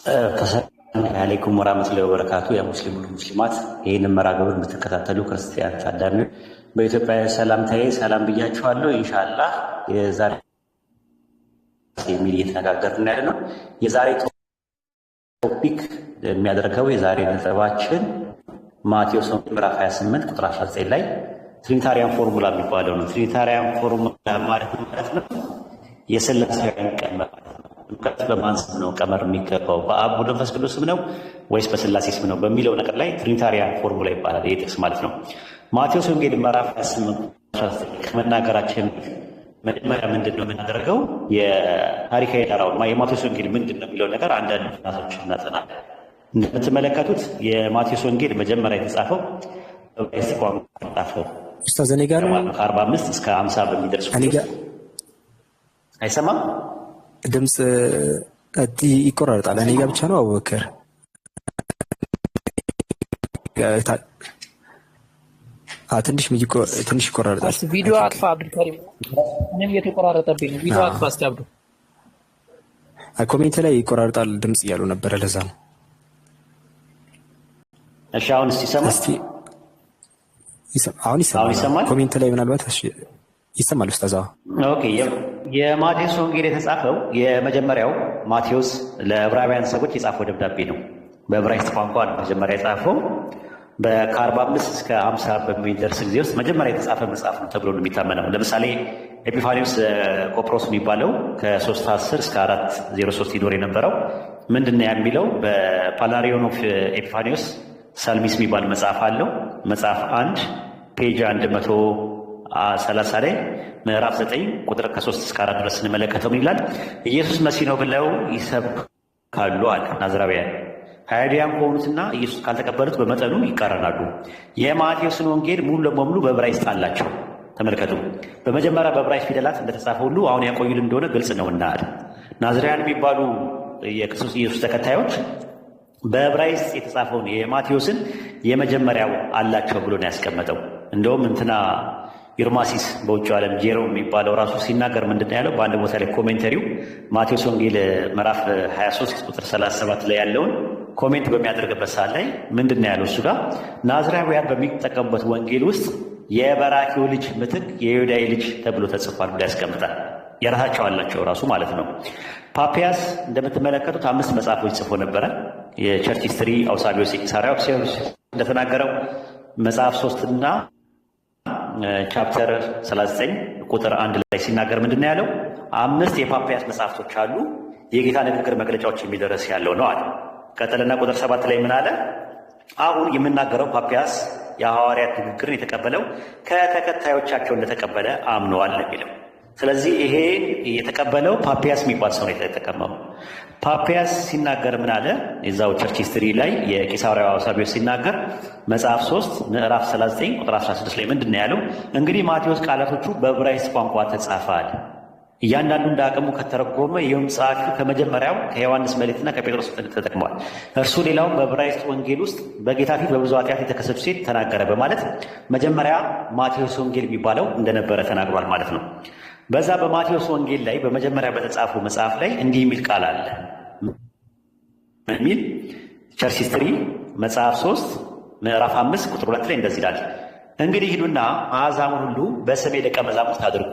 ሰላም አለይኩም ወራህመቱላሂ ወበረካቱ። የሙስሊሙን ሙስሊማት ይህንን መርሃ ግብር የምትከታተሉ ክርስቲያን ታዳሚዎች በኢትዮጵያ ሰላምታዬ ሰላም ብያችኋለሁ። ኢንሻአላህ የዛሬ የሚል እየተነጋገርን ያለ ነው። የዛሬ ቶፒክ የሚያደርገው የዛሬ ነጥባችን ማቴዎስ ምዕራፍ 28 ቁጥር 19 ላይ ትሪኒታሪያን ፎርሙላ የሚባለው ነው። ትሪኒታሪያን ፎርሙላ ማለት ነው የሥላሴያውያን ቀመር ማለት ነው። እውቀት በማን ስም ነው ቀመር የሚገባው? በአብ ወልድ መንፈስ ቅዱስ ስም ነው ወይስ በሥላሴ ስም ነው በሚለው ነገር ላይ ትሪኒታሪያን ፎርሙላ ይባላል። ይህ ጥቅስ ማለት ነው። ማቴዎስ ወንጌል ምዕራፍ 28 ከመናገራችን መጀመሪያ ምንድን ነው የምናደርገው? የታሪካዊ ዳራውን የማቴዎስ ወንጌል ምንድን ነው የሚለው ነገር አንዳንድ ጥናቶች እናጠናለን። እንደምትመለከቱት የማቴዎስ ወንጌል መጀመሪያ የተጻፈው በዕብራይስጥ ቋንቋ ተጻፈው። ኡስታዝ እኔ ጋር ከ45 እስከ 50 በሚደርስ አይሰማም? ድምፅ ይቆራረጣል። እኔ ጋር ብቻ ነው አቡበከር? ትንሽ ይቆራረጣል። ቪዲዮ አጥፋ አብዱልከሪም። እኔም እየተቆራረጠብኝ ነው። ቪዲዮ አጥፋ እስቲ አብዱ። ኮሜንት ላይ ይቆራረጣል ድምፅ እያሉ ነበረ። ለዛ ነው። እሺ አሁን አሁን ይሰማል። ኮሜንት ላይ ምናልባት ይሰማል ኡስታዝ? ኦኬ። የማቴዎስ ወንጌል የተጻፈው የመጀመሪያው ማቴዎስ ለዕብራውያን ሰዎች የጻፈው ደብዳቤ ነው። በዕብራይስጥ ቋንቋ ነው መጀመሪያ የጻፈው። ከ45 እስከ 50 በሚደርስ ጊዜ ውስጥ መጀመሪያ የተጻፈ መጽሐፍ ነው ተብሎ ነው የሚታመነው። ለምሳሌ ኤጲፋኒዎስ ቆጵሮስ የሚባለው ከ310 እስከ 403 ይኖር የነበረው ምንድን ነው የሚለው? በፓላሪዮን ኦፍ ኤጲፋኒዎስ ሳልሚስ የሚባል መጽሐፍ አለው። መጽሐፍ 1 ፔጅ 130 ላይ ምዕራፍ 9 ቁጥር ከ3 እስከ 4 ድረስ ስንመለከተው ምን ይላል? ኢየሱስ መሲህ ነው ብለው ይሰብካሉ አለ። ናዝራውያን አይሁዳውያን ከሆኑትና ኢየሱስ ካልተቀበሉት በመጠኑ ይቃረናሉ። የማቴዎስን ወንጌል ሙሉ ለሙሉ በዕብራይስጥ አላቸው። ተመልከቱ። በመጀመሪያ በዕብራይስጥ ፊደላት እንደተጻፈ ሁሉ አሁን ያቆዩልን እንደሆነ ግልጽ ነውና አለ። ናዝራውያን የሚባሉ የክርስቶስ ኢየሱስ ተከታዮች በዕብራይስጥ የተጻፈውን የማቴዎስን የመጀመሪያው አላቸው ብሎ ነው ያስቀመጠው። እንደውም ኢርማሲስ በውጭ ዓለም ጄሮ የሚባለው ራሱ ሲናገር ምንድን ነው ያለው? በአንድ ቦታ ላይ ኮሜንተሪው ማቴዎስ ወንጌል ምዕራፍ 23 ቁጥር 37 ላይ ያለውን ኮሜንት በሚያደርግበት ሰዓት ላይ ምንድን ነው ያለው? እሱ ጋር ናዝራውያን በሚጠቀሙበት ወንጌል ውስጥ የበራኪው ልጅ ምትክ የዮዳይ ልጅ ተብሎ ተጽፏል ብሎ ያስቀምጣል። የራሳቸው አላቸው ራሱ ማለት ነው። ፓፒያስ እንደምትመለከቱት 5 መጽሐፎች ጽፎ ነበረ። የቸርች ሂስትሪ አውሳቢዮስ ቂሳርያው እንደተናገረው መጽሐፍ 3 እና ቻፕተር 39 ቁጥር 1 ላይ ሲናገር ምንድን ነው ያለው? 5 የፓፒያስ መጽሐፍቶች አሉ። የጌታ ንግግር መግለጫዎች የሚደረስ ያለው ነው አለ። ቀጠልና ቁጥር 7 ላይ ምን አለ? አሁን የምናገረው ፓፒያስ የሐዋርያት ንግግርን የተቀበለው ከተከታዮቻቸው እንደተቀበለ አምነዋል የሚለው። ስለዚህ ይሄ የተቀበለው ፓፒያስ የሚባል ሰው ነው የተጠቀመው። ፓፒያስ ሲናገር ምን አለ? የዛው ቸርች ሂስትሪ ላይ የቂሳርያው አውሳቢዮስ ሲናገር መጽሐፍ 3 ምዕራፍ 39 ቁጥር 16 ላይ ምንድን ነው ያለው? እንግዲህ ማቴዎስ ቃላቶቹ በዕብራይስጥ ቋንቋ ተጻፈ አለ። እያንዳንዱ እንደ አቅሙ ከተረጎመ ይህም ጸሐፊ ከመጀመሪያው ከዮሐንስ መልእክትና ከጴጥሮስ ተጠቅሟል። እርሱ ሌላው በዕብራይስጥ ወንጌል ውስጥ በጌታ ፊት በብዙ ኃጢአት የተከሰሱ ሴት ተናገረ በማለት መጀመሪያ ማቴዎስ ወንጌል የሚባለው እንደነበረ ተናግሯል ማለት ነው። በዛ በማቴዎስ ወንጌል ላይ በመጀመሪያ በተጻፈው መጽሐፍ ላይ እንዲህ የሚል ቃል አለ። የሚል ቸርች ሂስትሪ መጽሐፍ 3 ምዕራፍ 5 ቁጥር 2 ላይ እንደዚህ ይላል። እንግዲህ ሂዱና አሕዛብን ሁሉ በስሜ ደቀ መዛሙርት አድርጉ፣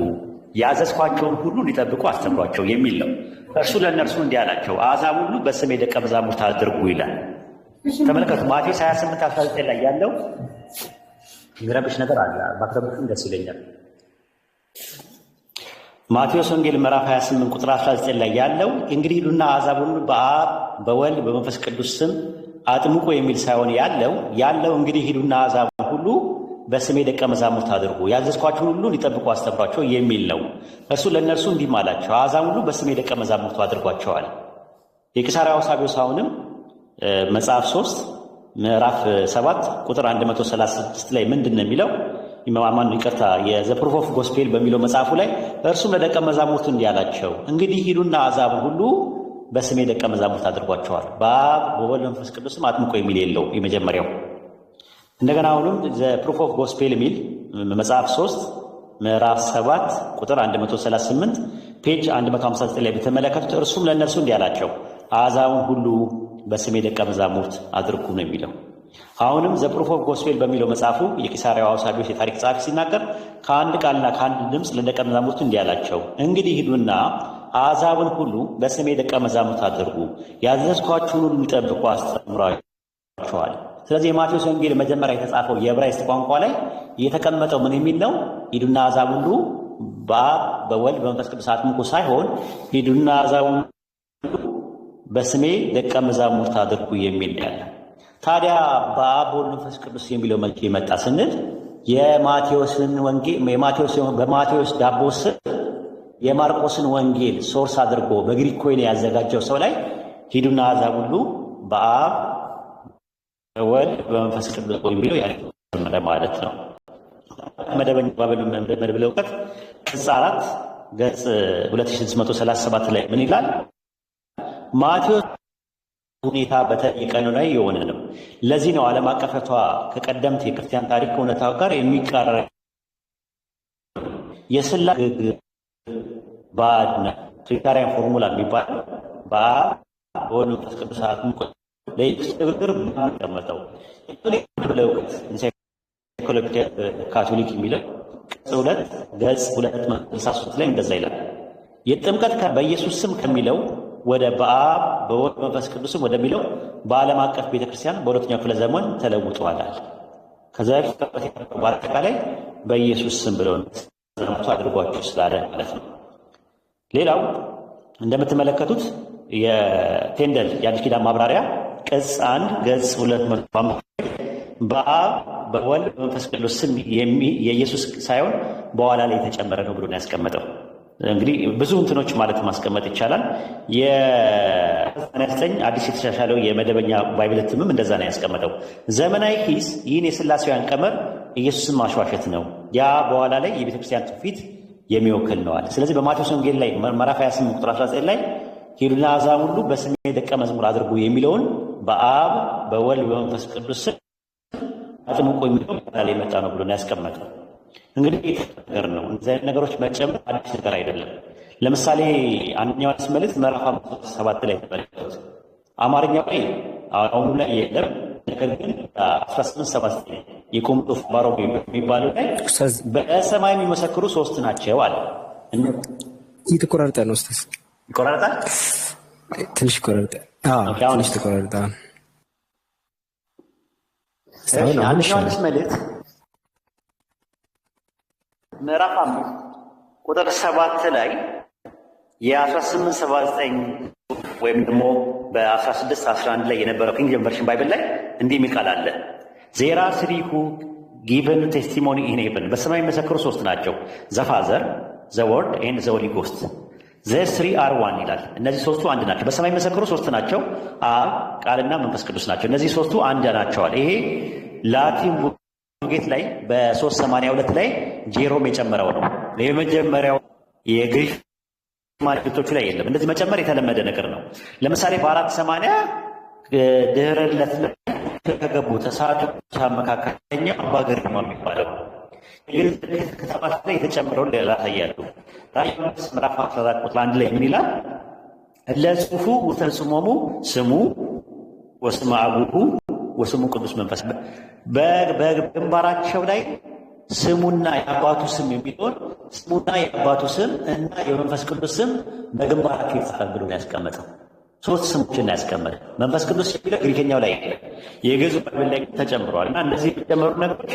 ያዘዝኳቸውን ሁሉ እንዲጠብቁ አስተምሯቸው የሚል ነው። እርሱ ለእነርሱ እንዲህ አላቸው፣ አሕዛብን ሁሉ በስሜ ደቀ መዛሙርት አድርጉ ይላል። ተመልከቱ። ማቴዎስ 28 19 ላይ ያለው የሚረብሽ ነገር አለ። ባክረብሽም ደስ ይለኛል። ማቴዎስ ወንጌል ምዕራፍ 28 ቁጥር 19 ላይ ያለው እንግዲህ ሂዱና አሕዛብን ሁሉ በአብ በወልድ በመንፈስ ቅዱስ ስም አጥምቁ የሚል ሳይሆን ያለው እንግዲህ ሂዱና አሕዛብን ሁሉ በስሜ ደቀ መዛሙርት አድርጉ፣ ያዘዝኳቸውን ሁሉ እንዲጠብቁ አስተምሯቸው የሚል ነው። እርሱ ለእነርሱ እንዲህ አላቸው፣ አሕዛብን ሁሉ በስሜ ደቀ መዛሙርቱ አድርጓቸዋል። የቂሳርያው አውሳቢዮስ አሁንም መጽሐፍ 3 ምዕራፍ 7 ቁጥር 136 ላይ ምንድን ነው የሚለው? የዘ ፕሩፍ ኦፍ ጎስፔል በሚለው መጽሐፉ ላይ እርሱም ለደቀ መዛሙርቱ እንዲህ አላቸው፣ እንግዲህ ሂዱና አሕዛብን ሁሉ በስሜ ደቀ መዛሙርት አድርጓቸዋል። በአብ በወልድ መንፈስ ቅዱስም አጥምቆ የሚል የለው የመጀመሪያው። እንደገና አሁንም ዘ ፕሩፍ ኦፍ ጎስፔል የሚል መጽሐፍ 3 ምዕራፍ 7 ቁጥር 138 ፔጅ 159 ላይ በተመለከቱት እርሱም ለእነርሱ እንዲህ አላቸው፣ አሕዛብን ሁሉ በስሜ ደቀ መዛሙርት አድርጉ ነው የሚለው። አሁንም ዘፕሩፍ ኦፍ ጎስፔል በሚለው መጽሐፉ የቂሳርያው አውሳቢዎስ የታሪክ ጸሐፊ ሲናገር ከአንድ ቃልና ከአንድ ድምፅ ለደቀ መዛሙርቱ እንዲህ አላቸው፣ እንግዲህ ሂዱና አሕዛብን ሁሉ በስሜ ደቀ መዛሙርት አድርጉ፣ ያዘዝኳችሁን ሁሉ ሊጠብቁ አስተምሯቸዋል። ስለዚህ የማቴዎስ ወንጌል መጀመሪያ የተጻፈው የዕብራይስጥ ቋንቋ ላይ የተቀመጠው ምን የሚል ነው? ሂዱና አሕዛብ ሁሉ በአብ በወልድ በመንፈስ ቅዱስ አጥምቁ ሳይሆን ሂዱና አሕዛብ ሁሉ በስሜ ደቀ መዛሙርት አድርጉ የሚል ያለ። ታዲያ በአብ በወልድ መንፈስ ቅዱስ የሚለው መልክ የመጣ ስንል በማቴዎስ ዳቦ ስር የማርቆስን ወንጌል ሶርስ አድርጎ በግሪክ ኮይን ያዘጋጀው ሰው ላይ ሂዱና አሕዛብ ሁሉ በአብ በወልድ በመንፈስ ቅዱስ የሚለው ያለ ማለት ነው። መደበኛ መደበኛ እውቀት ገጽ 4 ገጽ 2637 ላይ ምን ይላል? ማቴዎስ ሁኔታ በተለየ ቀኑ ላይ የሆነ ነው። ለዚህ ነው ዓለም አቀፈቷ ከቀደምት የክርስቲያን ታሪክ እውነታው ጋር የሚቃረን የሥላሴ ባድና ትሪታሪያን ፎርሙላ የሚባለው በአብ በወልድ በመንፈስ ቅዱስ አጥምቆ ለይቅር የሚቀመጠው እውቀት ኢንሳይክሎፒዲያ ካቶሊክ የሚለው ገጽ 263 ላይ እንደዛ ይላል። የጥምቀት በኢየሱስ ስም ከሚለው ወደ በአብ በወልድ በመንፈስ ቅዱስም ወደሚለው በዓለም አቀፍ ቤተክርስቲያን በሁለተኛው ክፍለ ዘመን ተለውጧል። ከዛ በፊት በአጠቃላይ በኢየሱስ ስም ብለው አድርጓችሁ ስላለ ማለት ነው። ሌላው እንደምትመለከቱት የቴንደል የአዲስ ኪዳን ማብራሪያ ቅጽ 1 ገጽ 205 በአብ በወልድ በመንፈስ ቅዱስ ስም የኢየሱስ ሳይሆን በኋላ ላይ የተጨመረ ነው ብሎ ነው ያስቀመጠው። እንግዲህ ብዙ እንትኖች ማለት ማስቀመጥ ይቻላል። የ19 አዲስ የተሻሻለው የመደበኛ ባይብል እትምም እንደዛ ነው ያስቀመጠው። ዘመናዊ ሂስ ይህን የሥላሴውያን ቀመር ኢየሱስን ማሸዋሸት ነው፣ ያ በኋላ ላይ የቤተክርስቲያን ትውፊት የሚወክል ነዋል። ስለዚህ በማቴዎስ ወንጌል ላይ ምዕራፍ 28 ቁጥር 19 ላይ ሂዱና አሕዛብ ሁሉ በስሜ ደቀ መዝሙር አድርጉ የሚለውን በአብ በወልድ በመንፈስ ቅዱስ ስም አጥምቁ የሚለው በኋላ ላይ የመጣ ነው ብሎ ነው ያስቀመጠው። እንግዲህ ነገር ነው። እንደዚህ አይነት ነገሮች መጨመር አዲስ ነገር አይደለም። ለምሳሌ አንደኛ ዮሐንስ መልእክት ምዕራፍ 7 ላይ ተመለከቱት። አማርኛው ላይ አሁኑ ላይ የለም፣ ነገር ግን 1879 የቆምጦፍ ባሮ የሚባለው ላይ በሰማይ የሚመሰክሩ 3 ናቸው አለ። እየተቆራረጠ ነው። ኡስታዝ ይቆራረጣል፣ ትንሽ ይቆራረጣል። ትንሽ ተቆራረጣል። አንደኛ ዮሐንስ መልእክት ምዕራፍ 5 ቁጥር 7 ላይ የ1879 ወይም ደግሞ በ1611 ላይ የነበረው ኪንግ ጄምስ ቨርዥን ባይብል ላይ እንዲህ የሚል ቃል አለ። ዜር አር ትሪ ሁ ጊቨን ቴስቲሞኒ ኢን ሄቨን፣ በሰማይ የሚመሰክሩ 3 ናቸው፣ ዘ ፋዘር ዘ ወርድ ኤንድ ዘ ሆሊ ጎስት ዘ ስሪ አር ዋን ይላል። እነዚህ 3ቱ አንድ ናቸው። በሰማይ የሚመሰክሩ 3 ናቸው፣ አብ ቃልና መንፈስ ቅዱስ ናቸው። እነዚህ 3ቱ አንድ ናቸዋል። ይሄ ላቲን ጌት ላይ በ382 ላይ ጄሮም የጨመረው ነው። የመጀመሪያው የግሪክ ማርኬቶቹ ላይ የለም። እንደዚህ መጨመር የተለመደ ነገር ነው። ለምሳሌ በ480 ድህረ ልደት ላይ ከገቡ ተሳትፎ መካከለኛ አባ ገሪማ የሚባለው ከተማት ላይ የተጨመረውን ሌላ ያሳያሉ። ራዕይ ምዕራፍ 14 ቁጥር 1 ላይ ምን ይላል? ለጽሑፉ ወተጽሞሙ ስሙ ወስመ አቡሁ ወስሙ ቅዱስ መንፈስ፣ በግንባራቸው ላይ ስሙና የአባቱ ስም የሚሆን ስሙና የአባቱ ስም እና የመንፈስ ቅዱስ ስም በግንባራቸው ይጻፋል ብሎ ነው ያስቀመጠው። 3 ስሞችን ያስቀመጠ። መንፈስ ቅዱስ የሚለው ግሪከኛው ላይ የግዕዙ ባይብል ላይ ተጨምሯል። እና እነዚህ የተጨመሩ ነገሮች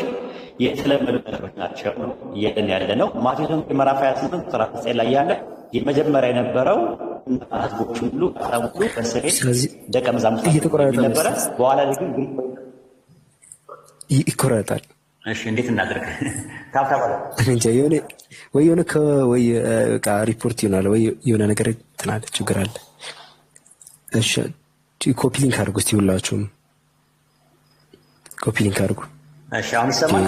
የተለመዱ ነገሮች ናቸው እያለን ያለ ነው። ማቴዎስ ወንጌል ምዕራፍ 28 ቁጥር 9 ላይ ያለ የመጀመሪያ የነበረው ሕዝቦች ሁሉ ሁሉ በስሜ ደቀ መዛሙርት ነበረ። በኋላ ላይ ግን ይቆረጣል። እሺ እንዴት እናደርግ? ወይ ሪፖርት ይሆናል ወይ የሆነ ነገር ትናለ ችግር አለ። እሺ ኮፒ ሊንክ አድርጉ እስቲ፣ ሁላችሁም ኮፒ ሊንክ አድርጉ። እሺ አሁን ይሰማል?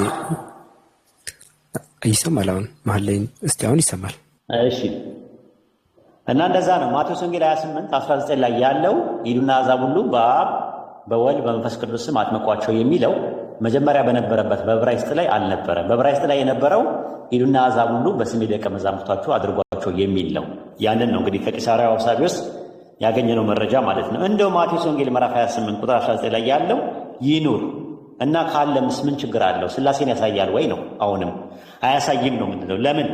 ይሰማል። አሁን መሀል ላይ እስቲ አሁን ይሰማል። እሺ እና እንደዛ ነው። ማቴዎስ ወንጌል 28 19 ላይ ያለው ሂዱና አሕዛብ ሁሉ በአብ በወልድ በመንፈስ ቅዱስ ስም አጥምቋቸው የሚለው መጀመሪያ በነበረበት በዕብራይስጥ ላይ አልነበረም። በዕብራይስጥ ላይ የነበረው ሂዱና አሕዛብ ሁሉ በስሜ ደቀ መዛሙርታችሁ አድርጓቸው የሚል ነው። ያንን ነው እንግዲህ ከቂሳርያው አውሳቢዎስ ያገኘነው መረጃ ማለት ነው። እንደው ማቴዎስ ወንጌል ምዕራፍ 28 ቁጥር 19 ላይ ያለው ይኑር እና ካለምስ ምን ችግር አለው? ሥላሴን ያሳያል ወይ ነው? አሁንም አያሳይም ነው ምንድነው? ለምን?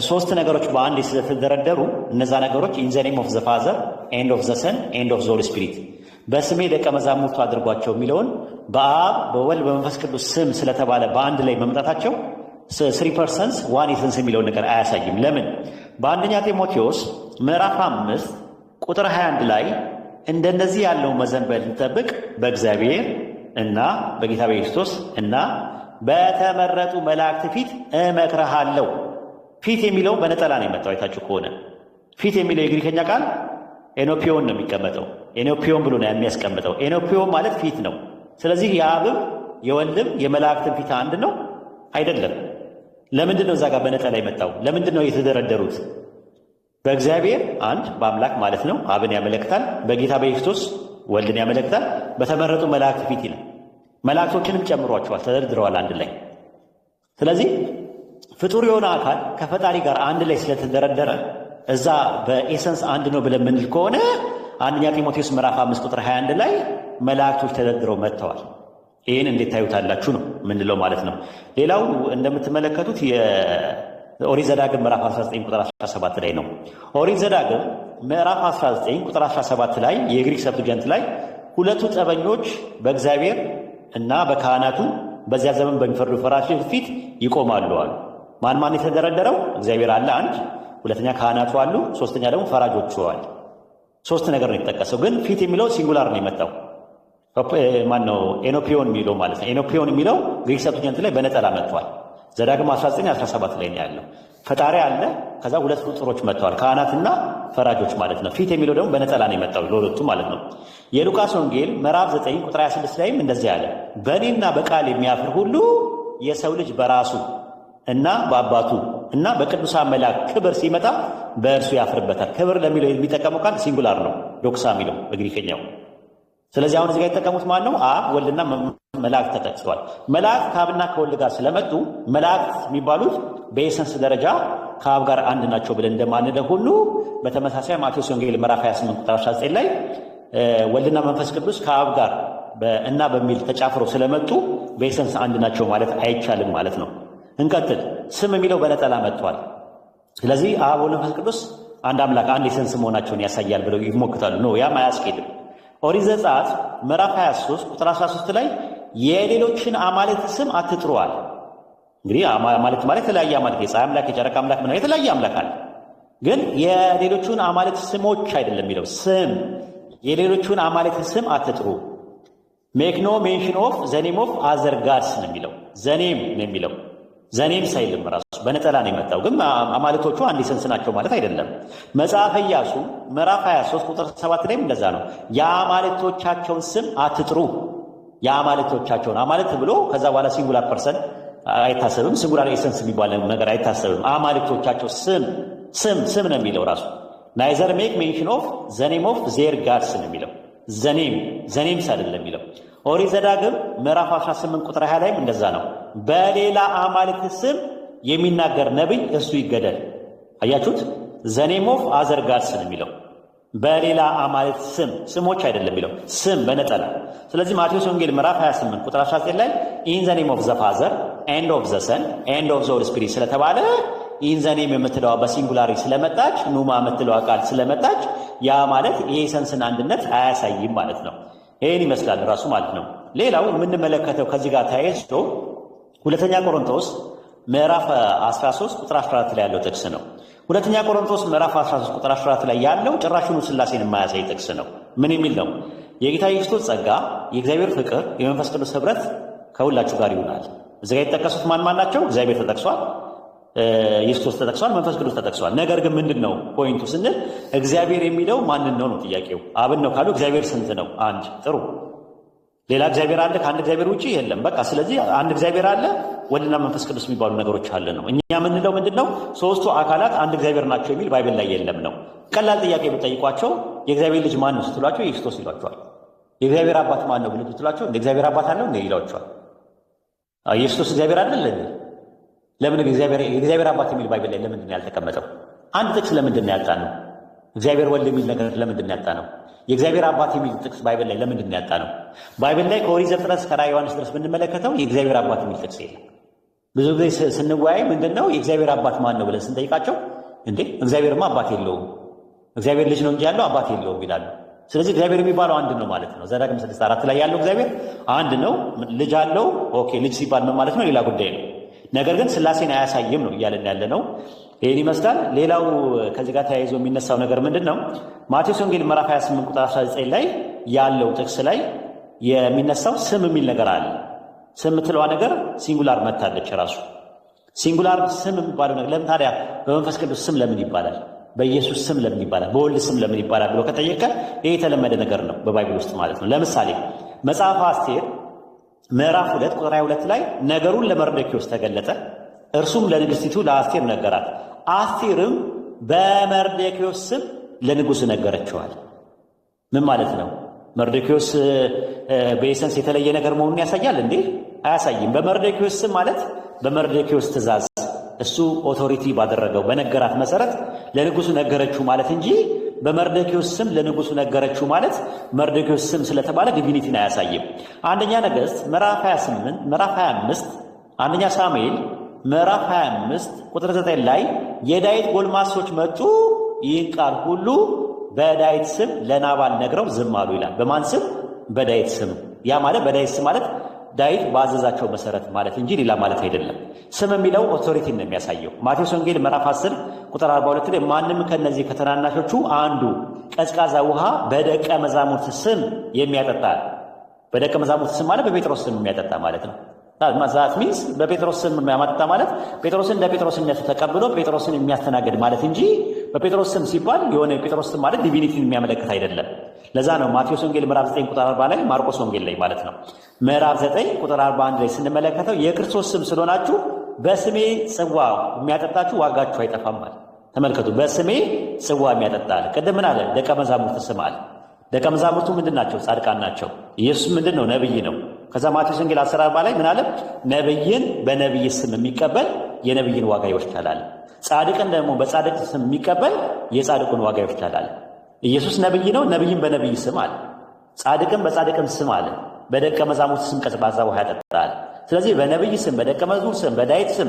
ሶስት ነገሮች በአንድ ስለተደረደሩ እነዛ ነገሮች ኢን ዘ ኔም ኦፍ ዘ ፋዘር ኤንድ ኦፍ ዘ ሰን ኤንድ ኦፍ ዘ ሆሊ ስፒሪት በስሜ ደቀ መዛሙርቱ አድርጓቸው የሚለውን በአብ በወልድ በመንፈስ ቅዱስ ስም ስለተባለ በአንድ ላይ መምጣታቸው ስሪ ፐርሰንስ ዋን ኤሰንስ የሚለውን ነገር አያሳይም። ለምን? በአንደኛ ጢሞቴዎስ ምዕራፍ 5 ቁጥር 21 ላይ እንደነዚህ ያለው መዘንበል ልጠብቅ በእግዚአብሔር እና በጌታ በኢየሱስ እና በተመረጡ መላእክት ፊት እመክርሃለሁ። ፊት የሚለው በነጠላ ነው የመጣው። አይታችሁ ከሆነ ፊት የሚለው የግሪከኛ ቃል ኤኖፒዮን ነው የሚቀመጠው። ኤኖፒዮን ብሎ ነው የሚያስቀምጠው። ኤኖፒዮን ማለት ፊት ነው። ስለዚህ የአብም የወልድም የመላእክትም ፊት አንድ ነው አይደለም። ለምንድን ነው እዛ ጋር በነጠላ የመጣው? ለምንድን ነው የተደረደሩት? በእግዚአብሔር አንድ በአምላክ ማለት ነው፣ አብን ያመለክታል። በጌታ በኢየሱስ ወልድን ያመለክታል። በተመረጡ መላእክት ፊት ይላል። መላእክቶችንም ጨምሯቸዋል፣ ተደርድረዋል አንድ ላይ። ስለዚህ ፍጡር የሆነ አካል ከፈጣሪ ጋር አንድ ላይ ስለተደረደረ እዛ በኤሰንስ አንድ ነው ብለን ምንል ከሆነ አንደኛ ጢሞቴዎስ ምዕራፍ 5 ቁጥር 21 ላይ መላእክቶች ተደርድረው መጥተዋል። ይህን እንዴት ታዩታላችሁ ነው ምንለው ማለት ነው። ሌላው እንደምትመለከቱት ኦሪት ዘዳግም ምዕራፍ 19 ቁጥር 17 ላይ ነው። ኦሪት ዘዳግም ምዕራፍ 19 ቁጥር 17 ላይ የግሪክ ሰብትጀንት ላይ ሁለቱ ጠበኞች በእግዚአብሔር እና በካህናቱ በዚያ ዘመን በሚፈርዱ ፈራጆች ፊት ይቆማሉ አሉ። ማን ማን የተደረደረው? እግዚአብሔር አለ አንድ፣ ሁለተኛ ካህናቱ አሉ፣ ሶስተኛ ደግሞ ፈራጆቹ አሉ። ሶስት ነገር ነው የተጠቀሰው፣ ግን ፊት የሚለው ሲንጉላር ነው የመጣው። ማን ነው? ኤኖፒዮን የሚለው ማለት ነው። ኤኖፒዮን የሚለው ግሪክ ሰብትጀንት ላይ በነጠላ መጥቷል። ዘዳግም 19:17 ላይ ነው ያለው። ፈጣሪ አለ፣ ከዛ ሁለት ፍጡሮች መጥተዋል፣ ካህናትና ፈራጆች ማለት ነው። ፊት የሚለው ደግሞ በነጠላ ነው የመጣው ለሁለቱ ማለት ነው። የሉቃስ ወንጌል ምዕራፍ 9 ቁጥር 26 ላይም እንደዚህ ያለ በእኔና በቃል የሚያፍር ሁሉ የሰው ልጅ በራሱ እና በአባቱ እና በቅዱሳን መላእክት ክብር ሲመጣ በእርሱ ያፍርበታል። ክብር ለሚለው የሚጠቀመው ቃል ሲንጉላር ነው፣ ዶክሳ የሚለው በግሪከኛው። ስለዚህ አሁን እዚህ ጋር የተጠቀሙት ማን ነው? አብ ወልድና መላእክት ተጠቅሰዋል። መላእክት ከአብና ከወልድ ጋር ስለመጡ መላእክት የሚባሉት በኤሰንስ ደረጃ ከአብ ጋር አንድ ናቸው ብለን እንደማንለው ሁሉ በተመሳሳይ ማቴዎስ ወንጌል ምዕራፍ 28 ቁጥር 19 ላይ ወልድና መንፈስ ቅዱስ ከአብ ጋር እና በሚል ተጫፍረው ስለመጡ በኤሰንስ አንድ ናቸው ማለት አይቻልም ማለት ነው። እንቀጥል። ስም የሚለው በነጠላ መጥቷል። ስለዚህ አብ ወልድ መንፈስ ቅዱስ አንድ አምላክ አንድ ኤሰንስ መሆናቸውን ያሳያል ብለው ይሞክታሉ። ነው ያም አያስኬድም። ኦሪት ዘጸአት ምዕራፍ 23 ቁጥር 13 ላይ የሌሎችን አማልክት ስም አትጥሩዋል። እንግዲህ አማልክት ማለት የተለያየ አማልክት፣ የፀሐይ አምላክ፣ የጨረቃ አምላክ ምናምን የተለያየ አምላክ አለ። ግን የሌሎቹን አማልክት ስሞች አይደለም የሚለው ስም። የሌሎቹን አማልክት ስም አትጥሩ። ሜክ ኖ ሜንሽን ኦፍ ዘኔም ኦፍ አዘር ጋድስ ነው የሚለው። ዘኔም ነው የሚለው። ዘኔም ሳይልም ራሱ በነጠላ ነው የመጣው። ግን አማልክቶቹ አንድ ኤሰንስ ናቸው ማለት አይደለም። መጽሐፈ ኢያሱ ምዕራፍ 23 ቁጥር 7 ላይም እንደዛ ነው። የአማልክቶቻቸውን ስም አትጥሩ። የአማልክቶቻቸውን አማልክት ብሎ ከዛ በኋላ ሲንጉላር ፐርሰን አይታሰብም። ሲንጉላር ኤሰንስ የሚባል ነገር አይታሰብም። አማልክቶቻቸው ስም ነው የሚለው ራሱ። ናይዘር ሜክ ሜንሽን ኦፍ ዘኔም ኦፍ ዜር ጋድስ ነው የሚለው። ዘኔምስ አይደለም የሚለው። ኦሪት ዘዳግም ምዕራፍ 18 ቁጥር 20 ላይም እንደዛ ነው። በሌላ አማልክት ስም የሚናገር ነቢይ እሱ ይገደል። አያችሁት? ዘኔም ኦፍ አዘር ጋድስ ነው የሚለው። በሌላ አማልክት ስሞች አይደለም የሚለው፣ ስም በነጠላ። ስለዚህ ማቴዎስ ወንጌል ምዕራፍ 28 ቁጥር 19 ላይ ኢን ዘ ኔም ኦፍ ዘ ፋዘር ኤንድ ኦፍ ዘ ሰን ኤንድ ኦፍ ዘ ሆሊ ስፒሪት ስለተባለ ኢን ዘ ኔም የምትለዋ በሲንጉላሪ ስለመጣች፣ ኑማ የምትለዋ ቃል ስለመጣች ያ ማለት የኤሰንስን አንድነት አያሳይም ማለት ነው። ይህን ይመስላል ራሱ ማለት ነው። ሌላው የምንመለከተው ከዚህ ጋር ተያይዞ ሁለተኛ ቆሮንቶስ ምዕራፍ 13 ቁጥር 14 ላይ ያለው ጥቅስ ነው። ሁለተኛ ቆሮንቶስ ምዕራፍ 13 ቁጥር 14 ላይ ያለው ጭራሹኑ ሥላሴን የማያሳይ ጥቅስ ነው። ምን የሚል ነው? የጌታ ኢየሱስ ጸጋ፣ የእግዚአብሔር ፍቅር፣ የመንፈስ ቅዱስ ኅብረት ከሁላችሁ ጋር ይሆናል። እዚህ ጋር የተጠቀሱት ማን ናቸው? እግዚአብሔር ተጠቅሷል፣ ኢየሱስ ተጠቅሷል፣ መንፈስ ቅዱስ ተጠቅሷል። ነገር ግን ምንድን ነው ፖይንቱ ስንል እግዚአብሔር የሚለው ማንን ነው ነው ጥያቄው። አብን ነው ካሉ እግዚአብሔር ስንት ነው? አንድ። ጥሩ። ሌላ እግዚአብሔር አለ? ከአንድ እግዚአብሔር ውጭ የለም። በቃ ስለዚህ አንድ እግዚአብሔር አለ፣ ወልድና መንፈስ ቅዱስ የሚባሉ ነገሮች አለ ነው። እኛ የምንለው ምንድን ነው? ሶስቱ አካላት አንድ እግዚአብሔር ናቸው የሚል ባይብል ላይ የለም ነው። ቀላል ጥያቄ ብትጠይቋቸው የእግዚአብሔር ልጅ ማን ነው ስትሏቸው ኢየሱስ ይሏቸዋል። የእግዚአብሔር አባት ማን ነው ብሎ ስትሏቸው እንደ እግዚአብሔር አባት አለው እንደ ይሏቸዋል። ኢየሱስ እግዚአብሔር አይደል? ለምን የእግዚአብሔር አባት የሚል ባይብል ላይ ለምንድን ነው ያልተቀመጠው? አንድ ጥቅስ ለምንድን ነው ያጣነው? እግዚአብሔር ወልድ የሚል ነገር ለምንድን ያጣ ነው? የእግዚአብሔር አባት የሚል ጥቅስ ባይብል ላይ ለምንድን ያጣ ነው? ባይብል ላይ ከኦሪት ዘፍጥረት እስከ ራዕየ ዮሐንስ ድረስ ብንመለከተው የእግዚአብሔር አባት የሚል ጥቅስ የለም። ብዙ ጊዜ ስንወያይ ምንድን ነው የእግዚአብሔር አባት ማን ነው ብለን ስንጠይቃቸው እንዴ እግዚአብሔርማ አባት የለውም፣ እግዚአብሔር ልጅ ነው እንጂ ያለው አባት የለውም ይላሉ። ስለዚህ እግዚአብሔር የሚባለው አንድ ነው ማለት ነው። ዘዳግም 6:4 ላይ ያለው እግዚአብሔር አንድ ነው። ልጅ አለው። ኦኬ ልጅ ሲባል ምን ማለት ነው? ሌላ ጉዳይ ነው። ነገር ግን ሥላሴን አያሳይም ነው እያለን ያለ ነው። ይህን ይመስላል። ሌላው ከዚህ ጋር ተያይዞ የሚነሳው ነገር ምንድን ነው? ማቴዎስ ወንጌል ምዕራፍ 28 ቁጥር 19 ላይ ያለው ጥቅስ ላይ የሚነሳው ስም የሚል ነገር አለ። ስም የምትለዋ ነገር ሲንጉላር መታለች። ራሱ ሲንጉላር ስም የሚባለው ነገር ለምን ታዲያ በመንፈስ ቅዱስ ስም ለምን ይባላል? በኢየሱስ ስም ለምን ይባላል? በወልድ ስም ለምን ይባላል ብሎ ከጠየቀ ይህ የተለመደ ነገር ነው በባይብል ውስጥ ማለት ነው። ለምሳሌ መጽሐፈ አስቴር ምዕራፍ 2 ቁጥር 22 ላይ ነገሩን ለመርዶክዮስ ተገለጠ፣ እርሱም ለንግሥቲቱ ለአስቴር ነገራት፣ አስቴርም በመርዶክዮስ ስም ለንጉሥ ነገረችዋል። ምን ማለት ነው? መርዶክዮስ በኤሰንስ የተለየ ነገር መሆኑን ያሳያል እንዴ? አያሳይም። በመርዶክዮስ ስም ማለት በመርዶክዮስ ትእዛዝ እሱ ኦቶሪቲ ባደረገው በነገራት መሰረት ለንጉሱ ነገረችው ማለት እንጂ በመርዶክዮስ ስም ለንጉሱ ነገረችው ማለት መርዶክዮስ ስም ስለተባለ ዲቪኒቲን አያሳይም። አንደኛ ነገሥት ምዕራፍ 28 ምዕራፍ 25 አንደኛ ሳሙኤል ምዕራፍ 25 ቁጥር 9 ላይ የዳዊት ጎልማሶች መጡ፣ ይህን ቃል ሁሉ በዳዊት ስም ለናባል ነግረው ዝም አሉ ይላል። በማን ስም? በዳዊት ስም። ያ ማለት በዳዊት ስም ማለት ዳዊት ባዘዛቸው መሰረት ማለት እንጂ ሌላ ማለት አይደለም። ስም የሚለው ኦቶሪቲን ነው የሚያሳየው። ማቴዎስ ወንጌል ምዕራፍ 10 ቁጥር 42 ላይ ማንም ከነዚህ ከተናናሾቹ አንዱ ቀዝቃዛ ውሃ በደቀ መዛሙርት ስም የሚያጠጣ፣ በደቀ መዛሙርት ስም ማለት በጴጥሮስ ስም የሚያጠጣ ማለት ነው። ዛት ሚንስ በጴጥሮስ ስም የሚያማጠጣ ማለት ጴጥሮስን እንደ ጴጥሮስነቱ ተቀብሎ ጴጥሮስን የሚያስተናግድ ማለት እንጂ በጴጥሮስ ስም ሲባል የሆነ የጴጥሮስ ስም ማለት ዲቪኒቲን የሚያመለክት አይደለም። ለዛ ነው ማቴዎስ ወንጌል ምዕራፍ 9 ቁጥር 40 ላይ ማርቆስ ወንጌል ላይ ማለት ነው ምዕራፍ 9 ቁጥር 41 ላይ ስንመለከተው የክርስቶስ ስም ስለሆናችሁ በስሜ ጽዋ የሚያጠጣችሁ ዋጋችሁ አይጠፋም ማለት። ተመልከቱ፣ በስሜ ጽዋ የሚያጠጣ አለ። ቅድም ምን አለ? ደቀ መዛሙርት ስም አለ። ደቀ መዛሙርቱ ምንድን ናቸው? ጻድቃን ናቸው። ኢየሱስ ምንድን ነው? ነብይ ነው። ከዛ ማቴዎስ ወንጌል 10:40 ላይ ምን አለ? ነብይን በነብይ ስም የሚቀበል የነብይን ዋጋ ይወስዳል አለ። ጻድቅን ደግሞ በጻድቅ ስም የሚቀበል የጻድቁን ዋጋ ይወስዳል አለ። ኢየሱስ ነብይ ነው። ነብይን በነብይ ስም አለ። ጻድቅን በጻድቅም ስም አለ። በደቀ መዛሙርት ስም ቀዝቃዛ ውሃ ያጠጣል። ስለዚህ በነብይ ስም፣ በደቀ መዝሙር ስም፣ በዳዊት ስም፣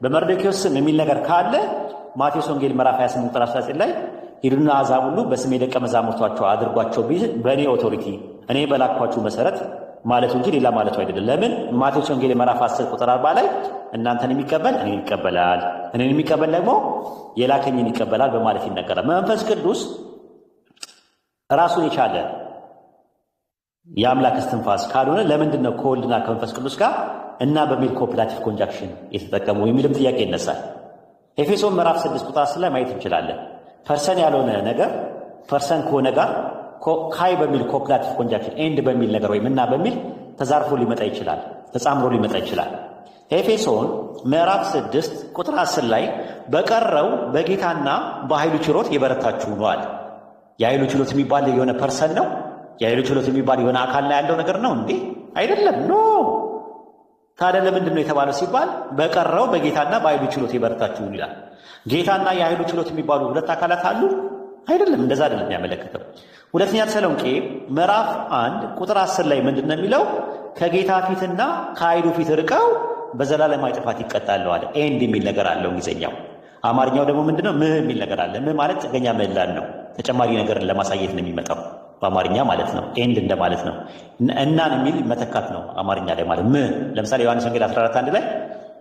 በመርዶክዮስ ስም የሚል ነገር ካለ ማቴዎስ ወንጌል ምዕራፍ 28 ቁጥር 19 ላይ ሂዱና አሕዛብ ሁሉ በስሜ ደቀ መዛሙርቷቸው አድርጓቸው ቢል በእኔ ኦቶሪቲ እኔ በላኳችሁ መሰረት ማለቱ እንጂ ሌላ ማለቱ አይደለም። ለምን? ማቴዎስ ወንጌል ምዕራፍ 10 ቁጥር 40 ላይ እናንተን የሚቀበል እኔን ይቀበላል፣ እኔን የሚቀበል ደግሞ የላከኝን ይቀበላል በማለት ይነገራል። መንፈስ ቅዱስ ራሱን የቻለ የአምላክ እስትንፋስ ካልሆነ ለምንድን ነው ከወልድና ከመንፈስ ቅዱስ ጋር እና በሚል ኮፕላቲቭ ኮንጃክሽን የተጠቀሙ የሚልም ጥያቄ ይነሳል። ኤፌሶን ምዕራፍ 6 ቁጥር 10 ላይ ማየት እንችላለን። ፐርሰን ያልሆነ ነገር ፐርሰን ከሆነ ጋር ካይ በሚል ኮፕላቲቭ ኮንጃክሽን ኤንድ በሚል ነገር ወይም እና በሚል ተዛርፎ ሊመጣ ይችላል፣ ተጻምሮ ሊመጣ ይችላል። ኤፌሶን ምዕራፍ 6 ቁጥር 10 ላይ በቀረው በጌታና በኃይሉ ችሎት የበረታችሁ ነው አለ። የኃይሉ ችሎት የሚባል የሆነ ፐርሰን ነው? የኃይሉ ችሎት የሚባል የሆነ አካል ላይ ያለው ነገር ነው እንዴ? አይደለም። ኖ። ታዲያ ለምንድን ነው የተባለው ሲባል በቀረው በጌታና በኃይሉ ችሎት የበረታችሁ ይላል። ጌታና የኃይሉ ችሎት የሚባሉ ሁለት አካላት አሉ? አይደለም። እንደዛ አይደለም የሚያመለክተው። ሁለተኛ ተሰሎንቄ ምዕራፍ 1 ቁጥር 10 ላይ ምንድን ነው የሚለው? ከጌታ ፊትና ከኃይሉ ፊት ርቀው በዘላለማዊ ጥፋት ይቀጣሉ አለ። ኤንድ የሚል ነገር አለው እንግሊዝኛው። አማርኛው ደግሞ ምንድነው? ምህ የሚል ነገር አለ። ምህ ማለት ጥገኛ ምህላን ነው። ተጨማሪ ነገርን ለማሳየት ነው የሚመጣው በአማርኛ ማለት ነው። ኤንድ እንደማለት ነው። እናን የሚል መተካት ነው አማርኛ ላይ ማለት ምህ። ለምሳሌ ዮሐንስ ወንጌል 14:1 ላይ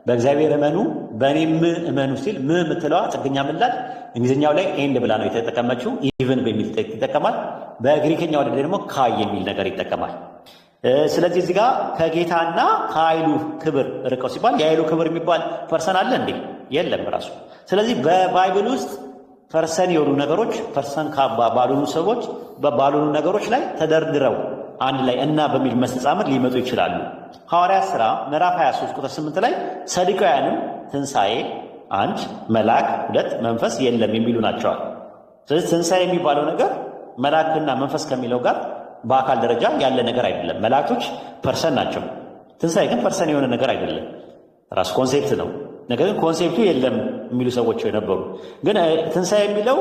በእግዚአብሔር እመኑ በእኔም እመኑ ሲል ምህ የምትለዋ ጥገኛ ምላል እንግሊዝኛው ላይ ኤንድ ብላ ነው የተጠቀመችው። ኢቭን በሚል ይጠቀማል። በግሪክኛው ደግሞ ካይ የሚል ነገር ይጠቀማል። ስለዚህ እዚህ ጋር ከጌታና ከኃይሉ ክብር ርቀው ሲባል የኃይሉ ክብር የሚባል ፐርሰን አለ እንዴ? የለም ራሱ። ስለዚህ በባይብል ውስጥ ፐርሰን የሆኑ ነገሮች ፐርሰን ባልሆኑ ሰዎች ባልሆኑ ነገሮች ላይ ተደርድረው አንድ ላይ እና በሚል መስተጻምር ሊመጡ ይችላሉ። ሐዋርያት ሥራ ምዕራፍ 23 ቁጥር 8 ላይ ሰዱቃውያንም ትንሣኤ 1 መልአክ 2 መንፈስ የለም የሚሉ ናቸዋል። ስለዚህ ትንሣኤ የሚባለው ነገር መልአክና መንፈስ ከሚለው ጋር በአካል ደረጃ ያለ ነገር አይደለም። መላእክቶች ፐርሰን ናቸው። ትንሣኤ ግን ፐርሰን የሆነ ነገር አይደለም፣ ራሱ ኮንሴፕት ነው። ነገር ግን ኮንሴፕቱ የለም የሚሉ ሰዎች የነበሩ ግን ትንሣኤ የሚለው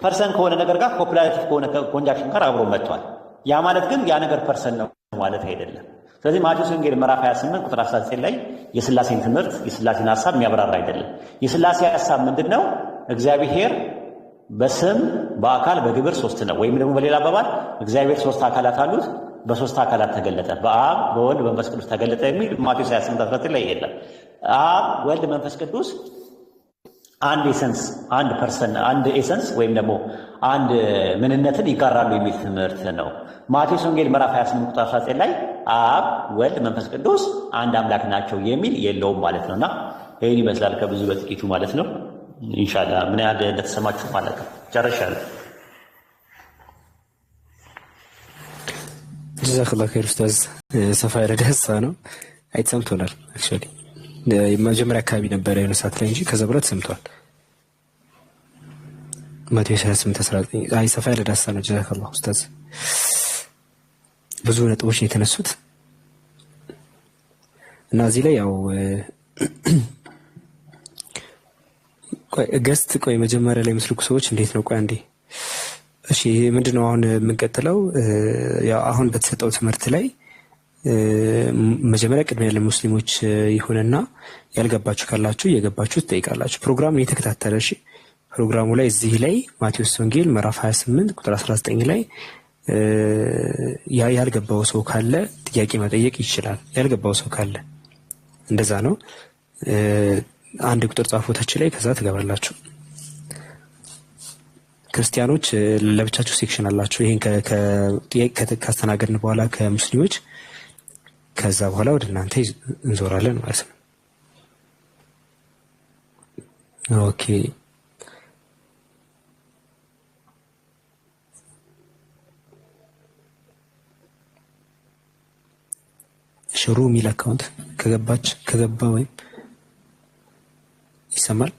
ፐርሰን ከሆነ ነገር ጋር ኮፕላቲቭ ከሆነ ኮንጃክሽን ጋር አብሮ መጥቷል። ያ ማለት ግን ያ ነገር ፐርሰን ነው ማለት አይደለም። ስለዚህ ማቴዎስ ወንጌል ምዕራፍ 28 ቁጥር 19 ላይ የሥላሴን ትምህርት የሥላሴን ሐሳብ የሚያብራራ አይደለም። የሥላሴ ሐሳብ ምንድን ነው? እግዚአብሔር በስም በአካል በግብር ሶስት ነው። ወይም ደግሞ በሌላ አባባል እግዚአብሔር ሶስት አካላት አሉት፣ በሶስት አካላት ተገለጠ፣ በአብ በወልድ በመንፈስ ቅዱስ ተገለጠ የሚል ማቴዎስ 28 ላይ የለም። አብ ወልድ መንፈስ ቅዱስ አንድ ኤሰንስ አንድ ፐርሰን አንድ ኤሰንስ ወይም ደግሞ አንድ ምንነትን ይጋራሉ የሚል ትምህርት ነው። ማቴዎስ ወንጌል ምዕራፍ 28 ቁጥር 19 ላይ አብ ወልድ መንፈስ ቅዱስ አንድ አምላክ ናቸው የሚል የለውም ማለት ነውና ይህን ይመስላል ከብዙ በጥቂቱ ማለት ነው። ኢንሻአላህ ምን ያህል እንደተሰማችሁ ማለት ነው። ጨርሻለሁ። ጀዛከላሁ ኸይር ኡስታዝ። ሰፋ ያለ ደስታ ነው። አይተሰምቶናል። አክቹዋሊ የመጀመሪያ አካባቢ ነበረ የሆነ ሰዓት ላይ እንጂ ከዛ በኋላ ተሰምቷል። ማቴዎስ 28:19 አይ ሰፋ ያለ ደስታ ነው። ጀዛከላሁ ኡስታዝ። ብዙ ነጥቦች ነው የተነሱት እና እዚህ ላይ ያው ቆይ መጀመሪያ ላይ ምስልኩ ሰዎች እንዴት ነው? ቆይ አንዴ እሺ፣ ምንድነው አሁን የምንቀጥለው? ያው አሁን በተሰጠው ትምህርት ላይ መጀመሪያ ቅድሚያ ለሙስሊሞች ይሁንና ያልገባችሁ ካላችሁ እየገባችሁ ትጠይቃላችሁ። ፕሮግራሙን የተከታተለ እሺ፣ ፕሮግራሙ ላይ እዚህ ላይ ማቴዎስ ወንጌል ምዕራፍ 28 ቁጥር 19 ላይ ያልገባው ሰው ካለ ጥያቄ መጠየቅ ይችላል። ያልገባው ሰው ካለ እንደዛ ነው። አንድ ቁጥር ጻፎታች ላይ ከዛ ትገባላችሁ። ክርስቲያኖች ለብቻችሁ ሴክሽን አላችሁ። ይሄን ካስተናገድን በኋላ ከሙስሊሞች ከዛ በኋላ ወደ እናንተ እንዞራለን ማለት ነው። ኦኬ ሽሩ ሚል አካውንት ከገባ ወይም ይሰማል።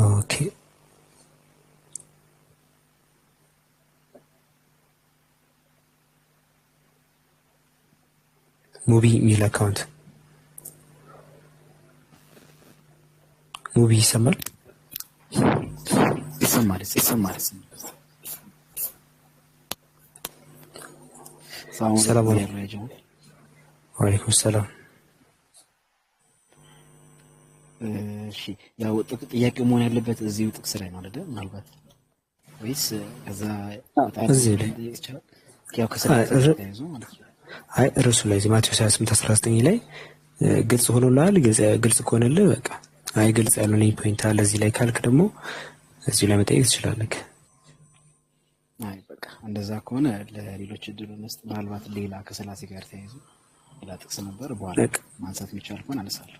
ኦኬ ሙቢ ሚል አካውንት ሙቢ ይሰማል። ሰላም አለይኩም። ወአለይኩም ሰላም። እሺ ያው ጥያቄ መሆን ያለበት እዚሁ ጥቅስ ላይ ነው አይደል? ምናልባት ወይስ ከዛ እዚህ ላይ ይችላል? ያው ከሰራ ተያይዞ ማለት ነው። አይ እርሱ ላይ ማቴዎስ 28:19 ላይ ግልጽ ሆኖልሃል። ግልጽ ከሆነልህ በቃ አይ ግልጽ ያልሆነኝ ፖይንት አለ እዚህ ላይ ካልክ ደግሞ እዚህ ላይ መጠየቅ ትችላለህ። አይ በቃ እንደዛ ከሆነ ለሌሎች እድሉ መስጠት ምናልባት ሌላ ከሥላሴ ጋር ተያይዞ ሌላ ጥቅስ ነበር በኋላ ማንሳት የሚቻል ከሆነ አነሳለሁ።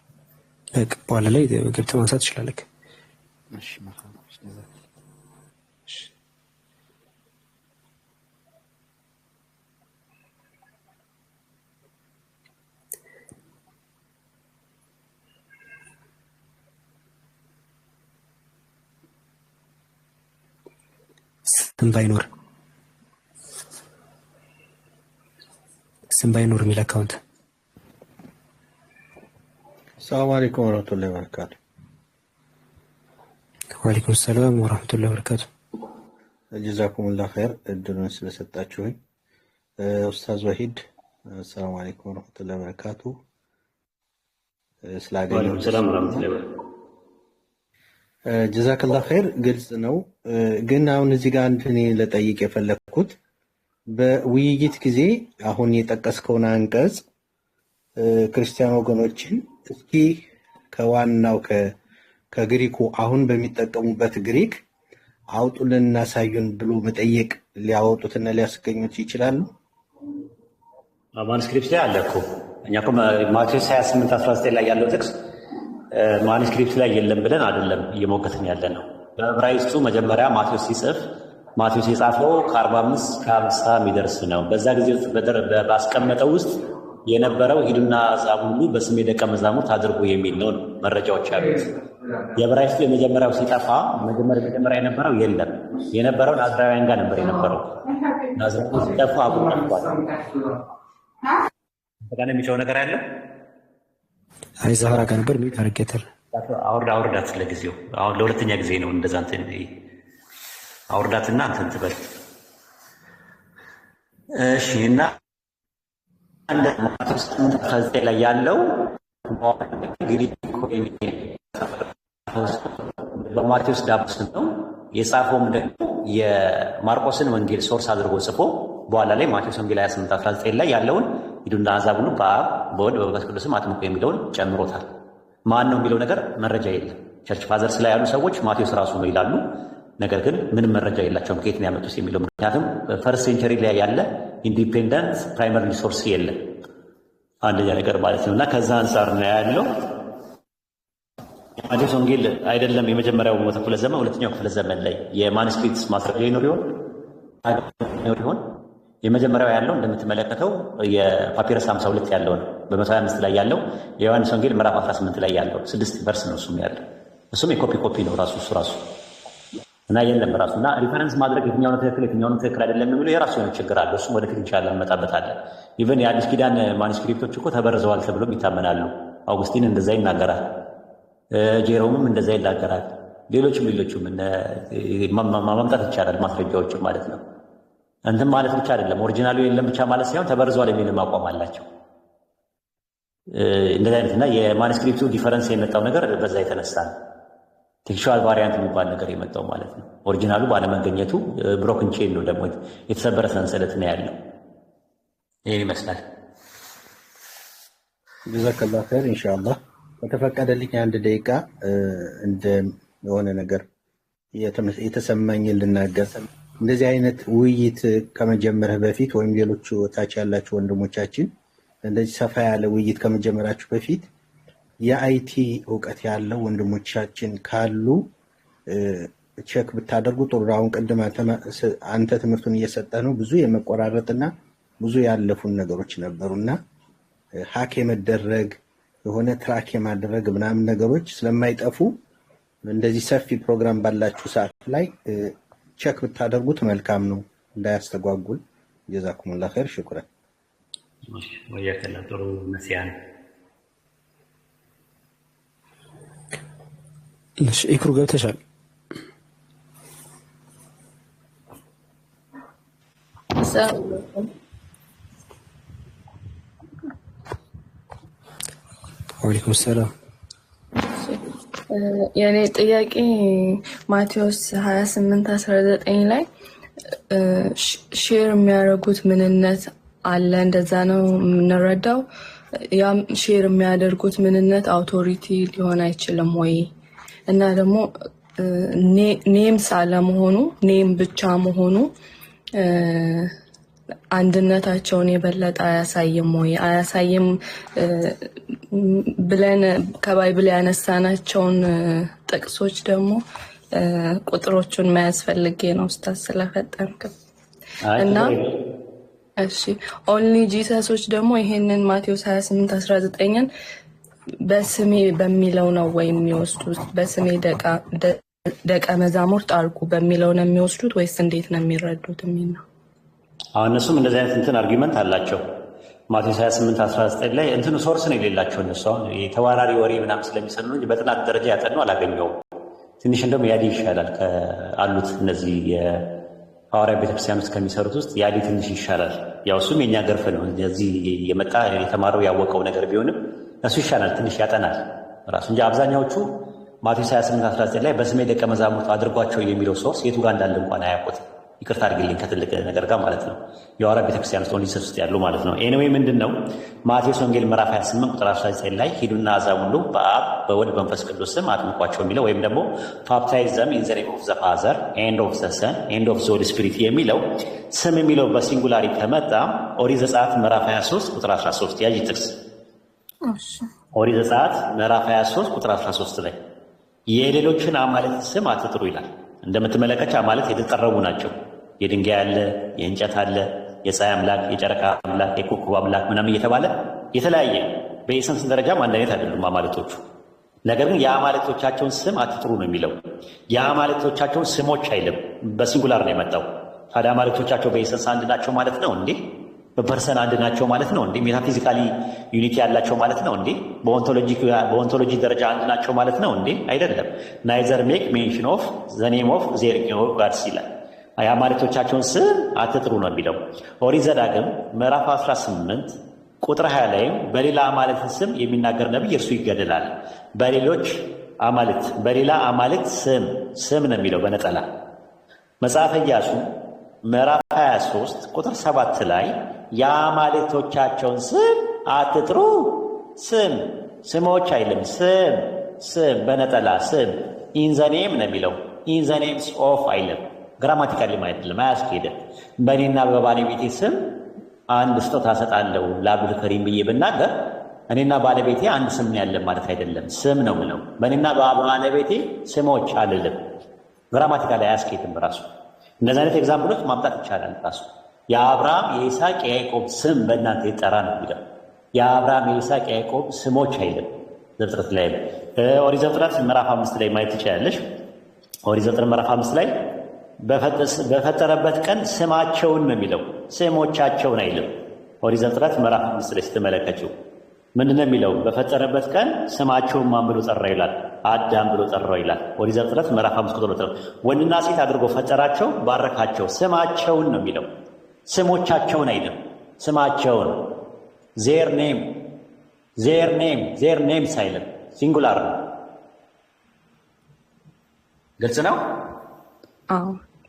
በቃ በኋላ ላይ ገብተህ ማንሳት ትችላለህ። እሺ ማለት ነው። ስም ባይኖር የሚል አካውንት። ሰላም አለይኩም ወራህመቱላሂ ወበረካቱ። ወአለይኩም ሰላም ወራህመቱላሂ ወበረካቱ። ጀዛኩሙላህ ኸይር እድሉን ስለሰጣችሁኝ። ኡስታዝ ወሂድ ሰላም አለይኩም ወራህመቱላሂ ወበረካቱ። ስላገኘሁ ሰላም ወራህመቱላሂ ወበረካቱ። ጀዛከላህ ኸይር ግልጽ ነው። ግን አሁን እዚህ ጋር አንድ እኔ ለጠይቅ የፈለግኩት በውይይት ጊዜ አሁን የጠቀስከውን አንቀጽ ክርስቲያን ወገኖችን እስኪ ከዋናው ከግሪኩ አሁን በሚጠቀሙበት ግሪክ አውጡልን እናሳዩን ብሎ መጠየቅ ሊያወጡትና ሊያስገኙት ይችላሉ? ማኑስክሪፕት ላይ አለ እኮ። እኛ እኮ ማቴዎስ 28:19 ላይ ያለው ጥቅስ ማኑስክሪፕት ላይ የለም ብለን አይደለም እየሞገትን ያለ ነው። በዕብራይስጡ መጀመሪያ ማቴዎስ ሲጽፍ ማቴዎስ የጻፈው ከ45 እስከ 50 የሚደርስ ነው። በዛ ጊዜ ውስጥ ባስቀመጠው ውስጥ የነበረው ሂዱና አሕዛብ ሁሉ በስሜ ደቀ መዛሙርት አድርጉ የሚል ነው መረጃዎች ያሉት። የዕብራይስጡ የመጀመሪያው ሲጠፋ መጀመሪያ የነበረው የለም። የነበረው ናዝራውያን ጋር ነበር የነበረው። ናዝራውያን ሲጠፉ አብሮ ጠፍቷል። ተጋነ የሚጨው ነገር ያለ አይ ዛህራ ጋር ነበር ሚት አርገተል አውርዳት ለጊዜው አሁን ለሁለተኛ ጊዜ ነው እንደዛ እንትን አውርዳትና እንትን ትበል እሺ። እና አንድ ማቴዎስ ላይ ያለው በማቴዎስ ዳብስ ነው የጻፈውም ደግሞ የማርቆስን ወንጌል ሶርስ አድርጎ ጽፎ በኋላ ላይ ማቴዎስ ወንጌል 28:19 ላይ ያለውን ሂዱና አሕዛብ ሁሉ በአብ በወልድ በመንፈስ ቅዱስም አጥምቁ የሚለውን ጨምሮታል። ማን ነው የሚለው ነገር መረጃ የለም። ቸርች ፋዘርስ ላይ ያሉ ሰዎች ማቴዎስ ራሱ ነው ይላሉ። ነገር ግን ምንም መረጃ የላቸውም ከየት ነው ያመጡት የሚለው። ምክንያቱም ፈርስት ሴንቸሪ ላይ ያለ ኢንዲፔንደንት ፕራይመሪ ሶርስ የለም። አንደኛ ነገር ማለት ነው። እና ከዛ አንጻር ነው ያለው ማቴዎስ ወንጌል አይደለም የመጀመሪያው መቶ ክፍለ ዘመን ሁለተኛው ክፍለ ዘመን ላይ የማኑስክሪፕት ማስረጃ ይኖር ይሆን? የመጀመሪያው ያለው እንደምትመለከተው የፓፒረስ 52 ያለው ነው። በ125 ላይ ያለው የዮሐንስ ወንጌል ምዕራፍ 18 ላይ ያለው 6 ቨርስ ነው እሱም ያለው። እሱም የኮፒ ነው ራሱ እና የለም ራሱ እና ሪፈረንስ ማድረግ የትኛው ነው ትክክል የትኛው ነው ትክክል አይደለም የሚለው የራሱ የሆነ ችግር አለ። እሱም ወደፊት ኢንሻአላህ እንመጣበታለን። ኢቨን የአዲስ ኪዳን ማኑስክሪፕቶች እኮ ተበርዘዋል ተብሎ ይታመናሉ። አውግስቲን እንደዛ ይናገራል፣ ጄሮምም እንደዛ ይናገራል። ሌሎችም ማምጣት ይቻላል ማስረጃዎችም ማለት ነው። እንትን ማለት ብቻ አይደለም ኦሪጂናሉ የለም ብቻ ማለት ሳይሆን ተበርዟል የሚልም አቋም አላቸው። እንደዚህ አይነትና የማኑስክሪፕቱ ዲፈረንስ የመጣው ነገር በዛ የተነሳ ነው። ቴክስቹዋል ቫሪያንት የሚባል ነገር የመጣው ማለት ነው። ኦሪጂናሉ ባለመገኘቱ ብሮክን ቼን ነው ደግሞ የተሰበረ ሰንሰለት ነው ያለው። ይሄን ይመስላል። ጀዛከላሁ ኸይር። ኢንሻአላህ በተፈቀደልኝ አንድ ደቂቃ እንደ የሆነ ነገር የተሰማኝን ልናገር። እንደዚህ አይነት ውይይት ከመጀመርህ በፊት ወይም ሌሎቹ ታች ያላችሁ ወንድሞቻችን እንደዚህ ሰፋ ያለ ውይይት ከመጀመራችሁ በፊት የአይቲ እውቀት ያለው ወንድሞቻችን ካሉ ቼክ ብታደርጉ ጥሩ። አሁን ቅድም አንተ ትምህርቱን እየሰጠህ ነው። ብዙ የመቆራረጥና ብዙ ያለፉን ነገሮች ነበሩና ሀክ የመደረግ የሆነ ትራክ የማድረግ ምናምን ነገሮች ስለማይጠፉ እንደዚህ ሰፊ ፕሮግራም ባላችሁ ሰዓት ላይ ቼክ ብታደርጉት መልካም ነው፣ እንዳያስተጓጉል። ጀዛኩሙላህ ኸይር። ሽኩራን ወያከላ ጥሩ ነሲያን ኢክሩ ገብተሻል? ወአለይኩም ሰላም። የኔ ጥያቄ ማቴዎስ 28:19 ላይ ሼር የሚያደርጉት ምንነት አለ፣ እንደዛ ነው የምንረዳው። ያም ሼር የሚያደርጉት ምንነት አውቶሪቲ ሊሆን አይችልም ወይ? እና ደግሞ ኔምስ አለመሆኑ ኔም ብቻ መሆኑ አንድነታቸውን የበለጠ አያሳይም ወይ? አያሳይም ብለን ከባይብል ያነሳናቸውን ጥቅሶች ደግሞ ቁጥሮቹን መያዝ ፈልጌ ነው ኡስታዝ ስለፈጠንክ እና እሺ ኦንሊ ጂሰሶች ደግሞ ይሄንን ማቴዎስ 28:19ን በስሜ በሚለው ነው ወይ የሚወስዱት? በስሜ ደቀ መዛሙርት አድርጉ በሚለው ነው የሚወስዱት ወይስ እንዴት ነው የሚረዱት የሚል ነው። አሁን እነሱም እንደዚህ አይነት እንትን አርጊመንት አላቸው። ማቴዎስ 28:19 ላይ እንትኑ ሶርስ ነው የሌላቸው እነሱ አሁን የተዋራሪ ወሬ ምናምን ስለሚሰሩ እንጂ በጥናት ደረጃ ያጠኑ አላገኘውም። ትንሽ እንደውም ያዲ ይሻላል አሉት እነዚህ የሐዋርያ ቤተክርስቲያን ውስጥ ከሚሰሩት ውስጥ ያዲ ትንሽ ይሻላል። ያው እሱም የኛ ገርፍ ነው እዚህ የመጣ የተማረው ያወቀው ነገር ቢሆንም እሱ ይሻላል፣ ትንሽ ያጠናል ራሱ እንጂ አብዛኛዎቹ ማቴዎስ 28:19 ላይ በስሜ ደቀ መዛሙርት አድርጓቸው የሚለው ሶርስ የቱ ጋር እንዳለ እንኳን አያውቁትም። ይቅርታ አድርግልኝ ከትልቅ ነገር ጋር ማለት ነው። የሐዋርያ ቤተክርስቲያን ውስጥ ያሉ ማለት ነው። ኤኒዌይ ምንድን ነው ማቴዎስ ወንጌል ምዕራፍ 28:19 ላይ ሂዱና አሕዛብ ሁሉ በአብ በወልድ በመንፈስ ቅዱስ ስም አጥምቋቸው የሚለው ወይም ደግሞ ባፕታይዝ ዘም ኢን ዘ ኔም ኦፍ ዘ ፋዘር ኤንድ ኦፍ ዘ ሰን ኤንድ ኦፍ ዘ ሆሊ ስፒሪት የሚለው ስም የሚለው በሲንጉላሪ ከመጣ ኦሪት ዘጸአት ምዕራፍ 23:13 ያዥ ጥቅስ። ኦሪት ዘጸአት ምዕራፍ 23:13 ላይ የሌሎችን አማልክት ስም አትጥሩ ይላል። እንደምትመለከች አማልክት የተጠረቡ ናቸው። የድንጋይ አለ፣ የእንጨት አለ፣ የፀሐይ አምላክ፣ የጨረቃ አምላክ፣ የኮከብ አምላክ ምናምን እየተባለ የተለያየ በኤሰንስ ደረጃም አንድ አይነት አይደሉም አማልክቶቹ። ነገር ግን የአማልክቶቻቸውን ስም አትጥሩ ነው የሚለው። የአማልክቶቻቸውን ስሞች አይልም፣ በሲንጉላር ነው የመጣው። ታዲያ አማልክቶቻቸው በኤሰንስ አንድ ናቸው ማለት ነው እንዴ? በፐርሰን አንድ ናቸው ማለት ነው እንዴ? ሜታፊዚካሊ ዩኒቲ ያላቸው ማለት ነው እንዴ? በኦንቶሎጂ ደረጃ አንድ ናቸው ማለት ነው እንዴ? አይደለም። ናይዘር ሜክ ሜንሽን ኦፍ ዘ ኔም ኦፍ ዜር ጋድስ ይላል። የአማልክቶቻቸውን ስም አትጥሩ ነው የሚለው። ኦሪት ዘዳግም ምዕራፍ 18 ቁጥር 20 ላይም በሌላ አማልክት ስም የሚናገር ነቢይ እርሱ ይገደላል። በሌላ አማልክት ስም ነው የሚለው በነጠላ። መጽሐፈ ኢያሱ ምዕራፍ 23 ቁጥር 7 ላይ የአማልክቶቻቸውን ስም አትጥሩ፣ ስሞች አይልም፣ ስም በነጠላ ስም ኢንዘኔም ነው የሚለው። ኢንዘኔምስ ኦፍ አይልም። ግራማቲካሊ አይደለም፣ አያስኬድም። በእኔና በባለቤቴ ስም አንድ ስጦታ እሰጣለሁ ለአብዱል ከሪም ብዬ ብናገር እኔና ባለቤቴ አንድ ስም ያለን ማለት አይደለም። ስም ነው ምለው። በእኔና ባለቤቴ ስሞች አልልም። ግራማቲካሊ አያስኬድም ራሱ። እንደዚህ አይነት ኤግዛምፕሎች ማምጣት ይቻላል። ራሱ የአብርሃም የይስሐቅ የያዕቆብ ስም በእናንተ ይጠራ ነው የሚለው። የአብርሃም የይስሐቅ የያዕቆብ ስሞች አይልም። ዘፍጥረት ላይ ኦሪት ዘፍጥረት ምዕራፍ 5 ላይ ማየት ትችላለሽ። ኦሪት ዘፍጥረት ምዕራፍ 5 ላይ በፈጠረበት ቀን ስማቸውን ነው የሚለው፣ ስሞቻቸውን አይልም። ኦሪት ዘፍጥረት ምዕራፍ 5 ላይ ስትመለከችው ምንድን ነው የሚለው? በፈጠረበት ቀን ስማቸውን ማን ብሎ ጠራ ይላል? አዳም ብሎ ጠራው ይላል። ኦሪት ዘፍጥረት ምዕራፍ 5 ቁጥር 2 ወንድና ሴት አድርጎ ፈጠራቸው፣ ባረካቸው። ስማቸውን ነው የሚለው፣ ስሞቻቸውን አይልም። ስማቸውን ዜር ኔም ሳይልም ሲንጉላር ነው። ግልጽ ነው።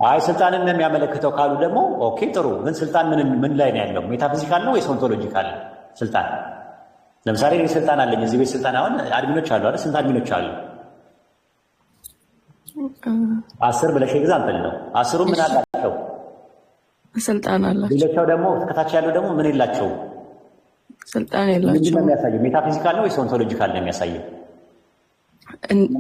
አይ ስልጣንን ነው የሚያመለክተው ካሉ ደግሞ ኦኬ ጥሩ። ግን ስልጣን ምን ላይ ነው ያለው? ሜታፊዚካል ነው ወይስ ኦንቶሎጂካል ስልጣን? ለምሳሌ እኔ ስልጣን አለኝ እዚህ ቤት ስልጣን። አሁን አድሚኖች አሉ አይደል? ስንት አድሚኖች አሉ? 10 ብለሽ ኤግዛምፕል ነው። 10ሩ ምን አላቸው? ስልጣን አላቸው። ሌሎቻው ደግሞ ከታች ያለው ደግሞ ምን የላቸውም? ስልጣን የላቸው። ምንድን ነው የሚያሳየው? ሜታፊዚካል ነው ወይስ ኦንቶሎጂካል ነው የሚያሳየው?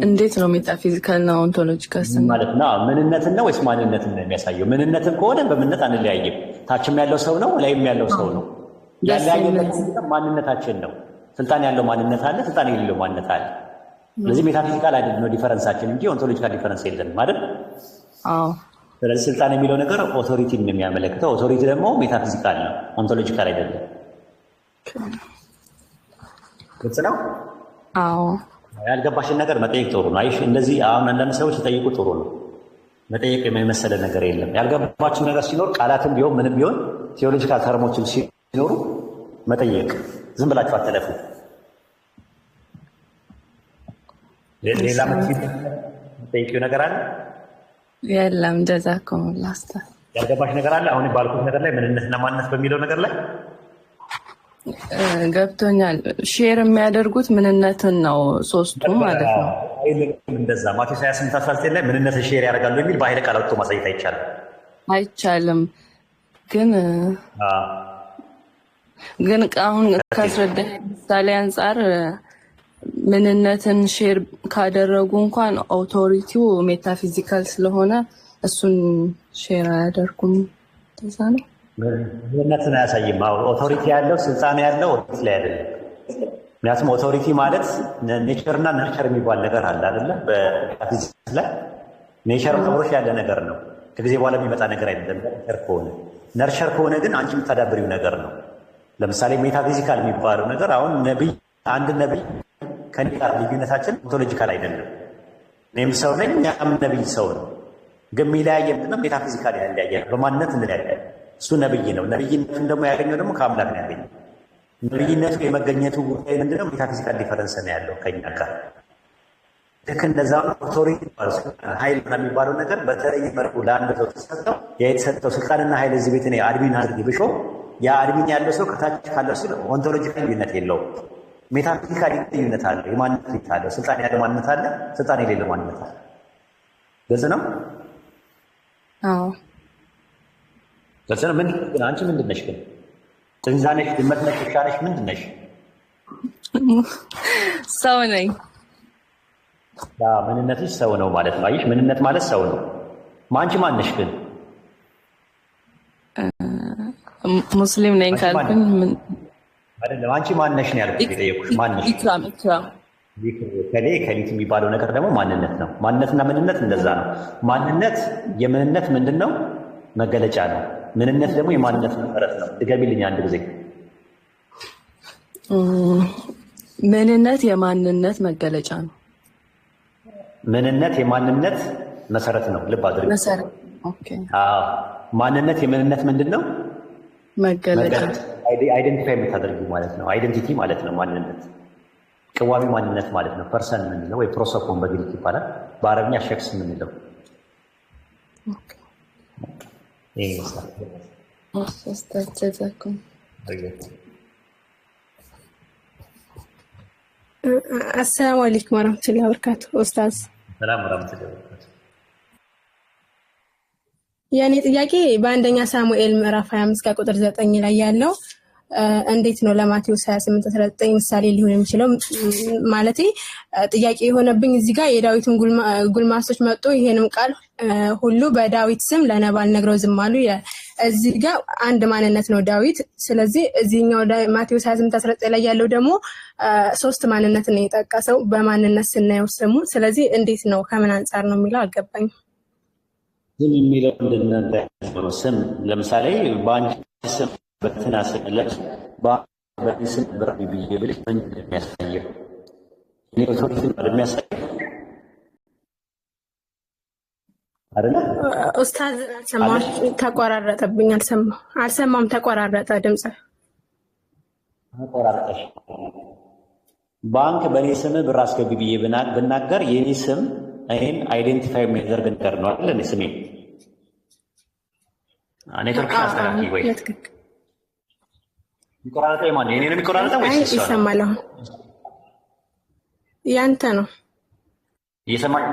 እንዴት ነው ሜታፊዚካል እና ኦንቶሎጂካል ማለት ነው? ምንነትን ነው ወይስ ማንነትን ነው የሚያሳየው? ምንነትን ከሆነ በምንነት አንለያይም። ታችም ያለው ሰው ነው፣ ላይም ያለው ሰው ነው። ያለያየበት ማንነታችን ነው። ስልጣን ያለው ማንነት አለ፣ ስልጣን የሌለው ማንነት አለ። ስለዚህ ሜታፊዚካል አይደል ነው ዲፈረንሳችን እንጂ ኦንቶሎጂካል ዲፈረንስ የለንም አይደል? አዎ። ስለዚህ ስልጣን የሚለው ነገር ኦቶሪቲን ነው የሚያመለክተው። ኦቶሪቲ ደግሞ ሜታፊዚካል ነው፣ ኦንቶሎጂካል አይደለም። ግልጽ ነው? አዎ። ያልገባሽን ነገር መጠየቅ ጥሩ ነው። አይሽ እንደዚህ አሁን አንዳንድ ሰዎች ሲጠይቁ ጥሩ ነው። መጠየቅ የመሰለ ነገር የለም። ያልገባችን ነገር ሲኖር ቃላትም ቢሆን ምንም ቢሆን ቴዎሎጂካል ተርሞችን ሲኖሩ መጠየቅ፣ ዝም ብላችሁ አትለፉ። ሌላ የምትጠይቂው ነገር አለ? የለም። ጀዛኩም ላስታ ያልገባሽ ነገር አለ? አሁን ባልኩት ነገር ላይ ምንነትና ማንነት በሚለው ነገር ላይ ገብቶኛል። ሼር የሚያደርጉት ምንነትን ነው ሶስቱ ማለት ነው። እንደዛ ማቴዎስ 28:19 ላይ ምንነትን ሼር ያደርጋሉ የሚል በኃይለ ቃል አውጥቶ ማሳየት አይቻልም። ግን አሁን ካስረዳኝ ምሳሌ አንጻር ምንነትን ሼር ካደረጉ እንኳን ኦቶሪቲው ሜታፊዚካል ስለሆነ እሱን ሼር አያደርጉም። ተዛ ነው ምንነትን አያሳይም። ኦቶሪቲ ያለው ስልጣን ያለው ኦቶሪቲ ላይ አይደለም። ምክንያቱም ኦቶሪቲ ማለት ኔቸር እና ነርቸር የሚባል ነገር አለ አይደለ? በፊዚክስ ላይ ኔቸር አብሮሽ ያለ ነገር ነው፣ ከጊዜ በኋላ የሚመጣ ነገር አይደለም። ነርቸር ከሆነ ግን አንቺ የምታዳብሪው ነገር ነው። ለምሳሌ ሜታፊዚካል የሚባለው ነገር አሁን አንድ ነቢይ ከኔ ጋር ልዩነታችን ኦንቶሎጂካል አይደለም። እኔም ሰው ነኝ፣ ያም ነቢይ ሰው ነው። ግን የሚለያየ ምንድነው? ሜታፊዚካል ያለያየ በማንነት እንለያያለን። እሱ ነብይ ነው። ነብይነቱን ደግሞ ያገኘው ደግሞ ከአምላክ ነው ያገኘው። ነብይነቱ የመገኘቱ ጉዳይ ምንድነው? ሜታፊዚካል ዲፈረንስ ነው ያለው ከኛ ጋር። ልክ እንደዛ ኦቶሪቲ ኃይል የሚባለው ነገር በተለይ መልኩ ለአንድ ሰው ተሰጠው። የተሰጠው ስልጣንና ኃይል እዚህ ቤት አድሚን አድርግ ብሾ ያ አድሚን ያለው ሰው ከታች ካለው ሰው ኦንቶሎጂካል ልዩነት የለውም። ሜታፊዚካል ልዩነት አለ። የማንነት ልዩነት አለ። ስልጣን ያለው ማንነት አለ፣ ስልጣን የሌለው ማንነት አለ። ግልጽ ነው? አዎ ግልጽ ነው። ግን አንቺ ምንድን ነሽ ግን? ጥንዛ ነሽ? ድመት ነሽ? ውሻ ነሽ? ምንድን ነሽ? ሰው ነኝ። ምንነትሽ ሰው ነው ማለት ነው። አየሽ፣ ምንነት ማለት ሰው ነው። አንቺ ማን ነሽ ግን? ሙስሊም ነኝ ካልኩኝ ምን አይደለም። አንቺ ማን ነሽ ነው ያልኩት። የጠየኩሽ ማን ነሽ? ኢክራም ከሊት የሚባለው ነገር ደግሞ ማንነት ነው። ማንነትና ምንነት እንደዛ ነው። ማንነት የምንነት ምንድን ነው? መገለጫ ነው። ምንነት ደግሞ የማንነት መሰረት ነው። ድገሚልኝ አንድ ጊዜ። ምንነት የማንነት መገለጫ ነው። ምንነት የማንነት መሰረት ነው። ልብ አድርግ። መሰረት። ኦኬ። ማንነት የምንነት ምንድን ነው? መገለጫ። አይደንቲፋይ የምታደርጊው ማለት ነው። አይደንቲቲ ማለት ነው ማንነት። ቅዋሚ ማንነት ማለት ነው። ፐርሰን የምንለው ወይ ፕሮሶፖን በግሪክ ይባላል። በአረብኛ ሸክስ የምንለው አሰላሙ አለይኩም ወረህመቱላሂ ወበረካቱ። ኡስታዝ ሰላም ወረህመቱላሂ ወበረካቱ። የእኔ ጥያቄ በአንደኛ ሳሙኤል ምዕራፍ 25 ከቁጥር 9 ላይ ያለው እንዴት ነው ለማቴዎስ 28:19 ምሳሌ ሊሆን የሚችለው? ማለቴ ጥያቄ የሆነብኝ እዚህ ጋር የዳዊትን ጉልማሶች መጡ ይሄንም ቃል ሁሉ በዳዊት ስም ለነባል ነግረው ዝም አሉ ይላል። እዚህ ጋር አንድ ማንነት ነው ዳዊት። ስለዚህ እዚህኛው ማቴዎስ 28:19 ላይ ያለው ደግሞ ሶስት ማንነት ነው የጠቀሰው በማንነት ስናየው ስሙ። ስለዚህ እንዴት ነው ከምን አንጻር ነው የሚለው አልገባኝም። ስም የሚለው እንደነበር ስም ለምሳሌ በአንድ ስም በትና ስም ለብስ በስም ብራቢ ብዬ ብልሽ ምን እንደሚያሳየው እኔ ኦቶሪቲ እንደሚያሳየው አይደለ? ኡስታዝ አልሰማም፣ ተቆራረጠብኝ። አልሰማም፣ ተቆራረጠ ድምጽ። ተቆራረጠሽ። ባንክ በእኔ ስም ብር አስገቢ ብዬ ብናገር የኔ ስም እኔን አይዴንቲፋይ የሚያደርግ ነገር ነው አይደል? እኔ ስሜ ኔትወርክ አስተካክል ወይ የሚቆራረጠው የማን ነው? የኔ ነው የሚቆራረጠው ወይስ እሱ ነው? ይሰማል። አሁን ያንተ ነው እየሰማኝ።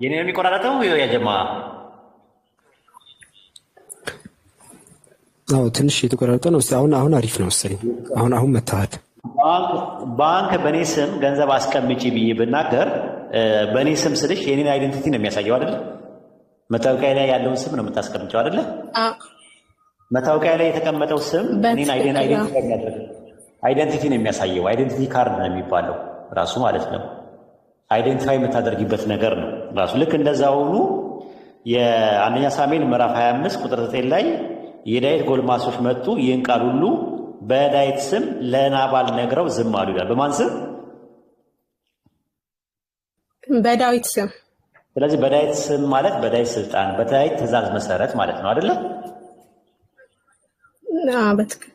የኔ ነው የሚቆራረጠው ያ ጀማ? አዎ ትንሽ የተቆራረጠ ነው። አሁን አሪፍ ነው መሰለኝ። አሁን መታሃት ባንክ በእኔ ስም ገንዘብ አስቀምጪ ብዬ ብናገር በእኔ ስም ስልሽ የኔን አይደንቲቲ ነው የሚያሳየው አይደለ? መታወቂያ ላይ ያለውን ስም ነው የምታስቀምጨው አይደለ? መታወቂያ ላይ የተቀመጠው ስም እኔን አይደንቲቲ ነው የሚያሳየው። አይደንቲቲ ካርድ ነው የሚባለው ራሱ ማለት ነው። አይደንቲፋይ የምታደርጊበት ነገር ነው ራሱ። ልክ እንደዛ ሆኑ የአንደኛ ሳሙኤል ምዕራፍ 25 ቁጥር 9 ላይ የዳዊት ጎልማሶች መጡ ይህን ቃል ሁሉ በዳዊት ስም ለናባል ነግረው ዝም አሉ ይላል። በማን ስም? በዳዊት ስም። ስለዚህ በዳዊት ስም ማለት በዳዊት ስልጣን፣ በዳዊት ትእዛዝ መሰረት ማለት ነው አይደለ? በትክክል።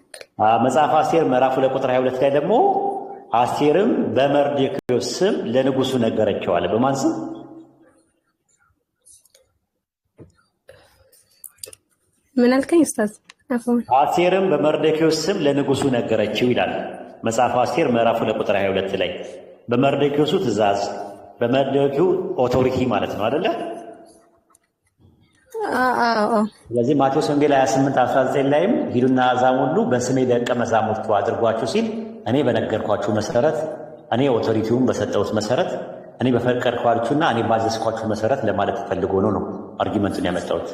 መጽሐፍ አስቴር ምዕራፍ 2 ቁጥር 22 ላይ ደግሞ አስቴርም በመርዶክዮስ ስም ለንጉሱ ነገረችው አለ። በማን ስም? ምን አልከኝ ኡስታዝ? አስቴርም በመርዶክዮስ ስም ለንጉሱ ነገረችው ይላል መጽሐፍ አስቴር ምዕራፍ 2 ቁጥር 22 ላይ። በመርዶክዮሱ ትእዛዝ፣ በመርዶክዩ ኦቶሪቲ ማለት ነው አይደለ? ስለዚህ ማቴዎስ ወንጌል 28:19 ላይም ሂዱና አሕዛብ ሁሉ በስሜ ደቀ መዛሙርቱ አድርጓችሁ ሲል እኔ በነገርኳችሁ መሰረት፣ እኔ ኦቶሪቲውን በሰጠሁት መሰረት፣ እኔ በፈቀድኳችሁና እኔ ባዘዝኳችሁ መሰረት ለማለት ፈልጎ ነው አርጊመንቱን ያመጣሁት።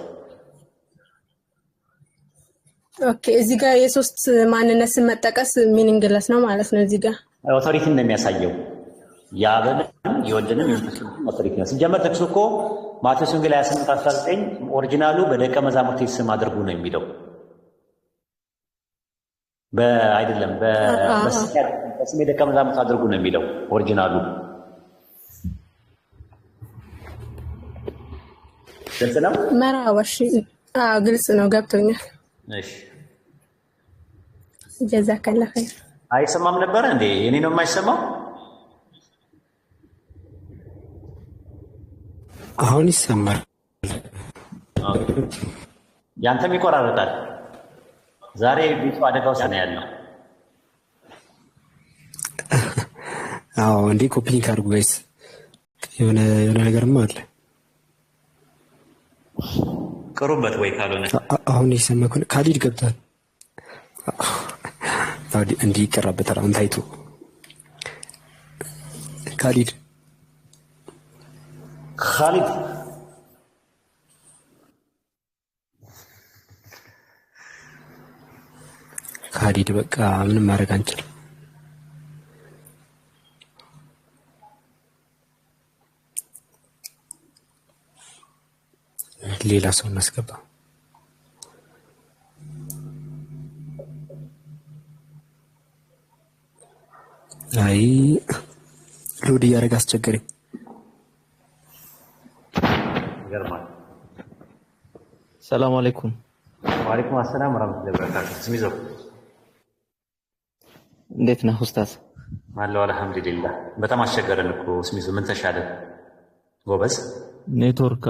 ኦኬ፣ እዚህ ጋር የሶስት ማንነት ስም መጠቀስ ሚኒንግለስ ነው ማለት ነው። እዚህ ጋር ኦቶሪቲን ነው የሚያሳየው። የአብንም የወልድንም የመንፈስንም ኦቶሪቲ ነው። ሲጀመር ጥቅሱ እኮ ማቴዎስ ወንጌል 28:19 ኦሪጂናሉ በደቀ መዛሙርቱ ስም አድርጉ ነው የሚለው። አይደለም በስሜ ደቀ መዛሙርቱ አድርጉ ነው የሚለው ኦሪጂናሉ። ግልጽ ነው። መራባሽ ግልጽ ነው፣ ገብቶኛል። እሺ ጀዛከላ ኸይር። አይሰማም ነበረ እንዴ? የኔ ነው የማይሰማው? አሁን ይሰማል። ያንተም ይቆራረጣል። ዛሬ ቤቱ አደጋ ውስጥ ነው ያለው። አዎ እንዴ ኮፒሊንግ አድርጉ ጋይስ። የሆነ ነገርማ አለ። ቅሩበት ወይ ካልሆነ አሁን ይሰማኩ። ካሊድ ገብቷል። እንዲህ ይቀራበታል። አሁን ታይቶ ካሊድ ከሀዲድ በቃ ምንም ማድረግ አንችልም። ሌላ ሰው እናስገባ። አይ ሎድ እያደረገ አስቸገረኝ። ሰላም አለይኩም። ወአለይኩም አሰላም ወራህመቱላሂ ወበረካቱህ። ስሚዘው እንዴት ነህ ኡስታዝ? አለሁ አልሐምዱሊላህ። በጣም አስቸገረን እኮ ስሚዘው። ምን ተሻለ ጎበዝ? ኔትወርክ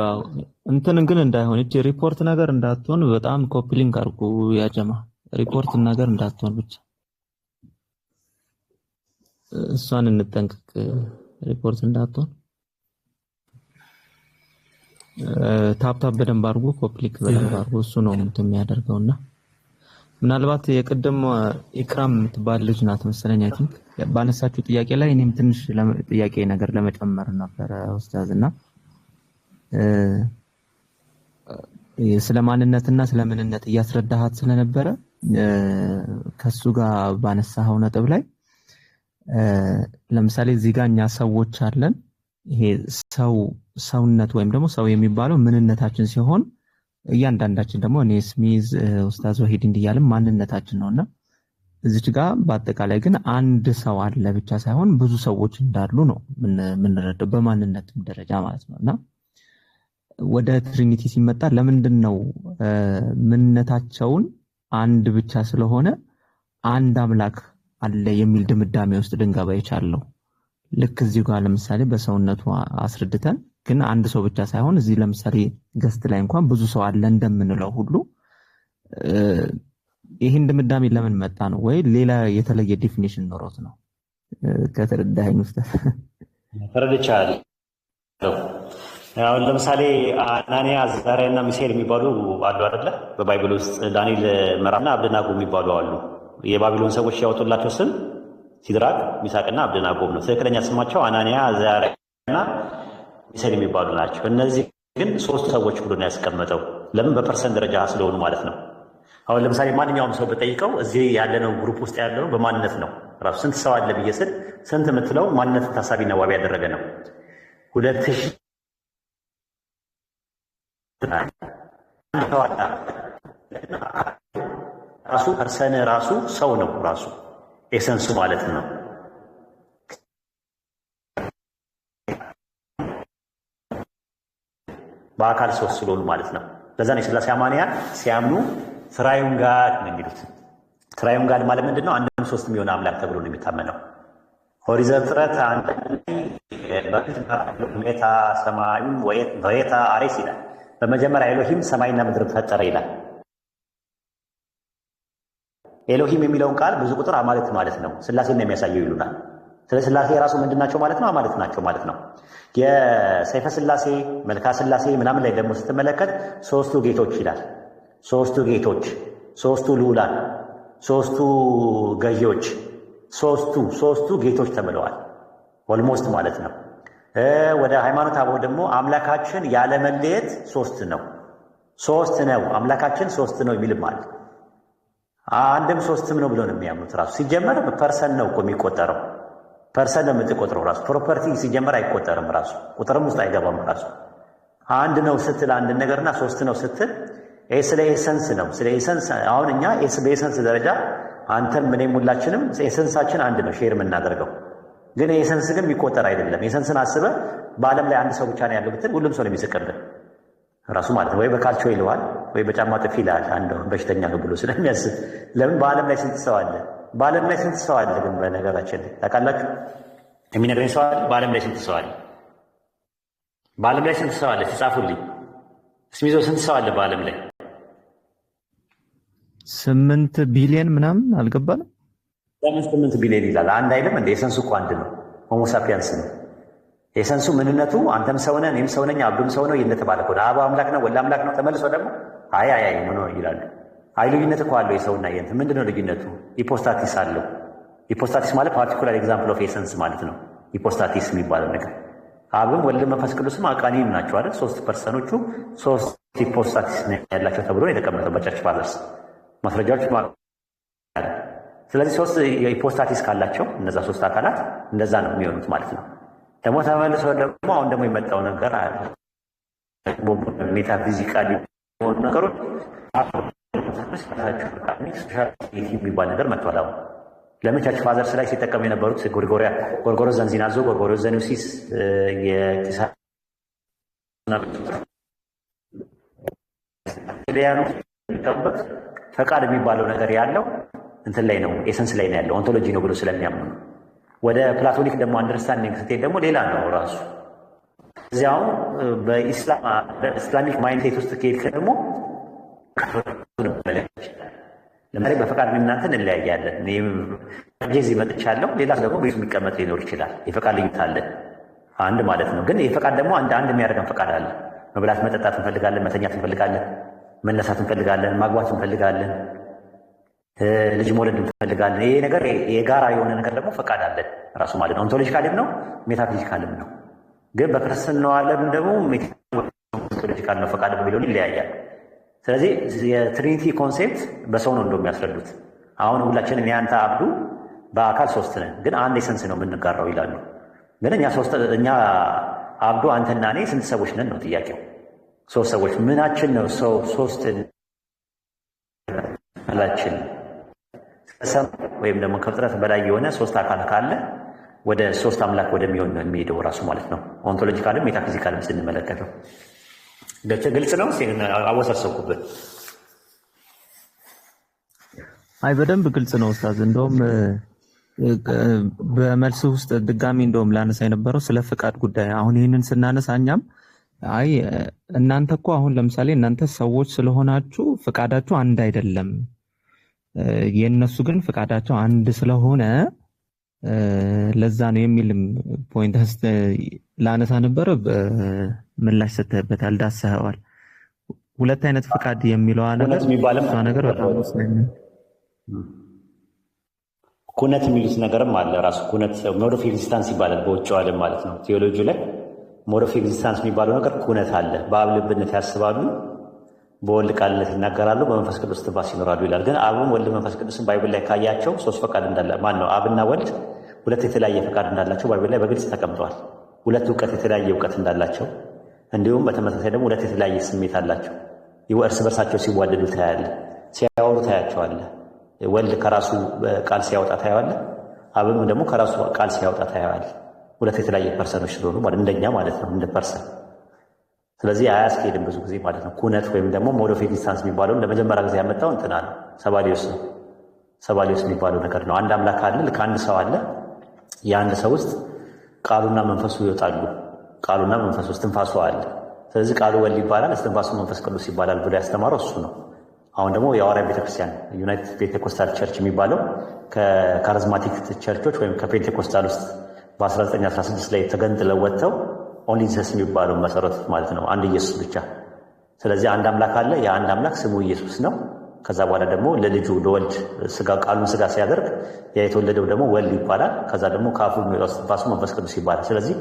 እንትን ግን እንዳይሆን እቺ ሪፖርት ነገር እንዳትሆን በጣም ኮፒ ሊንክ አድርጉ ያጀማ። ሪፖርት ነገር እንዳትሆን ብቻ እሷን እንጠንቀቅ። ሪፖርት እንዳትሆን ታፕታፕ በደንብ አድርጉ፣ ኮፒ ሊንክ በደንብ አድርጉ። እሱ ነው እንትን የሚያደርገውና ምናልባት የቅድም ኢክራም የምትባል ልጅ ናት መሰለኝ። አይ ቲንክ ባነሳችሁ ጥያቄ ላይ እኔም ትንሽ ጥያቄ ነገር ለመጨመር ነበር ኡስታዝና ስለ ማንነትና ስለ ምንነት እያስረዳሃት ስለነበረ ከሱ ጋር ባነሳው ነጥብ ላይ ለምሳሌ እዚህ ጋር እኛ ሰዎች አለን። ይሄ ሰውነት ወይም ደግሞ ሰው የሚባለው ምንነታችን ሲሆን እያንዳንዳችን ደግሞ እኔ ስሚዝ ኡስታዝ ወሂድ እንዲያለም ማንነታችን ነውና እዚች ጋር በአጠቃላይ ግን አንድ ሰው አለ ብቻ ሳይሆን ብዙ ሰዎች እንዳሉ ነው ምንረዳው በማንነት ደረጃ ማለት ነውና ወደ ትሪኒቲ ሲመጣ ለምንድን ነው ምንነታቸውን አንድ ብቻ ስለሆነ አንድ አምላክ አለ የሚል ድምዳሜ ውስጥ ድንገባ ይቻላል? ልክ እዚህ ጋር ለምሳሌ በሰውነቱ አስረድተን ግን አንድ ሰው ብቻ ሳይሆን እዚህ ለምሳሌ ገስት ላይ እንኳን ብዙ ሰው አለ እንደምንለው ሁሉ ይሄን ድምዳሜ ለምን መጣ ነው ወይ ሌላ የተለየ ዲፊኒሽን ኖሮት ነው? ከተረዳኸኝ ኡስታዝ። ተረድቻለሁ። አሁን ለምሳሌ አናንያ፣ አዛርያና ሚሳኤል የሚባሉ አሉ አይደለ? በባይብል ውስጥ ዳንኤል ምዕራፍና አብደናጎ የሚባሉ አሉ። የባቢሎን ሰዎች ያወጡላቸው ስም ሲድራቅ፣ ሚሳቅና አብደናጎ ነው። ትክክለኛ ስማቸው አናንያ፣ አዛርያና ሚሳኤል የሚባሉ ናቸው። እነዚህ ግን ሶስት ሰዎች ብሎ ነው ያስቀመጠው። ለምን? በፐርሰንት ደረጃ ስለሆኑ ማለት ነው። አሁን ለምሳሌ ማንኛውም ሰው በጠይቀው እዚህ ያለነው ግሩፕ ውስጥ ያለነው በማንነት ነው። ራሱ ስንት ሰው አለ ብዬ ስል ስንት የምትለው ማንነትን ታሳቢና ዋቢ ያደረገ ነው። 2000 ራሱ ፐርሰን ራሱ ሰው ነው። ራሱ ኤሰንሱ ማለት ነው። በአካል ሶስት ስለሆኑ ማለት ነው። ለዛ ነው የሥላሴ አማንያን ሲያምኑ ትራዩን ጋድ ነው የሚሉት። ትራዩን ጋድ ማለት ምንድን ነው? አንድም ሶስትም የሆነ አምላክ ተብሎ ነው የሚታመነው። ኦሪት ዘፍጥረት ሁኔታ ሰማዩን ወየታ አሬስ ይላል። በመጀመሪያ ኤሎሂም ሰማይና ምድርን ፈጠረ ይላል። ኤሎሂም የሚለውን ቃል ብዙ ቁጥር አማልክት ማለት ነው። ሥላሴን ነው የሚያሳየው ይሉናል። ስለ ሥላሴ የራሱ ምንድን ናቸው ማለት ነው? አማልክት ናቸው ማለት ነው። የሰይፈ ሥላሴ መልካ ሥላሴ ምናምን ላይ ደግሞ ስትመለከት ሶስቱ ጌቶች ይላል። ሶስቱ ጌቶች፣ ሶስቱ ልዑላን፣ ሶስቱ ገዢዎች፣ ሶስቱ ጌቶች ተብለዋል። ኦልሞስት ማለት ነው። ወደ ሃይማኖት አበው ደግሞ አምላካችን ያለመለየት ሶስት ነው አምላካችን ሶስት ነው የሚልም አለ። አንድም ሶስትም ነው ብሎ ነው የሚያምኑት። ራሱ ሲጀመር ፐርሰን ነው እኮ የሚቆጠረው። ፐርሰን ነው የምትቆጥረው። ራሱ ፕሮፐርቲ ሲጀመር አይቆጠርም። ራሱ ቁጥርም ውስጥ አይገባም። ራሱ አንድ ነው ስትል አንድ ነገርና ሶስት ነው ስትል ስለ ኤሰንስ ነው። ስለ ኤሰንስ አሁን እኛ በኤሰንስ ደረጃ አንተም እኔም ሁላችንም ኤሰንሳችን አንድ ነው ሼር የምናደርገው። ግን ኤሰንስ ግን የሚቆጠር አይደለም። ኤሰንስን አስበህ በዓለም ላይ አንድ ሰው ብቻ ነው ያለው ብትል ሁሉም ሰው ነው የሚስቅብህ ራሱ ማለት ነው። ወይ በካልቾ ይለዋል ወይ በጫማ ጥፊ ይላል። አንድ በሽተኛ ነው ብሎ ስለሚያስብ። ለምን በዓለም ላይ ስንት ሰው አለ? በዓለም ላይ ስንት ሰው አለ? ግን በነገራችን ላይ ታውቃላችሁ? የሚነግረኝ ሰው አለ? በዓለም ላይ ስንት ሰው አለ? በዓለም ላይ ስንት ሰው አለ? ሲጻፉልኝ እስሚዞ ስንት ሰው አለ በዓለም ላይ? 8 ቢሊዮን ምናምን አልገባንም። ለምን 8 ቢሊዮን ይላል? አንድ አይልም እንደ ኤሰንሱ እኮ አንድ ነው። ሆሞ ሳፒያንስ ነው ኤሰንሱ፣ ምንነቱ። አንተም ሰው ነህ፣ እኔም ሰው ነኝ፣ አብዱም ሰው ነው እየተባለ እኮ አብ አምላክ ነው፣ ወልድ አምላክ ነው። ተመልሶ ደግሞ አይ ነው ይላሉ። አይ ልዩነት እኮ አለው የሰውና የእንትን። ምንድነው ልዩነቱ? ሂፖስታቲስ አለው። ሂፖስታቲስ ማለት ፓርቲኩላር ኤግዛምፕል ኦፍ ኤሰንስ ማለት ነው። ሂፖስታቲስ የሚባለው ነገር አብም ወልድ መንፈስ ቅዱስም አቃኒም ናቸው አይደል? ሶስት ፐርሰኖቹ ሶስት ሂፖስታቲስ ያላቸው ተብሎ የተቀመጠው በቸርች ፋዘርስ ማስረጃዎች ስለዚህ ሶስት የሂፖስታቲስ ካላቸው እነዛ ሶስት አካላት እንደዛ ነው የሚሆኑት ማለት ነው። ደግሞ ተመልሶ ደግሞ አሁን ደግሞ የመጣው ነገር አለ ሜታፊዚካሊ የሆኑ ነገሮች የሚባል ነገር መጥቷል። አሁን ለምን ቸርች ፋዘርስ ላይ ሲጠቀሙ የነበሩት ጎርጎሮስ ዘንዚናዞ፣ ጎርጎሮስ ዘኒውሲስ ፈቃድ የሚባለው ነገር ያለው እንትን ላይ ነው፣ ኤሰንስ ላይ ነው ያለው፣ ኦንቶሎጂ ነው ብሎ ስለሚያምኑ ነው። ወደ ፕላቶኒክ ደግሞ አንደርስታንዲንግ ስትሄድ ደግሞ ሌላ ነው ራሱ። እዚያው በኢስላሚክ ማይንድሴት ውስጥ ከሄድክ ደግሞ ለምሳሌ በፈቃድ እናንተን እንለያያለን። እዚህ መጥቻለሁ፣ ሌላ ደግሞ ቤቱ የሚቀመጥ ሊኖር ይችላል። የፈቃድ ልዩነት አለ አንድ ማለት ነው። ግን የፈቃድ ደግሞ አንድ የሚያደርገን ፈቃድ አለ። መብላት መጠጣት እንፈልጋለን፣ መተኛት እንፈልጋለን፣ መነሳት እንፈልጋለን፣ ማግባት እንፈልጋለን፣ ልጅ መውለድ እንፈልጋለን። ይሄ ነገር የጋራ የሆነ ነገር ደግሞ ፈቃድ አለን ራሱ ማለት ነው። ኦንቶሎጂካልም ነው ሜታፊዚካልም ነው። ግን በክርስትናው ዓለም ደግሞ ሜታፊዚካል ነው ፈቃድ በሚለው ይለያያል። ስለዚህ የትሪኒቲ ኮንሴፕት በሰው ነው እንደው የሚያስረዱት። አሁን ሁላችንም የአንተ አብዱ በአካል ሶስት ነን፣ ግን አንድ ኤሰንስ ነው የምንጋራው ይላሉ። ግን እኛ አብዱ አንተና እኔ ስንት ሰዎች ነን ነው ጥያቄው። ሶስት ሰዎች ምናችን ነው ሰው ሶስት ላችን ወይም ደግሞ ከፍጥረት በላይ የሆነ ሶስት አካል ካለ ወደ ሶስት አምላክ ወደሚሆን ነው የሚሄደው ራሱ ማለት ነው። ኦንቶሎጂካልም ሜታፊዚካልም ስንመለከተው ግልጽ ነው። አወሳሰብኩበት። አይ በደንብ ግልጽ ነው ኡስታዝ። እንደውም በመልስ ውስጥ ድጋሚ እንደውም ላነሳ የነበረው ስለ ፍቃድ ጉዳይ አሁን ይህንን ስናነሳ እኛም አይ እናንተ እኮ አሁን ለምሳሌ እናንተ ሰዎች ስለሆናችሁ ፍቃዳችሁ አንድ አይደለም፣ የእነሱ ግን ፍቃዳቸው አንድ ስለሆነ ለዛ ነው የሚልም ፖይንት ላነሳ ነበረ። ምላሽ ሰጥተህበታል፣ ዳሰኸዋል። ሁለት አይነት ፍቃድ የሚለው ነገር በጣም ኩነት የሚሉት ነገርም አለ ራሱ ኩነት ሞድ ኦፍ ኤግዚስታንስ ይባላል በውጭው ዓለም ማለት ነው። ቴዎሎጂ ላይ ሞድ ኦፍ ኤግዚስታንስ የሚባለው ነገር ኩነት አለ። በአብ ልብነት ያስባሉ፣ በወልድ ቃልነት ይናገራሉ፣ በመንፈስ ቅዱስ ትንፋስ ይኖራሉ ይላል። ግን አብም ወልድ መንፈስ ቅዱስን ባይብል ላይ ካያቸው ሶስት ፈቃድ እንዳለ ማን ነው አብና ወልድ ሁለት የተለያየ ፈቃድ እንዳላቸው ባይብል ላይ በግልጽ ተቀምጠዋል። ሁለት እውቀት የተለያየ እውቀት እንዳላቸው እንዲሁም በተመሳሳይ ደግሞ ሁለት የተለያየ ስሜት አላቸው። እርስ በርሳቸው ሲዋደዱ ታያለ፣ ሲያወሩ ታያቸዋለ። ወልድ ከራሱ ቃል ሲያወጣ ታያዋለ፣ አብም ደግሞ ከራሱ ቃል ሲያወጣ ታያዋለ። ሁለት የተለያየ ፐርሰኖች ስለሆኑ ማለት እንደኛ ማለት ነው እንደ ፐርሰን። ስለዚህ አያስኬድም ብዙ ጊዜ ማለት ነው። ኩነት ወይም ደግሞ ሞድ ኦፍ ኤግዚስታንስ የሚባለውን ለመጀመሪያ ጊዜ ያመጣው እንትና ነው ሰባሊዮስ ነው። ሰባሊዮስ የሚባለው ነገር ነው። አንድ አምላክ አለ፣ ልክ አንድ ሰው አለ። የአንድ ሰው ውስጥ ቃሉና መንፈሱ ይወጣሉ። ቃሉና መንፈሱ እስትንፋሱ አለ። ስለዚህ ቃሉ ወልድ ይባላል፣ እስትንፋሱ መንፈስ ቅዱስ ይባላል ብሎ ያስተማረው እሱ ነው። አሁን ደግሞ የሐዋርያ ቤተክርስቲያን ዩናይትድ ፔንቴኮስታል ቸርች የሚባለው ከካሪዝማቲክ ቸርቾች ወይም ከፔንቴኮስታል ውስጥ በ1916 ላይ ተገንጥለው ወጥተው ኦንሊ ጂሰስ የሚባለው መሰረት ማለት ነው፣ አንድ ኢየሱስ ብቻ። ስለዚህ አንድ አምላክ አለ። የአንድ አምላክ ስሙ ኢየሱስ ነው። ከዛ በኋላ ደግሞ ለልጁ ለወልድ ቃሉን ስጋ ሲያደርግ ያ የተወለደው ደግሞ ወልድ ይባላል። ከዛ ደግሞ ከአፉ የሚወጣው እስትንፋሱ መንፈስ ቅዱስ ይባላል። ስለዚህ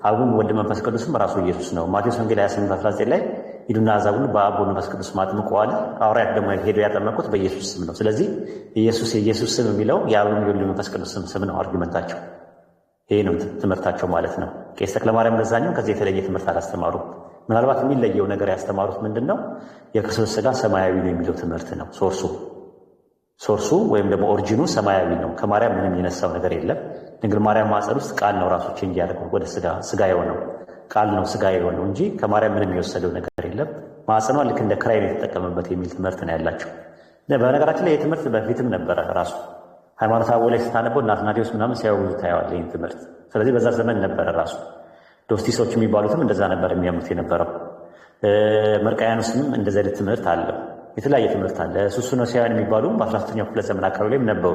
አቡም ወልድ መንፈስ ቅዱስም ራሱ ኢየሱስ ነው። ማቴዎስ ወንጌል 28:19 ላይ ሂዱና አሕዛብን በአብ ወልድ መንፈስ ቅዱስ አጥምቁ አለ። ሐዋርያት ደግሞ ሄደው ያጠመቁት በኢየሱስ ስም ነው። ስለዚህ የኢየሱስ ስም የሚለው የአብም የወልድ መንፈስ ቅዱስ ስም ነው አርጊመንታቸው። ይሄ ነው ትምህርታቸው ማለት ነው። ቄስ ተክለማርያም ገዛኝም ከዚህ የተለየ ትምህርት አላስተማሩም። ምናልባት የሚለየው ነገር ያስተማሩት ምንድን ነው? የክርስቶስ ሥጋ ሰማያዊ ነው የሚለው ትምህርት ነው። ሶርሱ ወይም ደግሞ ኦሪጂኑ ሰማያዊ ነው። ከማርያም ምንም የነሳው ነገር የለም። ድንግል ማርያም ማኅፀን ውስጥ ቃል ነው ራሱ ቼንጅ ያደርገው ወደ ሥጋ የሆነው ቃል ነው ሥጋ የሆነው እንጂ ከማርያም ምንም የወሰደው ነገር የለም። ማኅፀኗ ልክ እንደ ክራይ ነው የተጠቀመበት የሚል ትምህርት ነው ያላቸው። በነገራችን ላይ ይህ ትምህርት በፊትም ነበረ ራሱ ሃይማኖተ አበው ላይ ስታነበው እና አትናቴዎስ ምናምን ሲያወሩ ታየዋለህ ይህን ትምህርት። ስለዚህ በዛ ዘመን ነበረ ራሱ። ዶስቲሶች የሚባሉትም እንደዛ ነበር የሚያምኑት የነበረው። መርቃያኖስም እንደዚህ አይነት ትምህርት አለው። የተለያየ ትምህርት አለ። ሱስኖሲያውያን የሚባሉም በ13ኛው ክፍለ ዘመን አካባቢ ላይም ነበሩ።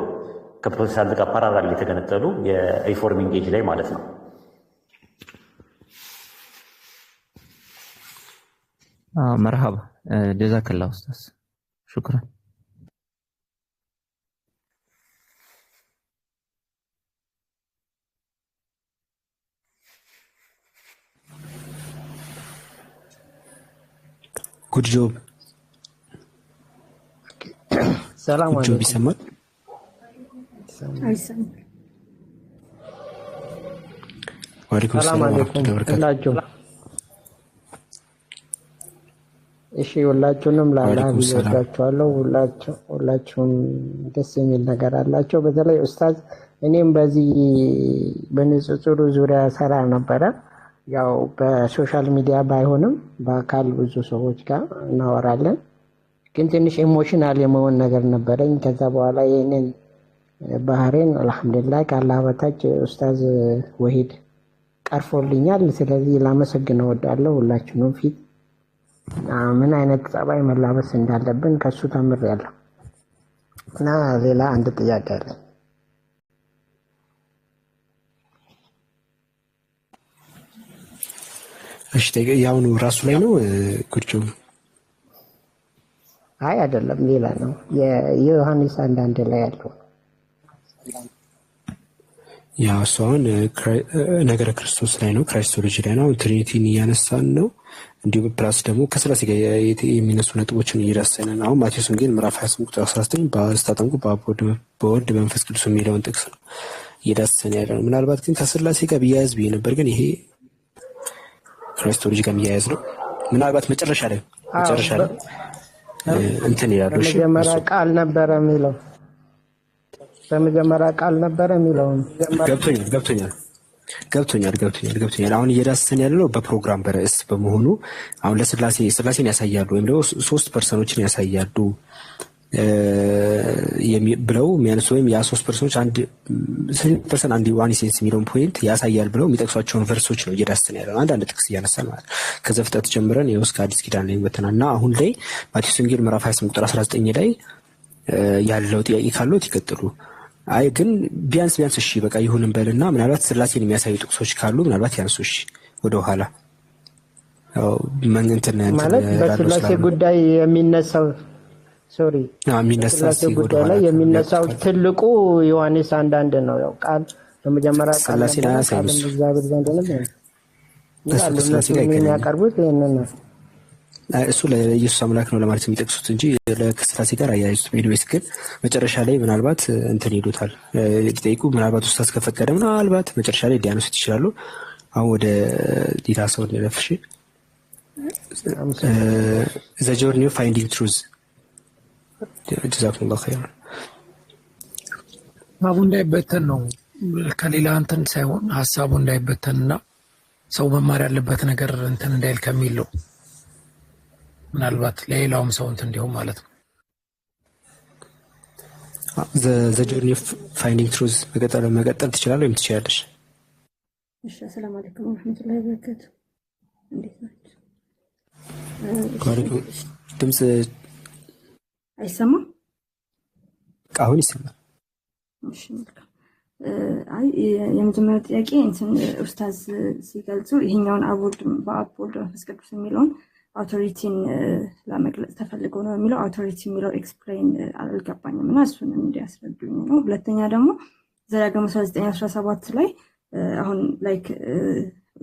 ከፕሮቴስታንት ጋር ፓራላል የተገነጠሉ የሪፎርሚንግ ኤጅ ላይ ማለት ነው። መርሃባ ጀዛከላ ኡስታዝ ሹክራን። ጉድ ጆብ ሰላም ጆብ ይሰማል። አይሰማም። ወአለይኩም ሰላም ሰላም አለይኩም ወራህመቱላሂ ወበረካቱ። ሁላችሁም። እሺ ሁላችሁንም ለአላህ ወአለይኩም ብዬ ሰላም። ወዳችኋለሁ። ሁላችሁም ደስ የሚል ነገር አላቸው። በተለይ ኡስታዝ እኔም በዚህ በንጽጽሩ ዙሪያ ሰራ ነበረ። ያው በሶሻል ሚዲያ ባይሆንም በአካል ብዙ ሰዎች ጋር እናወራለን። ግን ትንሽ ኢሞሽናል የመሆን ነገር ነበረኝ። ከዛ በኋላ ይህንን ባህሬን አልሐምዱሊላህ ከአላህ በታች ኡስታዝ ወሂድ ቀርፎልኛል። ስለዚህ ላመሰግን እወዳለሁ ሁላችሁንም ፊት ምን አይነት ጸባይ መላበስ እንዳለብን ከሱ ተምሬያለሁ። እና ሌላ አንድ ጥያቄ አለ። እሺ ያውኑ ራሱ ላይ ነው ጉርጆ? አይ አይደለም፣ ሌላ ነው። የዮሐንስ 1:1 ላይ ያለው ያው እሱ አሁን ነገረ ክርስቶስ ላይ ነው፣ ክራይስቶሎጂ ላይ ነው። ትሪኒቲን እያነሳን ነው። እንዲሁም ፕላስ ደግሞ ከስላሴ ጋር የሚነሱ ነጥቦችን እየዳሰን ነው። አሁን ማቴዎስ ወንጌል ምዕራፍ 28 ቁጥር 19 በስታጠምቁ በወልድ በመንፈስ ቅዱስ የሚለውን ጥቅስ ነው እየዳሰን ያለ ነው። ምናልባት ግን ከስላሴ ጋር ቢያያዝ ብዬ ነበር፣ ግን ይሄ ክራይስቶሎጂ ጋር የሚያያዝ ነው። ምናልባት መጨረሻ ላይ እንትን ይላሉ። እሺ በመጀመሪያ ቃል ነበረ የሚለው በመጀመሪያ ቃል ነበረ የሚለው ገብቶኛል። አሁን እየዳሰን ያለው በፕሮግራም በርዕስ በመሆኑ አሁን ስላሴን ያሳያሉ ወይም ደግሞ ሶስት ፐርሰኖችን ያሳያሉ ብለው የሚያነሱ ወይም ያ ሶስት ፐርሰኖች አንድ ፐርሰን አንድ ዋን ሴንስ የሚለውን ፖይንት ያሳያል ብለው የሚጠቅሷቸውን ቨርሶች ነው እየዳሰን ያለው። አንዳንድ ጥቅስ እያነሳን ማለት ከዘፍጥረት ጀምረን ይኸው እስከ አዲስ ኪዳን ላይ ወተናል እና አሁን ላይ ማቴዎስ ወንጌል ምዕራፍ 28 ቁጥር 19 ላይ ያለው ጥያቄ ካለው ይቀጥሉ። አይ ግን ቢያንስ እሺ በቃ ይሁንም በልና ምናልባት ስላሴን የሚያሳዩ ጥቅሶች ካሉ ምናልባት ያንሱ። እሺ ወደ ኋላ ያው ማለት በስላሴ ጉዳይ የሚነሳው በስላሴ ጉዳይ ላይ የሚነሳው ትልቁ ዮሐንስ 1:1 ነው። ያው ቃል በመጀመሪያ ቃል ስላሴን አያሳዩም። እግዚአብሔር ዘንድ ነው እነሱ የሚያቀርቡት ይሄንን ነው። እሱ ለኢየሱስ አምላክ ነው ለማለት የሚጠቅሱት እንጂ ከስላሴ ጋር አያይዙት። ሜዲዌስ ግን መጨረሻ ላይ ምናልባት እንትን ይሉታል ሊጠይቁ ምናልባት ኡስታዝ ከፈቀደ ምናልባት መጨረሻ ላይ ሊያነሱት ይችላሉ። አሁን ወደ ሌላ ሰው እንለፍሽ። ዘ ጆርኒ ኦፍ ፋይንዲንግ ትሩዝ ጀዛኩሙላሁ ኸይራን። ሀሳቡ እንዳይበተን ነው ከሌላ እንትን ሳይሆን ሀሳቡ እንዳይበተንና ሰው መማር ያለበት ነገር እንትን እንዳይል ከሚል ነው። ምናልባት ለሌላውም ሰው እንትን እንዲሁም ማለት ነው። ዘ ጆርኒ ኦፍ ፋይንዲንግ ትሩዝ መቀጠል ትችላለህ ወይም ትችላለሽ? እሺ ሰላም አለይኩም ወራህመቱላሂ ወበረካቱ። እንዴት ናችሁ? ድምጽ አይሰማም? አሁን ይሰማል። እሺ መልካም። አይ የመጀመሪያው ጥያቄ እንትን ኡስታዝ ሲገልጹ ይሄኛውን በአብ ወልድ መንፈስ ቅዱስ የሚለውን አውቶሪቲን ለመግለጽ ተፈልገው ነው የሚለው አውቶሪቲ የሚለው ኤክስፕሌን አልገባኝም እና እሱን እንዲያስረዱኝ ነው። ሁለተኛ ደግሞ ዘዳግም 19:17 ላይ አሁን ላይክ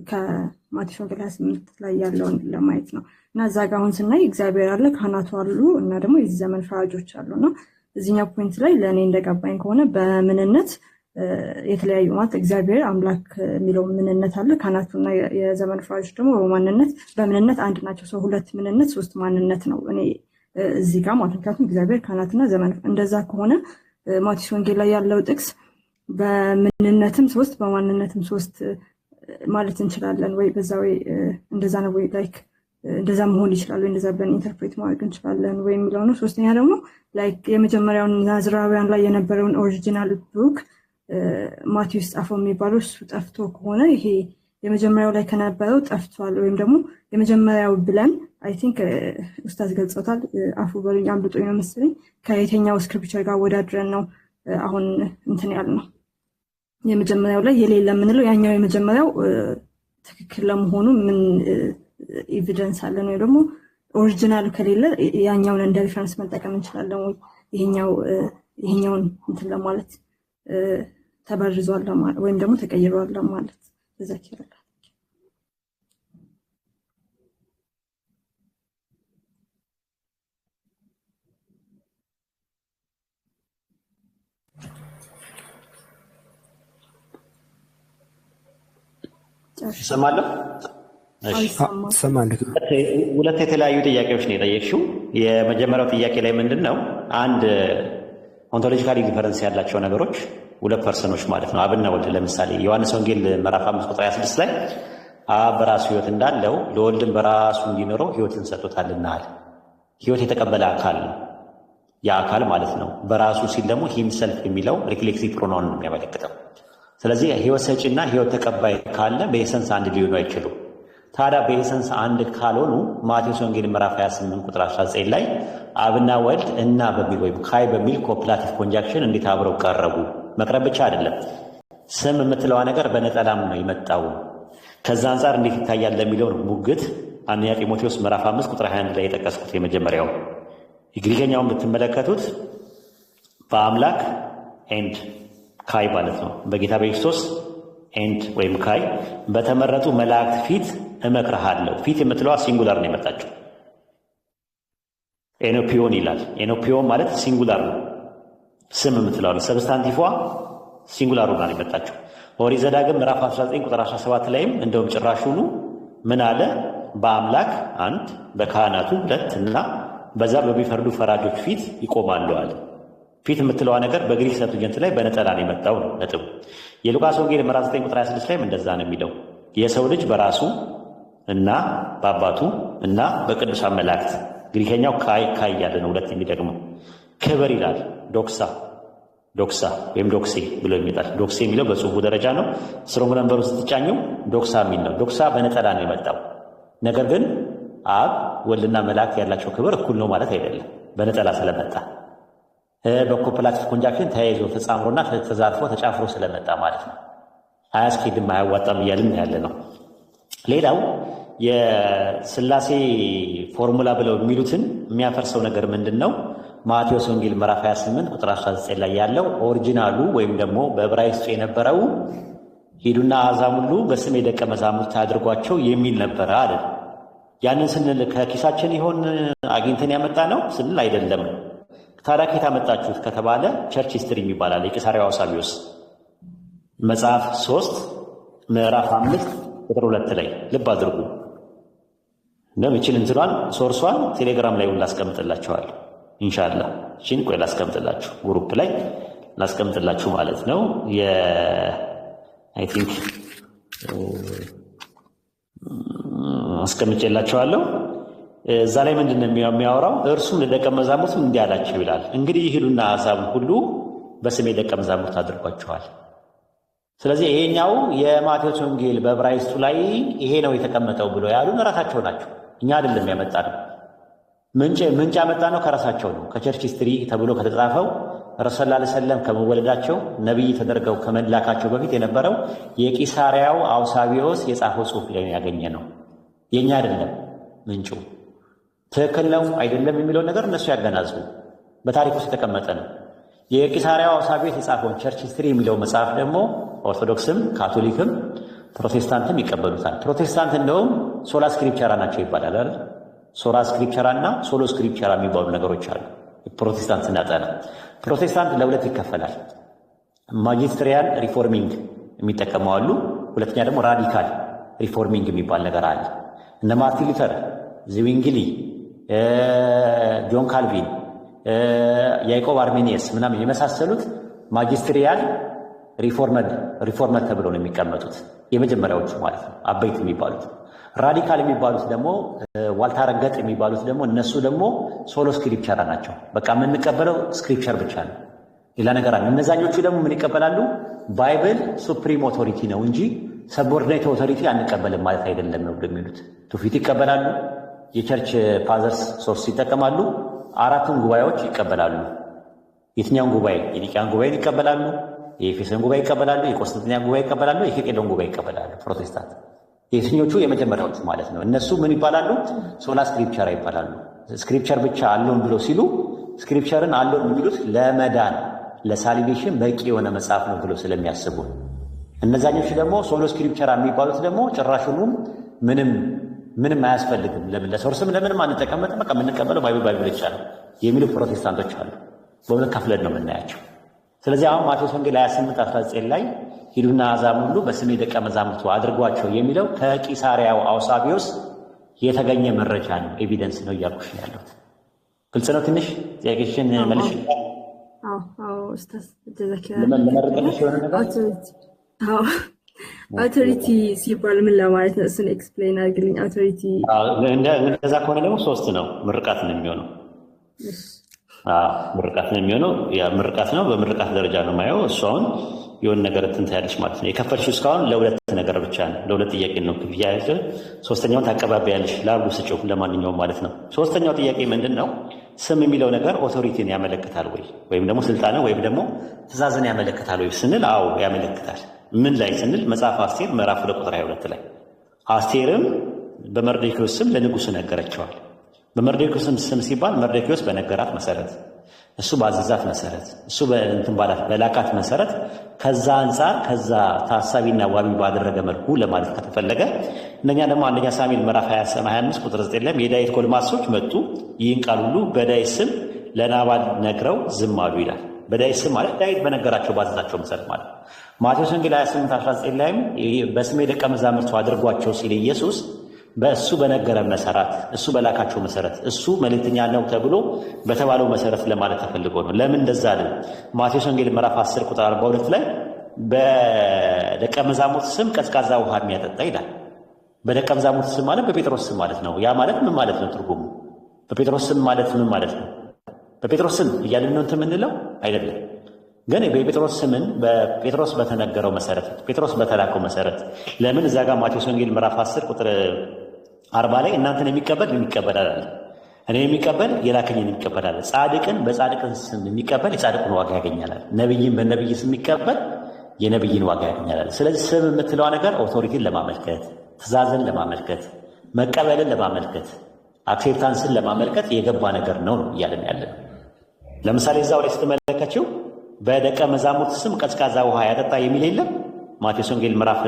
ከማቴዎስ ወንጌል 28 ላይ ያለውን ለማየት ነው እና እዛ ጋር አሁን ስናይ እግዚአብሔር አለ፣ ካህናቱ አሉ እና ደግሞ የዚህ ዘመን ፈራጆች አሉና እዚህኛው ፖይንት ላይ ለእኔ እንደገባኝ ከሆነ በምንነት የተለያዩ ማለት እግዚአብሔር አምላክ የሚለው ምንነት አለ፣ ካህናቱና የዘመን ፈራጆች ደግሞ በምንነት አንድ ናቸው። ሰው ሁለት ምንነት ሶስት ማንነት ነው እኔ እዚህ ጋር ማለት ምክንያቱም እግዚአብሔር ካህናትና ዘመን እንደዛ ከሆነ ማቴዎስ ወንጌል ላይ ያለው ጥቅስ በምንነትም ሶስት በማንነትም ሶስት ማለት እንችላለን ወይ? በዛ ወይ እንደዛ ነው ወይ? ላይክ እንደዛ መሆን ይችላል ወይ? እንደዛ ብለን ኢንተርፕሬት ማድረግ እንችላለን ወይ የሚለው ነው። ሶስተኛ ደግሞ ላይክ የመጀመሪያውን ናዝራውያን ላይ የነበረውን ኦሪጂናል ቡክ ማቴዎስ ጻፈው የሚባለው እሱ ጠፍቶ ከሆነ ይሄ የመጀመሪያው ላይ ከነበረው ጠፍቷል ወይም ደግሞ የመጀመሪያው ብለን አይ ቲንክ ኡስታዝ ገልጾታል። አፉ በሉኝ አምልጦኝ ነው መሰለኝ። ከየትኛው ስክሪፕቸር ጋር ወዳድረን ነው አሁን እንትን ያልነው? የመጀመሪያው ላይ የሌለ የምንለው ያኛው የመጀመሪያው ትክክል ለመሆኑ ምን ኤቪደንስ አለን? ወይ ደግሞ ኦሪጂናሉ ከሌለ ያኛውን እንደ ሪፈረንስ መጠቀም እንችላለን ወይ? ይሄኛውን እንትን ለማለት ተበርዟል ለማለት ወይም ደግሞ ተቀይሯል ለማለት ተዘክሯል። ይሰማለሁ? ሁለት የተለያዩ ጥያቄዎች ነው የጠየቅሽው። የመጀመሪያው ጥያቄ ላይ ምንድን ነው አንድ ኦንቶሎጂካሊ ዲፈረንስ ያላቸው ነገሮች ሁለት ፐርሰኖች ማለት ነው አብና ወልድ። ለምሳሌ ዮሐንስ ወንጌል ምዕራፍ 5 ቁጥር 26 ላይ አብ በራሱ ሕይወት እንዳለው ለወልድም በራሱ እንዲኖረው ሕይወትን ሰጥቶታልና አለ። ሕይወት የተቀበለ አካል ነው ያ አካል ማለት ነው። በራሱ ሲል ደግሞ ሂምሰልፍ የሚለው ሪፍሌክሲቭ ፕሮናውን ነው የሚያመለክተው። ስለዚህ ሕይወት ሰጪና ሕይወት ተቀባይ ካለ በኤሰንስ አንድ ሊሆኑ አይችሉም። ታዲያ በኤሰንስ አንድ ካልሆኑ ማቴዎስ ወንጌል ምዕራፍ 28 ቁጥር 19 ላይ አብና ወልድ እና በሚል ወይም ካይ በሚል ኮፕላቲቭ ኮንጃክሽን እንዴት አብረው ቀረቡ? መቅረብ ብቻ አይደለም፣ ስም የምትለዋ ነገር በነጠላም ነው የመጣው። ከዛ አንጻር እንዴት ይታያል ለሚለው ነው ሙግት። አንደኛ ጢሞቴዎስ ምዕራፍ 5 ቁጥር 21 ላይ የጠቀስኩት የመጀመሪያው። የግሪከኛውን ብትመለከቱት በአምላክ ኤንድ ካይ ማለት ነው። በጌታ በክርስቶስ ኤንድ ወይም ካይ በተመረጡ መላእክት ፊት እመክርሃለሁ። ፊት የምትለዋ ሲንጉላር ነው የመጣችው። ኤኖፒዮን ይላል። ኤኖፒዮን ማለት ሲንጉላር ነው። ስም የምትለዋ ሰብስታንቲፏ ሲንጉላር ሆና ነው የመጣችው። ኦሪት ዘዳግም ምዕራፍ 19 ቁጥር 17 ላይም እንደውም ጭራሹኑ ምን አለ? በአምላክ አንድ በካህናቱ ሁለት እና በዛ በሚፈርዱ ፈራጆች ፊት ይቆማሉ አለ። ፊት የምትለዋ ነገር በግሪክ ሰብትጀንት ላይ በነጠላ ነው የመጣው ነው ነጥቡ። የሉቃስ ወንጌል ምዕራፍ 9 ቁጥር 26 ላይም እንደዛ ነው የሚለው። የሰው ልጅ በራሱ እና በአባቱ እና በቅዱሳን መላእክት። ግሪከኛው ካይ ያለ ነው ሁለት የሚደግመው። ክብር ይላል ዶክሳ ወይም ዶክሴ ብሎ የሚጣል። ዶክሴ የሚለው በጽሁፉ ደረጃ ነው። ስትሮንግ ነምበሩ ስትጫኘው ዶክሳ የሚል ነው። ዶክሳ በነጠላ ነው የመጣው። ነገር ግን አብ ወልድና መላእክት ያላቸው ክብር እኩል ነው ማለት አይደለም፣ በነጠላ ስለመጣ በኮፕላቲቭ ኮንጃክሽን ተያይዞ ተጻምሮና ተዛርፎ ተጫፍሮ ስለመጣ ማለት ነው። አያስኬድም አያዋጣም እያልን ያለ ነው። ሌላው የስላሴ ፎርሙላ ብለው የሚሉትን የሚያፈርሰው ነገር ምንድን ነው? ማቴዎስ ወንጌል ምዕራፍ 28 ቁጥር 19 ላይ ያለው ኦሪጂናሉ ወይም ደግሞ በዕብራይስጡ የነበረው ሂዱና አሕዛብ ሁሉ በስሜ ደቀ መዛሙርት አድርጓቸው የሚል ነበረ አለ። ያንን ስንል ከኪሳችን ይሆን አግኝተን ያመጣ ነው ስንል አይደለም። ታዲያ ከየት አመጣችሁት ከተባለ ቸርች ሂስትሪ የሚባላል የቂሳርያው አውሳቢዮስ መጽሐፍ 3 ምዕራፍ 5 ቁጥር 2 ላይ ልብ አድርጉ። እንደምችል እንትሏን ሶርሷን ቴሌግራም ላይ ላስቀምጥላችኋለሁ ኢንሻአላህ። እሺን ቆይ ላስቀምጥላችሁ፣ ግሩፕ ላይ ላስቀምጥላችሁ ማለት ነው። አይ ቲንክ አስቀምጬላችኋለሁ። እዛ ላይ ምንድን ነው የሚያወራው? እርሱም ለደቀ መዛሙርቱ እንዲህ አላቸው ይላል፣ እንግዲህ ይሄዱና አሕዛብን ሁሉ በስሜ ደቀ መዛሙርት አድርጓቸዋል። ስለዚህ ይሄኛው የማቴዎስ ወንጌል በዕብራይስጡ ላይ ይሄ ነው የተቀመጠው ብሎ ያሉን ራሳቸው ናቸው፣ እኛ አይደለም ያመጣ ነው። ምንጭ ያመጣ ነው ከራሳቸው ነው። ከቸርች ሂስትሪ ተብሎ ከተጻፈው ረሱል ሰለላሁ ዐለይሂ ወሰለም ከመወለዳቸው ነቢይ ተደርገው ከመላካቸው በፊት የነበረው የቂሳርያው አውሳቢዮስ የጻፈው ጽሑፍ ላይ ያገኘ ነው፣ የኛ አይደለም ምንጩ። ትክክል ነው አይደለም የሚለውን ነገር እነሱ ያገናዝቡ። በታሪክ ውስጥ የተቀመጠ ነው። የቂሳርያው አውሳቢዮስ የጻፈውን ቸርች ሂስትሪ የሚለው መጽሐፍ ደግሞ ኦርቶዶክስም ካቶሊክም ፕሮቴስታንትም ይቀበሉታል። ፕሮቴስታንት እንደውም ሶላ ስክሪፕቸራ ናቸው ይባላል አይደል? ሶላ ስክሪፕቸራ እና ሶሎ ስክሪፕቸራ የሚባሉ ነገሮች አሉ። ፕሮቴስታንት ስናጠና ፕሮቴስታንት ለሁለት ይከፈላል። ማጂስትሪያል ሪፎርሚንግ የሚጠቀመው አሉ። ሁለተኛ ደግሞ ራዲካል ሪፎርሚንግ የሚባል ነገር አለ። እነ ማርቲን ሉተር፣ ዚዊንግሊ፣ ጆን ካልቪን፣ ያዕቆብ አርሜኒየስ ምናምን የመሳሰሉት ማጂስትሪያል ሪፎርመር ተብለው ነው የሚቀመጡት፣ የመጀመሪያዎቹ ማለት ነው፣ አበይት የሚባሉት። ራዲካል የሚባሉት ደግሞ ዋልታ ረገጥ የሚባሉት ደግሞ እነሱ ደግሞ ሶሎ ስክሪፕቸራ ናቸው። በቃ የምንቀበለው ስክሪፕቸር ብቻ ነው፣ ሌላ ነገር አለ። እነዛኞቹ ደግሞ ምን ይቀበላሉ? ባይብል ሱፕሪም ኦቶሪቲ ነው እንጂ ሰቦርዲኔት ኦቶሪቲ አንቀበልም ማለት አይደለም ነው የሚሉት። ትውፊት ይቀበላሉ፣ የቸርች ፋዘርስ ሶርስ ይጠቀማሉ፣ አራቱን ጉባኤዎች ይቀበላሉ። የትኛውን ጉባኤ? የኒቅያን ጉባኤን ይቀበላሉ፣ የኤፌሶን ጉባኤ ይቀበላሉ፣ የቆስጠንጢንያ ጉባኤ ይቀበላሉ፣ የኬልቄዶን ጉባኤ ይቀበላሉ። ፕሮቴስታንት የትኞቹ? የመጀመሪያዎቹ ማለት ነው። እነሱ ምን ይባላሉ? ሶላ ስክሪፕቸራ ይባላሉ። ስክሪፕቸር ብቻ አለውን ብሎ ሲሉ ስክሪፕቸርን አለውን የሚሉት ለመዳን ለሳሊቬሽን በቂ የሆነ መጽሐፍ ነው ብሎ ስለሚያስቡ፣ እነዛኞቹ ደግሞ ሶሎ ስክሪፕቸራ የሚባሉት ደግሞ ጭራሹንም ምንም አያስፈልግም፣ ለምን ለሶርስም ለምንም አንጠቀምበትም፣ በቃ የምንቀበለው ባይብል ብቻ ነው የሚሉ ፕሮቴስታንቶች አሉ። በሁለት ከፍለን ነው የምናያቸው። ስለዚህ አሁን ማቴዎስ ወንጌል 28:19 ላይ ሂዱና አሕዛብን ሁሉ በስሜ ደቀ መዛሙርቱ አድርጓቸው የሚለው ከቂሳሪያው አውሳቢዮስ የተገኘ መረጃ ነው፣ ኤቪደንስ ነው እያልኩሽ ነው ያለሁት። ግልጽ ነው? ትንሽ ጥያቄሽን መልሽ። ለመረቀልሽ የሆነ ነገር አውቶሪቲ ሲባል ምን ለማለት ነው? እሱን ኤክስፕሌን አድርግልኝ። አውቶሪቲ እንደዛ ከሆነ ደግሞ 3 ነው፣ ምርቃት ነው የሚሆነው። ምርቃት ነው የሚሆነው። ያ ምርቃት ነው፣ በምርቃት ደረጃ ነው ማየው። እሱ አሁን የሆነ ነገር እንትን ታያለሽ ማለት ነው። የከፈልሽው እስካሁን ለ2 ነገር ብቻ ነው፣ ለ2 ጥያቄ ነው ክፍያ ያለ። 3ኛውን ታቀባቢያለሽ፣ ለአብዱ ስጪው ለማንኛውም ማለት ነው። 3ኛው ጥያቄ ምንድን ነው? ስም የሚለው ነገር ኦቶሪቲን ያመለክታል ወይ ወይም ደግሞ ስልጣንን ወይም ደግሞ ትእዛዝን ያመለክታል ወይ ስንል፣ አዎ ያመለክታል። ምን ላይ ስንል መጽሐፍ አስቴር ምዕራፍ 2 ቁጥር 22 ላይ አስቴርም በመርዶክዮስ ስም ለንጉሱ ነገረችዋል። በመርዶክዮስ ስም ሲባል መርዶክዮስ በነገራት መሰረት፣ እሱ ባዘዛት መሰረት፣ እሱ በላካት መሰረት፣ ከዛ አንጻር ከዛ ታሳቢና ዋቢ ባደረገ መልኩ ለማለት ከተፈለገ እነኛ ደግሞ አንደኛ ሳሙኤል ምዕራፍ 25 ቁጥር 9 ላይ የዳዊት ጎልማሶች መጡ፣ ይህን ቃል ሁሉ በዳዊት ስም ለናባል ነግረው ዝም አሉ ይላል። በዳዊት ስም ማለት ዳዊት በነገራቸው ባዘዛቸው መሰረት ማለት። ማቴዎስ ወንጌል 28:19 ላይም በስሜ ደቀ መዛሙርቱ አድርጓቸው ሲል ኢየሱስ በእሱ በነገረ መሰረት፣ እሱ በላካቸው መሰረት፣ እሱ መልእክተኛ ነው ተብሎ በተባለው መሰረት ለማለት ተፈልጎ ነው። ለምን እንደዛ አለ? ማቴዎስ ወንጌል ምዕራፍ 10 ቁጥር 42 ላይ በደቀ መዛሙርት ስም ቀዝቃዛ ውሃ የሚያጠጣ ይላል። በደቀ መዛሙርት ስም ማለት በጴጥሮስ ስም ማለት ነው። ያ ማለት ምን ማለት ነው? ትርጉሙ በጴጥሮስ ስም ማለት ምን ማለት ነው? በጴጥሮስ ስም እያልን ነው እንትን የምንለው አይደለም። ግን የጴጥሮስ ስምን በጴጥሮስ በተነገረው መሰረት፣ ጴጥሮስ በተላከው መሰረት። ለምን እዛ ጋር ማቴዎስ ወንጌል ምዕራፍ 10 ቁጥር 40 ላይ እናንተን የሚቀበል ይቀበላል አለ። እኔ የሚቀበል የላከኝን ይቀበላል። ጻድቅን በጻድቅን ስም የሚቀበል የጻድቅን ዋጋ ያገኛል። ነብይን በነብይ ስም የሚቀበል የነብይን ዋጋ ያገኛል። ስለዚህ ስም የምትለዋ ነገር ኦቶሪቲን ለማመልከት፣ ትእዛዝን ለማመልከት፣ መቀበልን ለማመልከት፣ አክሴፕታንስን ለማመልከት የገባ ነገር ነው እያለን ያለን። ለምሳሌ እዛው ላይ ስትመለከችው በደቀ መዛሙርት ስም ቀዝቃዛ ውሃ ያጠጣ የሚል የለም። ማቴዎስ ወንጌል ምዕራፍ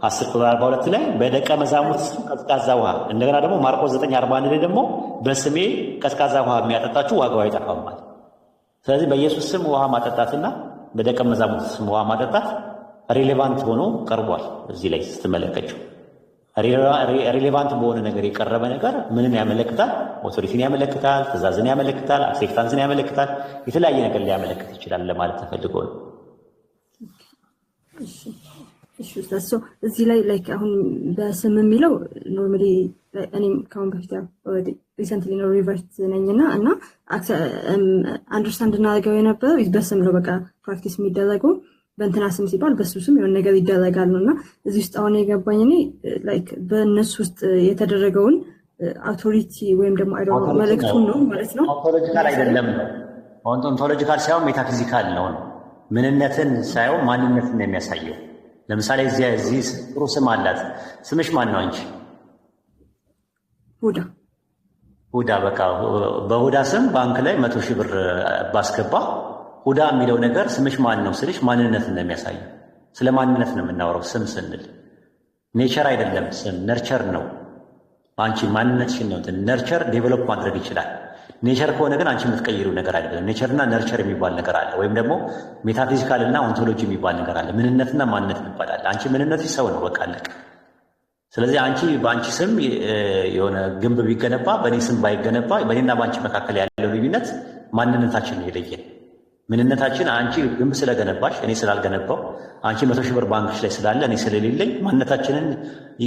10 ቁጥር 42 ላይ በደቀ መዛሙርት ስም ቀዝቃዛ ውሃ፣ እንደገና ደግሞ ማርቆስ 9:41 ላይ ደግሞ በስሜ ቀዝቃዛ ውሃ የሚያጠጣችሁ ዋጋው አይጠፋም ማለት። ስለዚህ በኢየሱስ ስም ውሃ ማጠጣትና በደቀ መዛሙርት ስም ውሃ ማጠጣት ሪሌቫንት ሆኖ ቀርቧል። እዚህ ላይ ስትመለከችው ሪሌቫንት በሆነ ነገር የቀረበ ነገር ምንን ያመለክታል? ኦቶሪቲን ያመለክታል፣ ትእዛዝን ያመለክታል፣ አክሴፕታንስን ያመለክታል፣ የተለያየ ነገር ሊያመለክት ይችላል ለማለት ተፈልጎ ነው። እዚህ ላይ አሁን በስም የሚለው ኖርማሊ እኔም ከአሁን በፊት ሪሰንትሊ ነው ሪቨርት ነኝና እና አንደርስታንድ እናደርገው የነበረው በስም ነው። በቃ ፕራክቲስ የሚደረገው በእንትና ስም ሲባል በሱ ስም የሆነ ነገር ይደረጋል ነው እና እዚህ ውስጥ አሁን የገባኝ እኔ በእነሱ ውስጥ የተደረገውን አውቶሪቲ ወይም ደግሞ መልእክቱን ነው ማለት ነው። ኦንቶሎጂካል አይደለም። ኦንቶሎጂካል ሳይሆን ሜታፊዚካል ነው። ምንነትን ሳይሆን ማንነትን ነው የሚያሳየው። ለምሳሌ እዚህ ጥሩ ስም አላት። ስምሽ ማን ነው አንቺ? ሁዳ። ሁዳ። በቃ በሁዳ ስም ባንክ ላይ 100,000 ብር ባስገባ ሁዳ የሚለው ነገር ስምሽ ማን ነው ስልሽ ማንነትን ነው የሚያሳየው። ስለ ማንነት ነው የምናወራው ስም ስንል። ኔቸር አይደለም ስም፣ ነርቸር ነው። አንቺ ማንነትሽን ነው ነርቸር ዴቨሎፕ ማድረግ ይችላል። ኔቸር ከሆነ ግን አንቺ የምትቀይሪው ነገር አይደለም። ኔቸርና ነርቸር የሚባል ነገር አለ፣ ወይም ደግሞ ሜታፊዚካል እና ኦንቶሎጂ የሚባል ነገር አለ። ምንነትና ማንነት ይባላል። አንቺ ምንነትሽ ሰው ነው፣ በቃ አለቀ። ስለዚህ አንቺ በአንቺ ስም የሆነ ግንብ ቢገነባ በእኔ ስም ባይገነባ በእኔና በአንቺ መካከል ያለው ልዩነት ማንነታችን ነው የለየን። ምንነታችን አንቺ ግንብ ስለገነባሽ እኔ ስላልገነባው፣ አንቺ 100,000 ብር ባንክሽ ላይ ስላለ እኔ ስለሌለኝ ማንነታችንን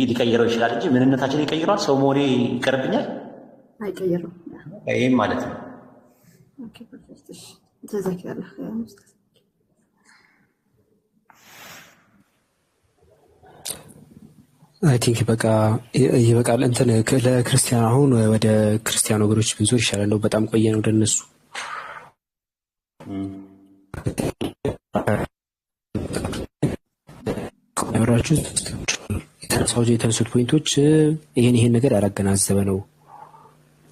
ሊቀይረው ይችላል እንጂ ምንነታችንን ይቀይረዋል? ሰው መሆኔ ይቀርብኛል? አይቀይረው። ይህም ማለት ነው። አይ ቲንክ በቃ ይበቃል። እንትን ለክርስቲያን አሁን ወደ ክርስቲያን ወገኖች ብንዞር ይሻላል ነው። በጣም ቆየን ወደ እነሱ ያወራችሁ የተነሱት ፖይንቶች ይሄን ነገር ያላገናዘበ ነው።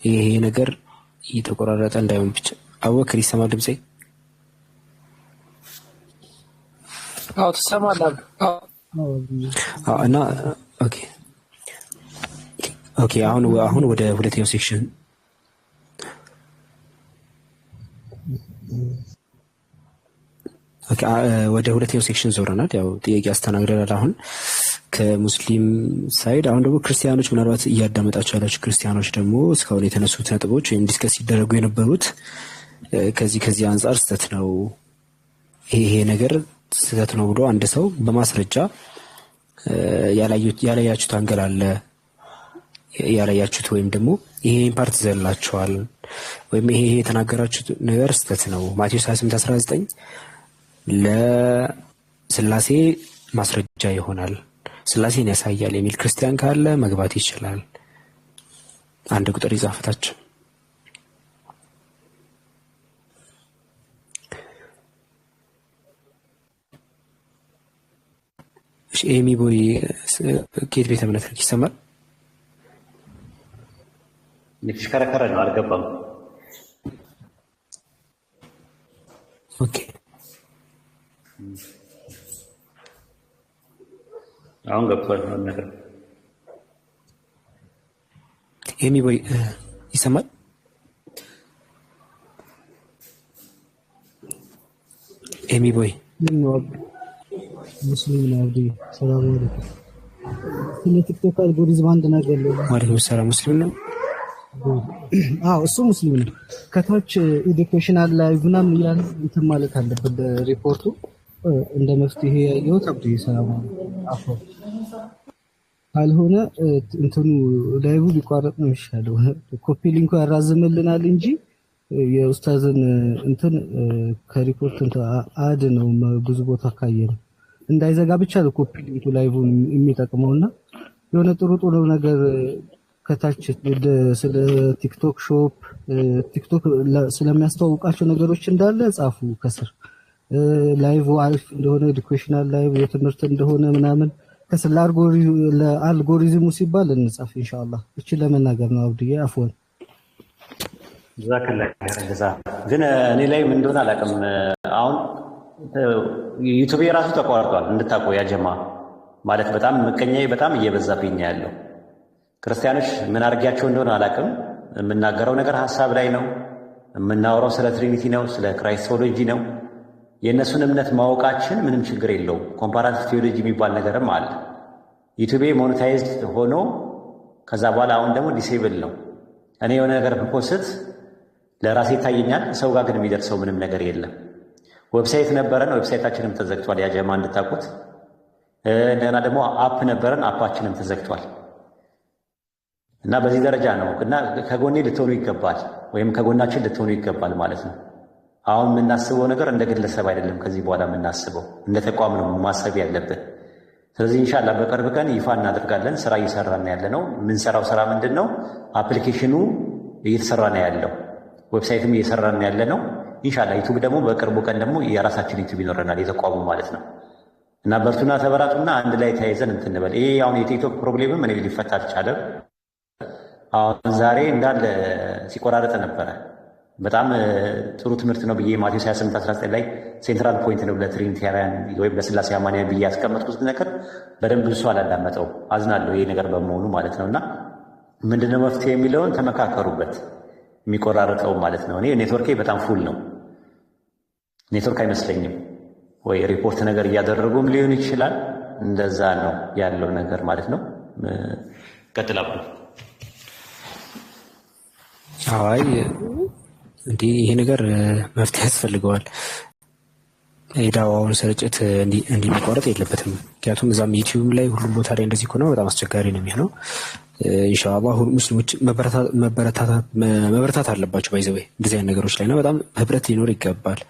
ይሄ ነገር እየተቆራረጠ እንዳይሆን ብቻ። አወክር ይሰማል ድምጼ? አዎ ትሰማለህ? እና ኦኬ አሁን ወደ ሁለተኛው ሴክሽን ወደ ሁለተኛው ሴክሽን ዞረናል። ያው ጥያቄ አስተናግደናል። አሁን ከሙስሊም ሳይድ አሁን ደግሞ ክርስቲያኖች ምናልባት እያዳመጣቸው ያላችሁ ክርስቲያኖች ደግሞ እስካሁን የተነሱት ነጥቦች ወይም ዲስከስ ሲደረጉ የነበሩት ከዚህ አንጻር ስህተት ነው፣ ይሄ ነገር ስህተት ነው ብሎ አንድ ሰው በማስረጃ ያላያችሁት አንገል አለ ያላያችሁት ወይም ደግሞ ይሄን ፓርት ዘላችኋል ወይም ይሄ የተናገራችሁት ነገር ስህተት ነው ማቴዎስ 28:19 ለስላሴ ማስረጃ ይሆናል፣ ስላሴን ያሳያል የሚል ክርስቲያን ካለ መግባት ይችላል። አንድ ቁጥር ይጻፈታችሁ። እሺ ኤሚ ቦይ ከየት ቤተ እምነት ነው ይሰማል? የተሽከረከረ ነው አልገባም። ኦኬ አሁን ገብቷል ነገር ኤሚ ቦይ ይሰማል? ኤሚ ቦይ ሙስሊም ነው አብዲ ሰላም አለይኩም። ስለ ቲክቶክ አልጎሪዝም አንድ ነገር ነው። ወአለይኩም ሰላም ሙስሊም ነው? እሱ ሙስሊም ነው። ከታች ኤዱኬሽናል ላይቭ ምናምን ይላል እንትን ማለት አለበት ሪፖርቱ እንደ መፍትሄ ያየሁት አብዲ ሰላም አፎ ካልሆነ እንትኑ ላይቭ ሊቋረጥ ነው የሚሻለው። ኮፒ ሊንኩ ያራዝምልናል እንጂ የኡስታዝን እንትን ከሪፖርት እንትን አድ ነው ብዙ ቦታ ካየነው እንዳይዘጋ ብቻ ነው ኮፒ ሊንኩ ላይቭን የሚጠቅመውና የሆነ ጥሩ ነገር ከታች ስለ ቲክቶክ ሾፕ ቲክቶክ ስለሚያስተዋውቃቸው ነገሮች እንዳለ ጻፉ ከስር። ላይቭ አሪፍ እንደሆነ ኤዱኬሽናል ላይቭ የትምህርት እንደሆነ ምናምን ከስር ለአልጎሪዝሙ ሲባል እንጻፍ ኢንሻአላህ። እቺ ለመናገር ነው አብዱዬ አፍወን ዛከላ ያረጋዛ ግን እኔ ላይ ምን እንደሆነ አላውቅም። አሁን ዩቲዩብ የራሱ ተቋርጧል እንድታውቁ ያጀማ ማለት በጣም ምቀኛዬ በጣም እየበዛብኝ ያለው ክርስቲያኖች ምን አድርጊያቸው እንደሆነ አላውቅም። የምናገረው ነገር ሀሳብ ላይ ነው፣ የምናወራው ስለ ትሪኒቲ ነው፣ ስለ ክራይስቶሎጂ ነው። የእነሱን እምነት ማወቃችን ምንም ችግር የለውም። ኮምፓራቲቭ ቴዎሎጂ የሚባል ነገርም አለ። ዩቲዩብ ሞኔታይዝድ ሆኖ ከዛ በኋላ አሁን ደግሞ ዲሴብል ነው። እኔ የሆነ ነገር ብፖስት ለራሴ ይታየኛል፣ ሰው ጋር ግን የሚደርሰው ምንም ነገር የለም። ዌብሳይት ነበረን፣ ዌብሳይታችንም ተዘግቷል። ያጀማ እንድታውቁት። እንደገና ደግሞ አፕ ነበረን፣ አፓችንም ተዘግቷል። እና በዚህ ደረጃ ነው እና ከጎኔ ልትሆኑ ይገባል፣ ወይም ከጎናችን ልትሆኑ ይገባል ማለት ነው። አሁን የምናስበው ነገር እንደ ግለሰብ አይደለም። ከዚህ በኋላ የምናስበው እንደ ተቋም ነው ማሰብ ያለብን። ስለዚህ ኢንሻአላህ በቅርብ ቀን ይፋ እናደርጋለን። ስራ እየሰራን ያለ ነው። የምንሰራው ስራ ምንድን ነው? አፕሊኬሽኑ እየተሰራ ነው ያለው፣ ዌብሳይትም እየሰራን ያለ ነው። ኢንሻአላህ ዩቲዩብ ደግሞ በቅርቡ ቀን ደግሞ የራሳችን ዩቲዩብ ይኖረናል፣ የተቋሙ ማለት ነው። እና በርቱና ተበራቱና አንድ ላይ ተያይዘን እንትን እንበል። ይሄ አሁን የቲክቶክ ፕሮብሌምም እኔ ሊፈታ አልቻለም። አሁን ዛሬ እንዳለ ሲቆራረጠ ነበረ። በጣም ጥሩ ትምህርት ነው ብዬ ማቴዎስ 28:19 ላይ ሴንትራል ፖይንት ነው ለትሪኒታሪያን ወይም ለስላሴ አማንያን ብዬ ያስቀመጥኩት ነገር በደንብ ብዙ አላዳመጠው። አዝናለሁ ይሄ ነገር በመሆኑ ማለት ነው። እና ምንድነው መፍትሄ የሚለውን ተመካከሩበት። የሚቆራረጠው ማለት ነው። እኔ ኔትወርኬ በጣም ፉል ነው። ኔትወርክ አይመስለኝም ወይ ሪፖርት ነገር እያደረጉም ሊሆን ይችላል። እንደዛ ነው ያለው ነገር ማለት ነው። ቀጥላሉ። አይ እንዴ ይሄ ነገር መፍትሄ ያስፈልገዋል። የዳዋውን ስርጭት እንዲቋረጥ የለበትም። ምክንያቱም እዛም ዩቲዩብ ላይ ሁሉም ቦታ ላይ እንደዚህ ከሆነ በጣም አስቸጋሪ ነው የሚሆነው። ኢንሻአላህ ሁሉ ሙስሊሞች መበረታት አለባቸው። ባይዘው እንደዚህ አይነት ነገሮች ላይ ነው በጣም ህብረት ሊኖር ይገባል።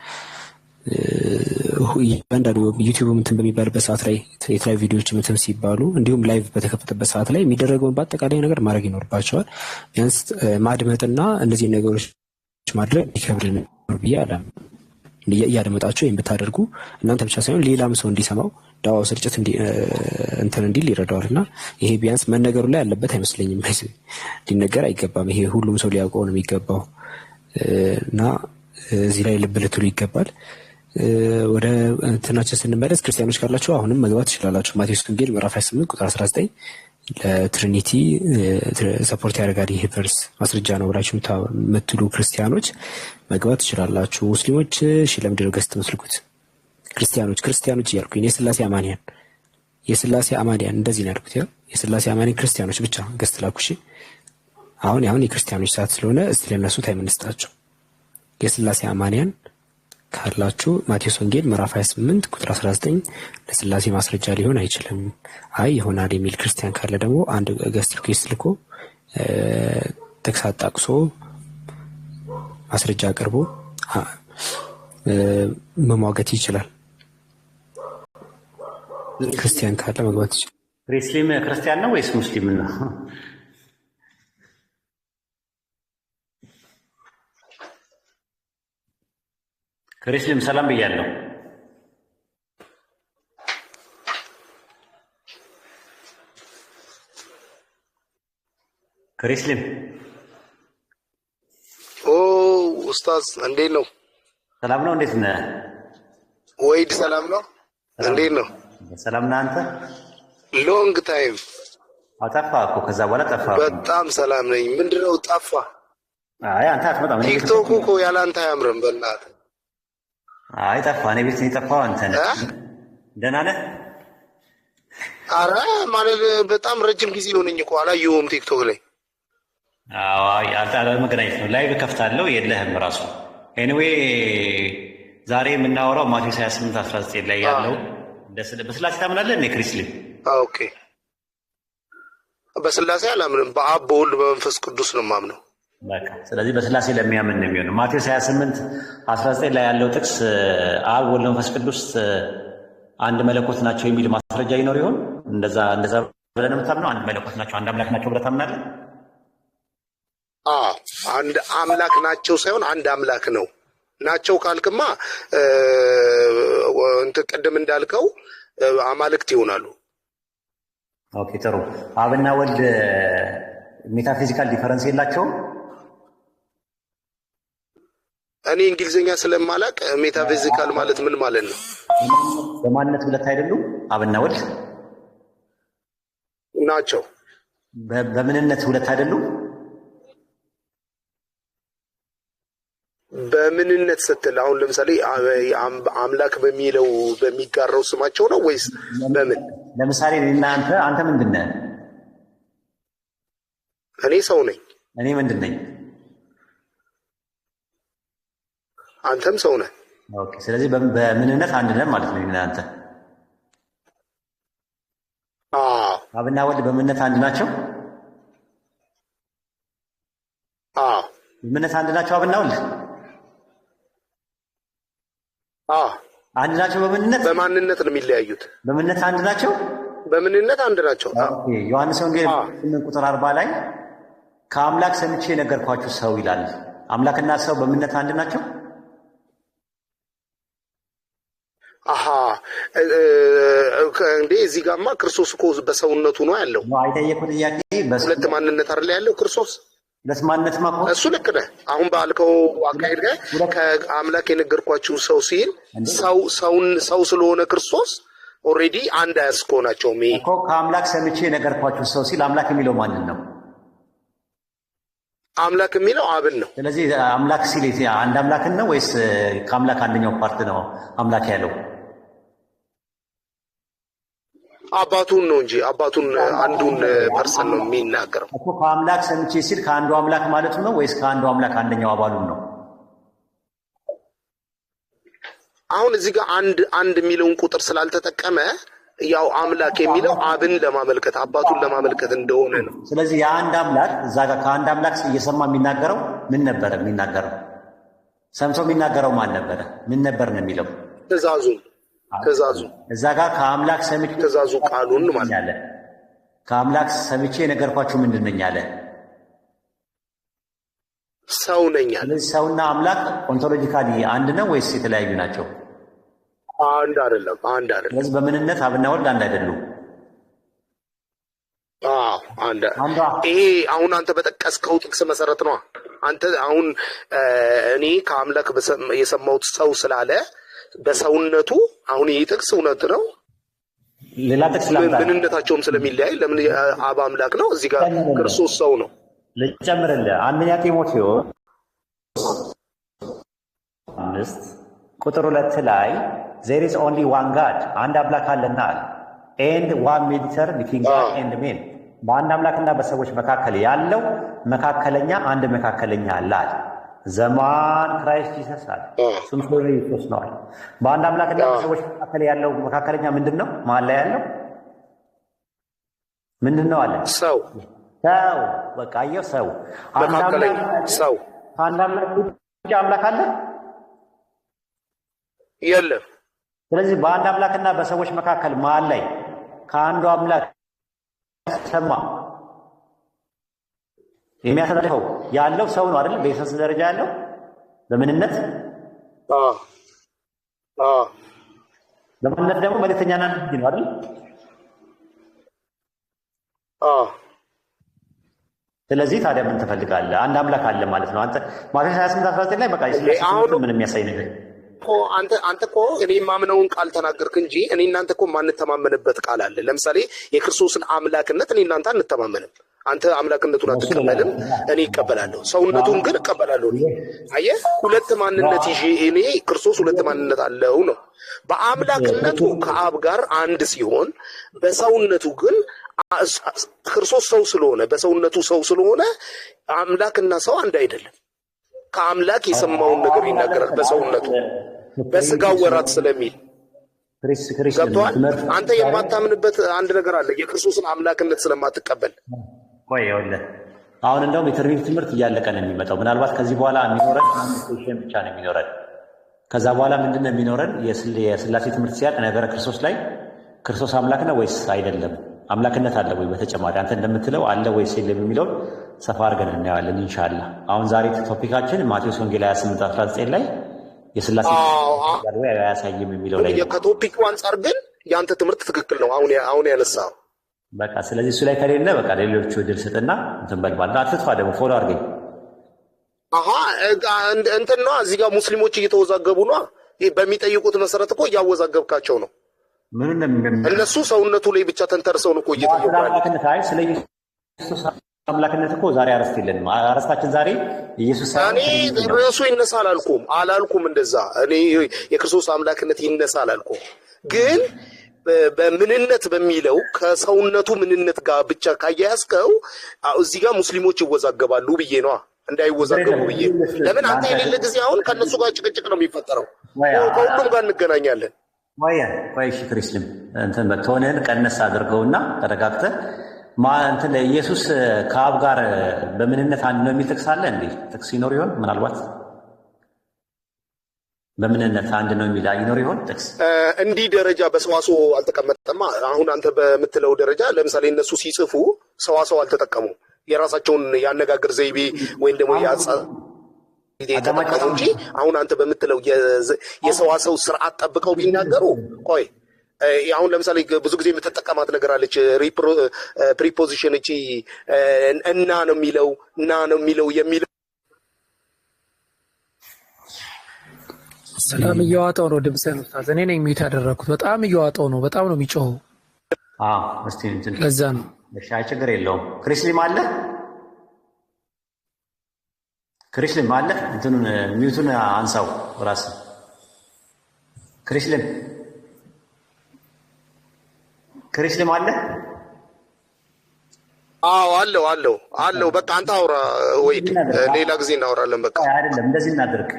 አንዳንዱ ዩቲዩብ እንትን በሚባልበት ሰዓት ላይ የተለያዩ ቪዲዮዎች እንትን ሲባሉ እንዲሁም ላይቭ በተከፈተበት ሰዓት ላይ የሚደረገውን በአጠቃላይ ነገር ማድረግ ይኖርባቸዋል። ቢያንስ ማድመጥና እነዚህ ነገሮች ማድረግ ይከብድ ነው ብዬ አላም እያደመጣችሁ ወይም ብታደርጉ እናንተ ብቻ ሳይሆን ሌላም ሰው እንዲሰማው ዳዋው ስርጭት እንትን እንዲል ይረዳዋል። እና ይሄ ቢያንስ መነገሩ ላይ ያለበት አይመስለኝም። ሊነገር አይገባም። ይሄ ሁሉም ሰው ሊያውቀው ነው የሚገባው እና እዚህ ላይ ልብ ልትሉ ይገባል። ወደ እንትናችን ስንመለስ ክርስቲያኖች ካላችሁ አሁንም መግባት ትችላላችሁ። ማቴዎስ ወንጌል ምዕራፍ 28 ቁጥር 19 ለትሪኒቲ ሰፖርት ያደርጋል ይሄ ቨርስ ማስረጃ ነው ብላችሁ የምትሉ ክርስቲያኖች መግባት ትችላላችሁ። ሙስሊሞች እሺ ለምንድን ነው ገስት መስልኩት? ክርስቲያኖች እያልኩኝ የስላሴ አማንያን እንደዚህ ነው ያልኩት። የስላሴ አማንያን ክርስቲያኖች ብቻ ገስት ላኩሽ። አሁን የክርስቲያኖች ሰዓት ስለሆነ እስቲ ለነሱ ታይም እንስጣቸው። የስላሴ አማንያን ካላችሁ ማቴዎስ ወንጌል ምዕራፍ 28 ቁጥር 19 ለስላሴ ማስረጃ ሊሆን አይችልም ይሆናል የሚል ክርስቲያን ካለ ደግሞ አንድ ገስት ሪኩዌስት ልኮ ጥቅስ አጣቅሶ ማስረጃ አቅርቦ መሟገት ይችላል። ክርስቲያን ካለ መግባት ይችላል። ሙስሊም ክርስቲያን ነው ወይስ ሙስሊም ነው? ክርስቲያን ሰላም ብያለሁ። ክርስቲያን ኡስታዝ እንዴት ነው? ሰላም ነው። እንዴት ነህ? ወይድ ሰላም ነው። እንዴት ነው? ሰላም ነህ አንተ? ሎንግ ታይም አጠፋ እኮ ከዛ በኋላ ጠፋ። በጣም ሰላም ነኝ። ምንድነው ጠፋ? አይ አንተ አትመጣም። ቲክቶክ እኮ ያለ አንተ አያምርም። በእናትህ አይ ጠፋ። እኔ ቤት የጠፋው አንተ ነህ። ደህና ነህ? ኧረ ማለት በጣም ረጅም ጊዜ ሆነኝ እኮ አላየሁም ቲክቶክ ላይ። አይ መገናኘት ነው። ላይቭ ከፍታለሁ የለህም ራሱ። ኤኒዌይ ዛሬ የምናወራው ማቴዎስ 28:19 ላይ ያለው በስላሴ ታምናለህ? እኔ ክርስቲያን። ኦኬ በስላሴ አላምንም። በአብ በወልድ በመንፈስ ቅዱስ ነው የማምነው። በቃ ስለዚህ በስላሴ ለሚያምን ነው የሚሆነው። ማቴዎስ 28:19 ላይ ያለው ጥቅስ አብ ወልድ መንፈስ ቅዱስ አንድ መለኮት ናቸው የሚል ማስረጃ ይኖር ይሆን? እንደዛ ብለህ ነው የምታምነው? አንድ መለኮት ናቸው፣ አንድ አምላክ ናቸው ብለህ ታምናለህ? አንድ አምላክ ናቸው ሳይሆን አንድ አምላክ ነው። ናቸው ካልክማ እንትን ቅድም እንዳልከው አማልክት ይሆናሉ። ኦኬ ጥሩ። አብና ወልድ ሜታፊዚካል ዲፈረንስ የላቸውም? እኔ እንግሊዝኛ ስለማላቅ ሜታፊዚካል ማለት ምን ማለት ነው? በማንነት ሁለት አይደሉም? አብና ወልድ ናቸው። በምንነት ሁለት አይደሉም? በምንነት ስትል አሁን ለምሳሌ አምላክ በሚለው በሚጋራው ስማቸው ነው ወይስ በምን? ለምሳሌ አንተ ምንድን ነህ? እኔ ሰው ነኝ። እኔ ምንድን ነኝ? አንተም ሰው ነህ። ኦኬ ስለዚህ በምንነት አንድ ነን ማለት ነው። እናንተ አብና ወልድ በምንነት አንድ ናቸው? በምንነት አንድ ናቸው አብና ወልድ? አንድ ናቸው በምንነት? በማንነት ነው የሚለያዩት። በምንነት አንድ ናቸው? በምንነት አንድ ናቸው። ዮሐንስ ወንጌል 8 ቁጥር 40 ላይ ከአምላክ ሰምቼ የነገርኳችሁ ሰው ይላል። አምላክና ሰው በምንነት አንድ ናቸው? እንዴ እዚህ ጋማ ክርስቶስ እኮ በሰውነቱ ነው ያለው። አይጠየቁ ጥያቄ ሁለት ማንነት አይደለ ያለው ክርስቶስ? ሁለት ማንነት ማቆ እሱ ልክ ነህ። አሁን ባልከው አካሄድ ጋር ከአምላክ የነገርኳችሁ ሰው ሲል ሰው ስለሆነ ክርስቶስ ኦልሬዲ አንድ አያስኮናቸውም። ይሄ እኮ ከአምላክ ሰምቼ የነገርኳችሁ ሰው ሲል አምላክ የሚለው ማንን ነው? አምላክ የሚለው አብን ነው። ስለዚህ አምላክ ሲል አንድ አምላክን ነው ወይስ ከአምላክ አንደኛው ፓርት ነው አምላክ ያለው? አባቱን ነው እንጂ አባቱን አንዱን ፐርሰን ነው የሚናገረው እኮ። ከአምላክ ሰምቼ ሲል ከአንዱ አምላክ ማለቱ ነው ወይስ ከአንዱ አምላክ አንደኛው አባሉን ነው? አሁን እዚህ ጋር አንድ የሚለውን ቁጥር ስላልተጠቀመ ያው አምላክ የሚለው አብን ለማመልከት አባቱን ለማመልከት እንደሆነ ነው። ስለዚህ የአንድ አምላክ እዛ ጋር ከአንድ አምላክ እየሰማ የሚናገረው ምን ነበረ? የሚናገረው ሰምቶ የሚናገረው ማን ነበረ? ምን ነበር ነው የሚለው? ትእዛዙ እዛ ጋር ከአምላክ ሰምቼ ትእዛዙ ቃሉን ማለት ያለ ከአምላክ ሰምቼ የነገርኳችሁ ምንድን ነኝ አለ? ሰው ነኝ አለ። ስለዚህ ሰውና አምላክ ኦንቶሎጂካሊ አንድ ነው ወይስ የተለያዩ ናቸው? አንድ አይደለም። ስለዚህ በምንነት አብና ወልድ አንድ አይደሉም። ይሄ አሁን አንተ በጠቀስከው ጥቅስ መሰረት ነው። አንተ አሁን እኔ ከአምላክ የሰማሁት ሰው ስላለ በሰውነቱ አሁን ይህ ጥቅስ እውነት ነው። ሌላ ጥቅስ ምንነታቸውም ስለሚለያይ ለምን አብ አምላክ ነው፣ እዚህ ጋር ክርስቶስ ሰው ነው። ልጨምርልህ አንደኛ ጢሞቴዎስ ቁጥር 2 ላይ there is only one God አንድ አምላክ አለና አለ and one mediator between God and men በአንድ አምላክና በሰዎች መካከል ያለው መካከለኛ አንድ መካከለኛ አለ አለ ዘማን ክራይስት ጂሰስ አለ እሱም ኢየሱስ ነው አለ በአንድ አምላክና በሰዎች መካከል ያለው መካከለኛ ምንድነው መሀል ላይ ያለው ምንድነው አለ ሰው በቃ አየው ሰው መካከለኛ ሰው አንድ አምላክ አለ የለም ስለዚህ በአንድ አምላክና በሰዎች መካከል መሀል ላይ ከአንዱ አምላክ ሰማ የሚያስተላልፈው ያለው ሰው ነው አይደል በኢየሱስ ደረጃ ያለው በምንነት በምንነት ደግሞ መልእክተኛና ነብይ ነው አይደል ስለዚህ ታዲያ ምን ትፈልጋለህ አንድ አምላክ አለ ማለት ነው አንተ ማቴዎስ 28:19 ላይ በቃ ኢየሱስ ምን የሚያሳይ ነገር አንተ እኮ እኔ የማምነውን ቃል ተናገርክ እንጂ እኔ እናንተ እኮ ማንተማመንበት ቃል አለ ለምሳሌ የክርስቶስን አምላክነት እኔ እናንተ አንተማመንም አንተ አምላክነቱን አትቀበልም እኔ እቀበላለሁ ሰውነቱን ግን እቀበላለሁ አየህ ሁለት ማንነት ይዤ እኔ ክርስቶስ ሁለት ማንነት አለው ነው በአምላክነቱ ከአብ ጋር አንድ ሲሆን በሰውነቱ ግን ክርስቶስ ሰው ስለሆነ በሰውነቱ ሰው ስለሆነ አምላክና ሰው አንድ አይደለም ከአምላክ የሰማውን ነገር ይናገራል በሰውነቱ በስጋው ወራት ስለሚል ገብቶሃል አንተ የማታምንበት አንድ ነገር አለ የክርስቶስን አምላክነት ስለማትቀበል ቆይ ይኸውልህ አሁን እንደውም የትርቢት ትምህርት እያለቀ ነው የሚመጣው ምናልባት ከዚህ በኋላ የሚኖረን አንድ ሴሽን ብቻ ነው የሚኖረን ከዛ በኋላ ምንድነው የሚኖረን የስላሴ ትምህርት ሲያልቅ ነገረ ክርስቶስ ላይ ክርስቶስ አምላክ ነው ወይስ አይደለም አምላክነት አለ ወይ በተጨማሪ አንተ እንደምትለው አለ ወይስ የለም የሚለው ሰፋ አድርገን እናያለን ኢንሻአላህ አሁን ዛሬ ቶፒካችን ማቴዎስ ወንጌል 28:19 ላይ የስላሴ ያለው ያሳየም የሚለው ላይ ከቶፒኩ አንፃር ግን ያንተ ትምህርት ትክክል ነው አሁን ያነሳው በቃ ስለዚህ እሱ ላይ ከሌለ በቃ ሌሎቹ እድል ስጥና እንትን በልባልና አትጥፋ ደግሞ ፎሎ አድርገኝ እንትን ነው እዚህ ጋር ሙስሊሞች እየተወዛገቡ ነው በሚጠይቁት መሰረት እኮ እያወዛገብካቸው ነው እነሱ ሰውነቱ ላይ ብቻ ተንተርሰው ነው እኮ እየተወያዩ ስለ ኢየሱስ አምላክነት እኮ ዛሬ አረስት የለንም አረስታችን ዛሬ ኢየሱስ እኔ ርዕሱ ይነሳ አላልኩም እንደዛ እኔ የክርስቶስ አምላክነት ይነሳ አላልኩም ግን በምንነት በሚለው ከሰውነቱ ምንነት ጋር ብቻ ካያያዝከው እዚህ ጋር ሙስሊሞች ይወዛገባሉ ብዬ ነው እንዳይወዛገቡ ብዬ ለምን አንተ የሌለ ጊዜ አሁን ከነሱ ጋር ጭቅጭቅ ነው የሚፈጠረው ከሁሉም ጋር እንገናኛለን ቆይ እሺ ክርስቲያን እንትን በተሆነን ቀነስ አድርገውና ተረጋግተህ እንትን ኢየሱስ ከአብ ጋር በምንነት አንድ ነው የሚል ጥቅስ አለ እንዴ ጥቅስ ይኖር ይሆን ምናልባት በምንነት አንድ ነው የሚል ይኖር ይሆን ጥቅስ እንዲህ ደረጃ በሰዋስው አልተቀመጠማ አሁን አንተ በምትለው ደረጃ ለምሳሌ እነሱ ሲጽፉ ሰዋስው አልተጠቀሙ የራሳቸውን ያነጋገር ዘይቤ ወይም ደግሞ የተጠቀሙ እንጂ አሁን አንተ በምትለው የሰዋሰው ስርዓት ጠብቀው ቢናገሩ ቆይ አሁን ለምሳሌ ብዙ ጊዜ የምትጠቀማት ነገር አለች ፕሪፖዚሽን እቺ እና ነው የሚለው የሚለው ሰላም እየዋጠው ነው ድምፅህን ኡስታዝ እኔ ነኝ ሚዩት ያደረኩት በጣም እየዋጠው ነው በጣም ነው የሚጮኸው እስቲ እንትን ለዛ ነው እሺ ችግር የለውም ክሪስሊም አለ እንትኑን ሚዩቱን አንሳው ራስ ክሪስሊም አለ አለው በቃ አንተ አውራ ወይ ሌላ ጊዜ እናወራለን በቃ አይደለም እንደዚህ እናድርግ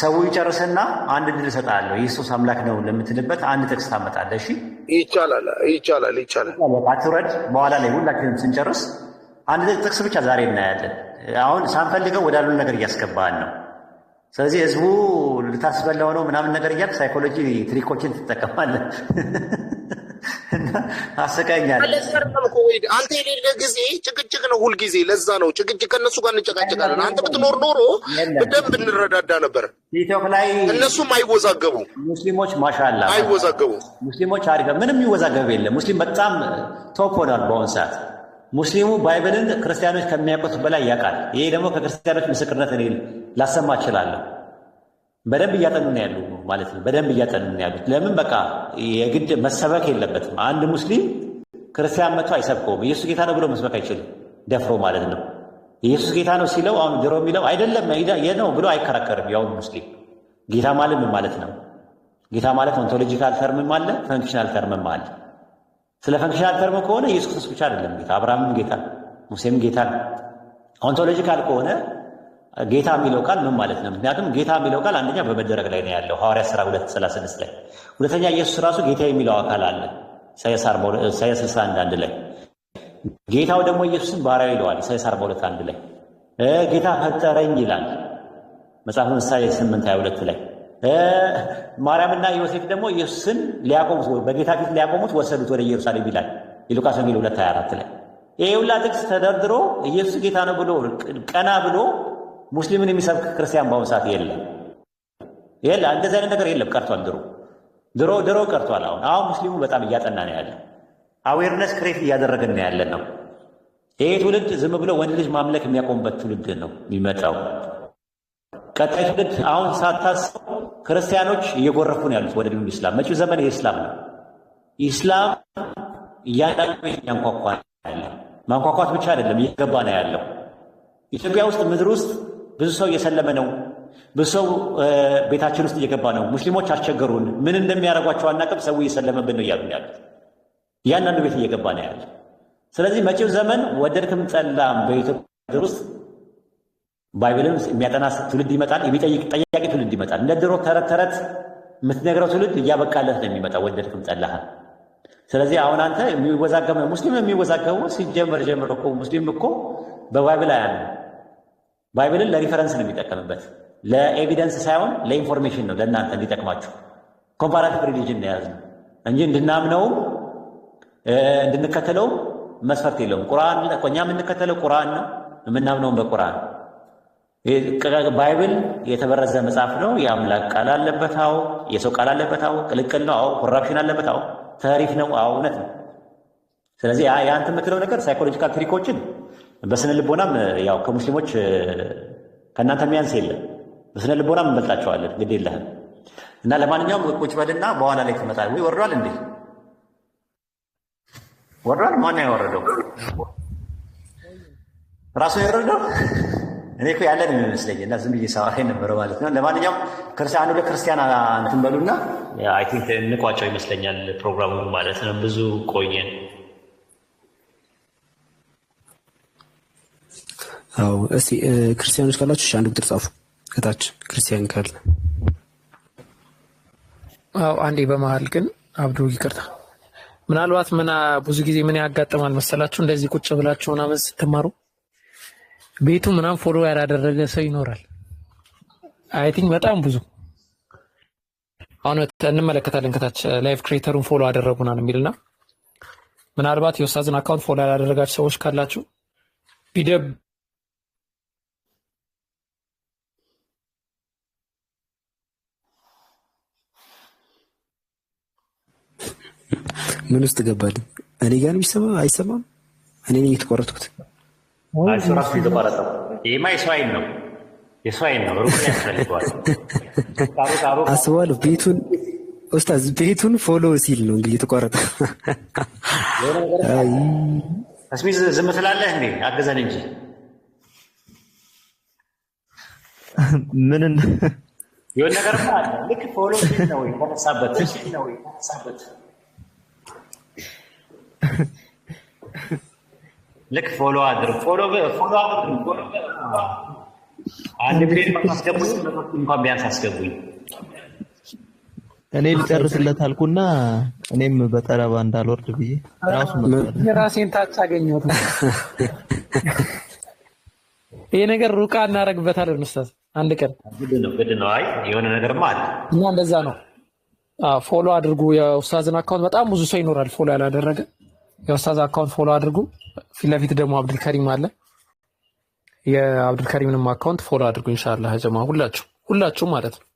ሰው ይጨርስና አንድ ድል እሰጥሃለሁ ኢየሱስ አምላክ ነው ለምትልበት አንድ ጥቅስ ታመጣለህ እሺ ይቻላል አትውረድ በኋላ ላይ ሁላችንም ስንጨርስ አንድ ጥቅስ ብቻ ዛሬ እናያለን አሁን ሳንፈልገው ወዳሉን ነገር እያስገባን ነው ስለዚህ ህዝቡ ልታስበላው ነው ምናምን ነገር እያልክ ሳይኮሎጂ ትሪኮችን ትጠቀማለህ አሰቃኛለህ አንተ የሌለ ጊዜ ጭቅጭቅ ነው ሁልጊዜ ለዛ ነው ጭቅጭቅ ከእነሱ ጋር እንጨቃጨቃለን አንተ ብትኖር ኖሮ በደንብ እንረዳዳ ነበር ቲክቶክ ላይ እነሱም አይወዛገቡ ሙስሊሞች ማሻአላ አይወዛገቡ ሙስሊሞች አድርገው ምንም ይወዛገብ የለም ሙስሊም በጣም ቶፕ ሆኗል በአሁኑ ሰዓት ሙስሊሙ ባይብልን ክርስቲያኖች ከሚያውቁት በላይ ያውቃል ይሄ ደግሞ ከክርስቲያኖች ምስክርነት እኔ ላሰማ እችላለሁ በደንብ እያጠኑ ነው ያሉ ማለት ነው በደንብ እያጠኑ ነው ያሉት ለምን በቃ የግድ መሰበክ የለበትም አንድ ሙስሊም ክርስቲያን መጥቶ አይሰብከውም ኢየሱስ ጌታ ነው ብሎ መስበክ አይችልም ደፍሮ ማለት ነው ኢየሱስ ጌታ ነው ሲለው አሁን ድሮ የሚለው አይደለም ነው ብሎ አይከራከርም ያው ሙስሊም ጌታ ማለት ምን ማለት ነው? ጌታ ማለት ኦንቶሎጂካል ተርምም አለ፣ ፈንክሽናል ተርምም አለ። ስለ ፈንክሽናል ተርም ከሆነ ኢየሱስ ክርስቶስ ብቻ አይደለም ጌታ፣ አብርሃምም ጌታ፣ ሙሴም ጌታ ነው። ኦንቶሎጂካል ከሆነ ጌታ የሚለው ቃል ምን ማለት ነው? ምክንያቱም ጌታ የሚለው ቃል አንደኛ በመደረግ ላይ ነው ያለው ሐዋርያት ሥራ 2:36 ላይ፣ ሁለተኛ ኢየሱስ ራሱ ጌታ የሚለው አካል አለ ኢሳይያስ 61:1 ላይ፣ ጌታው ደግሞ ኢየሱስን ባሪያው ይለዋል ኢሳይያስ 42:1 ላይ፣ ጌታ ፈጠረኝ ይላል መጽሐፈ ምሳሌ 8:22 ላይ፣ ማርያምና ዮሴፍ ደግሞ ኢየሱስን ሊያቆሙት በጌታ ፊት ሊያቆሙት ወሰዱት ወደ ኢየሩሳሌም ይላል የሉቃስ ወንጌል 2:24 ላይ። ይሄ ሁላ ጥቅስ ተደርድሮ ኢየሱስ ጌታ ነው ብሎ ቀና ብሎ ሙስሊምን የሚሰብክ ክርስቲያን በአሁኑ ሰዓት የለም። እንደዚህ አይነት ነገር የለም፣ ቀርቷል። ድሮ ቀርቷል። አሁን ሙስሊሙ በጣም እያጠና ነው ያለ፣ አዌርነስ ክሬት እያደረግን ነው ያለን ነው። ይሄ ትውልድ ዝም ብሎ ወንድ ልጅ ማምለክ የሚያቆምበት ትውልድ ነው የሚመጣው። ቀጣይ ትውልድ አሁን ሳታስበው ክርስቲያኖች እየጎረፉ ነው ያሉት ወደ ዲኑ ኢስላም። መጪው ዘመን የኢስላም ነው። ኢስላም እያንዳንዱ ያንኳኳ ያለ፣ ማንኳኳት ብቻ አይደለም እየገባ ነው ያለው። ኢትዮጵያ ውስጥ ምድር ውስጥ ብዙ ሰው እየሰለመ ነው። ብዙ ሰው ቤታችን ውስጥ እየገባ ነው። ሙስሊሞች አስቸገሩን፣ ምን እንደሚያደርጓቸው አናውቅም፣ ሰው እየሰለመብን ነው እያሉ ያሉት። እያንዳንዱ ቤት እየገባ ነው ያለ። ስለዚህ መጪው ዘመን ወደድክም ጠላም በኢትዮጵያ ምድር ውስጥ ባይብልን የሚያጠና ትውልድ ይመጣል። የሚጠይቅ ጠያቂ ትውልድ ይመጣል። እንደ ድሮ ተረት ተረት የምትነግረው ትውልድ እያበቃለት ነው የሚመጣው ወደድክም ጠላህን። ስለዚህ አሁን አንተ የሚወዛገበው ሙስሊም የሚወዛገበው ሲጀመር ጀምሮ እኮ ሙስሊም እኮ በባይብል አያምንም። ባይብልን ለሪፈረንስ ነው የሚጠቀምበት፣ ለኤቪደንስ ሳይሆን ለኢንፎርሜሽን ነው፣ ለእናንተ እንዲጠቅማችሁ። ኮምፓራቲቭ ሪሊጅን ነው የያዝነው እንጂ እንድናምነውም እንድንከተለውም መስፈርት የለውም። ቁርአን እኛ የምንከተለው ቁርአን ነው፣ የምናምነውም በቁርአን። ባይብል የተበረዘ መጽሐፍ ነው። የአምላክ ቃል አለበት፣ አዎ። የሰው ቃል አለበት፣ አዎ። ቅልቅል ነው፣ አዎ። ኮራፕሽን አለበት፣ አዎ። ተሪፍ ነው፣ አዎ። እውነት ነው። ስለዚህ የአንተ የምትለው ነገር ሳይኮሎጂካል ትሪኮችን በስነ ልቦናም ያው ከሙስሊሞች ከእናንተ የሚያንስ የለም። በስነ ልቦናም እንበልጣቸዋለን፣ ግድ የለህም። እና ለማንኛውም ቁጭ በልና በኋላ ላይ ትመጣለህ ወይ? ወርዷል እንዴ? ወርዷል? ማነው ያወረደው? ራሱ ያወረደው? እኔ እኮ ያለን የሚመስለኝ እና ዝም ብዬ ሳወራ ነበረ ማለት ነው። ለማንኛውም ክርስቲያኑ ለክርስቲያን እንትን በሉና አይ ቲንክ እንቋጫው ይመስለኛል ፕሮግራሙን ማለት ነው። ብዙ ቆየን። አዎ እስቲ ክርስቲያኖች ካላችሁ አንድ ቁጥር ጻፉ ከታች ክርስቲያን ካለ። አዎ አንዴ በመሀል ግን አብዱ ይቅርታ፣ ምናልባት ብዙ ጊዜ ምን ያጋጥማል መሰላችሁ፣ እንደዚህ ቁጭ ብላችሁ ምናምን ስትማሩ ቤቱ ምናምን ፎሎ ያላደረገ ሰው ይኖራል። አይ ቲንክ በጣም ብዙ አሁን እንመለከታለን ከታች ላይቭ ክሬተሩን ፎሎ አደረጉና ነው የሚልና ምናልባት የኡስታዝን አካውንት ፎሎ ያላደረጋችሁ ሰዎች ካላችሁ ቢደብ ምን ውስጥ ገባልኝ? እኔ ጋር ነው አይሰማም? እኔ ነኝ የተቆረጥኩት? እሱ ራሱ የተቋረጠው ይሄማ የሰው ዓይን ነው፣ የሰው ዓይን ነው። ሩቅ ያስፈልገዋል። አስበዋለሁ። ቤቱን ኡስታዝ ቤቱን ፎሎ ሲል ነው እንግዲህ የተቋረጠ። እስሚ ዝም ትላለህ እንዴ? አገዘን እንጂ ምን የሆነ ነገር አለ። ልክ ፎሎ ሲል ነው የተነሳበት ነው የተነሳበት። ልክ ፎሎ አድርግ ፎሎ አድርግ። አንድ ብሬድ ማስገቡኝ እንኳን ቢያንስ አስገቡኝ። እኔ ልጨርስለት አልኩና እኔም በጠረባ እንዳልወርድ ብዬ ራሱ የራሴን ታች አገኘሁት። ይሄ ነገር ሩቃ እናደርግበታለን ኡስታዝ አንድ ቀን። ግድ ነው። አይ የሆነ ነገርማ አለ እና እንደዛ ነው። ፎሎ አድርጉ። የኡስታዝን አካውንት በጣም ብዙ ሰው ይኖራል ፎሎ ያላደረገ። የኡስታዝ አካውንት ፎሎ አድርጉ። ፊት ለፊት ደግሞ አብዱልከሪም አለ። የአብዱልከሪምንም አካውንት ፎሎ አድርጉ ኢንሻአላህ ጀማ፣ ሁላችሁ ማለት ነው።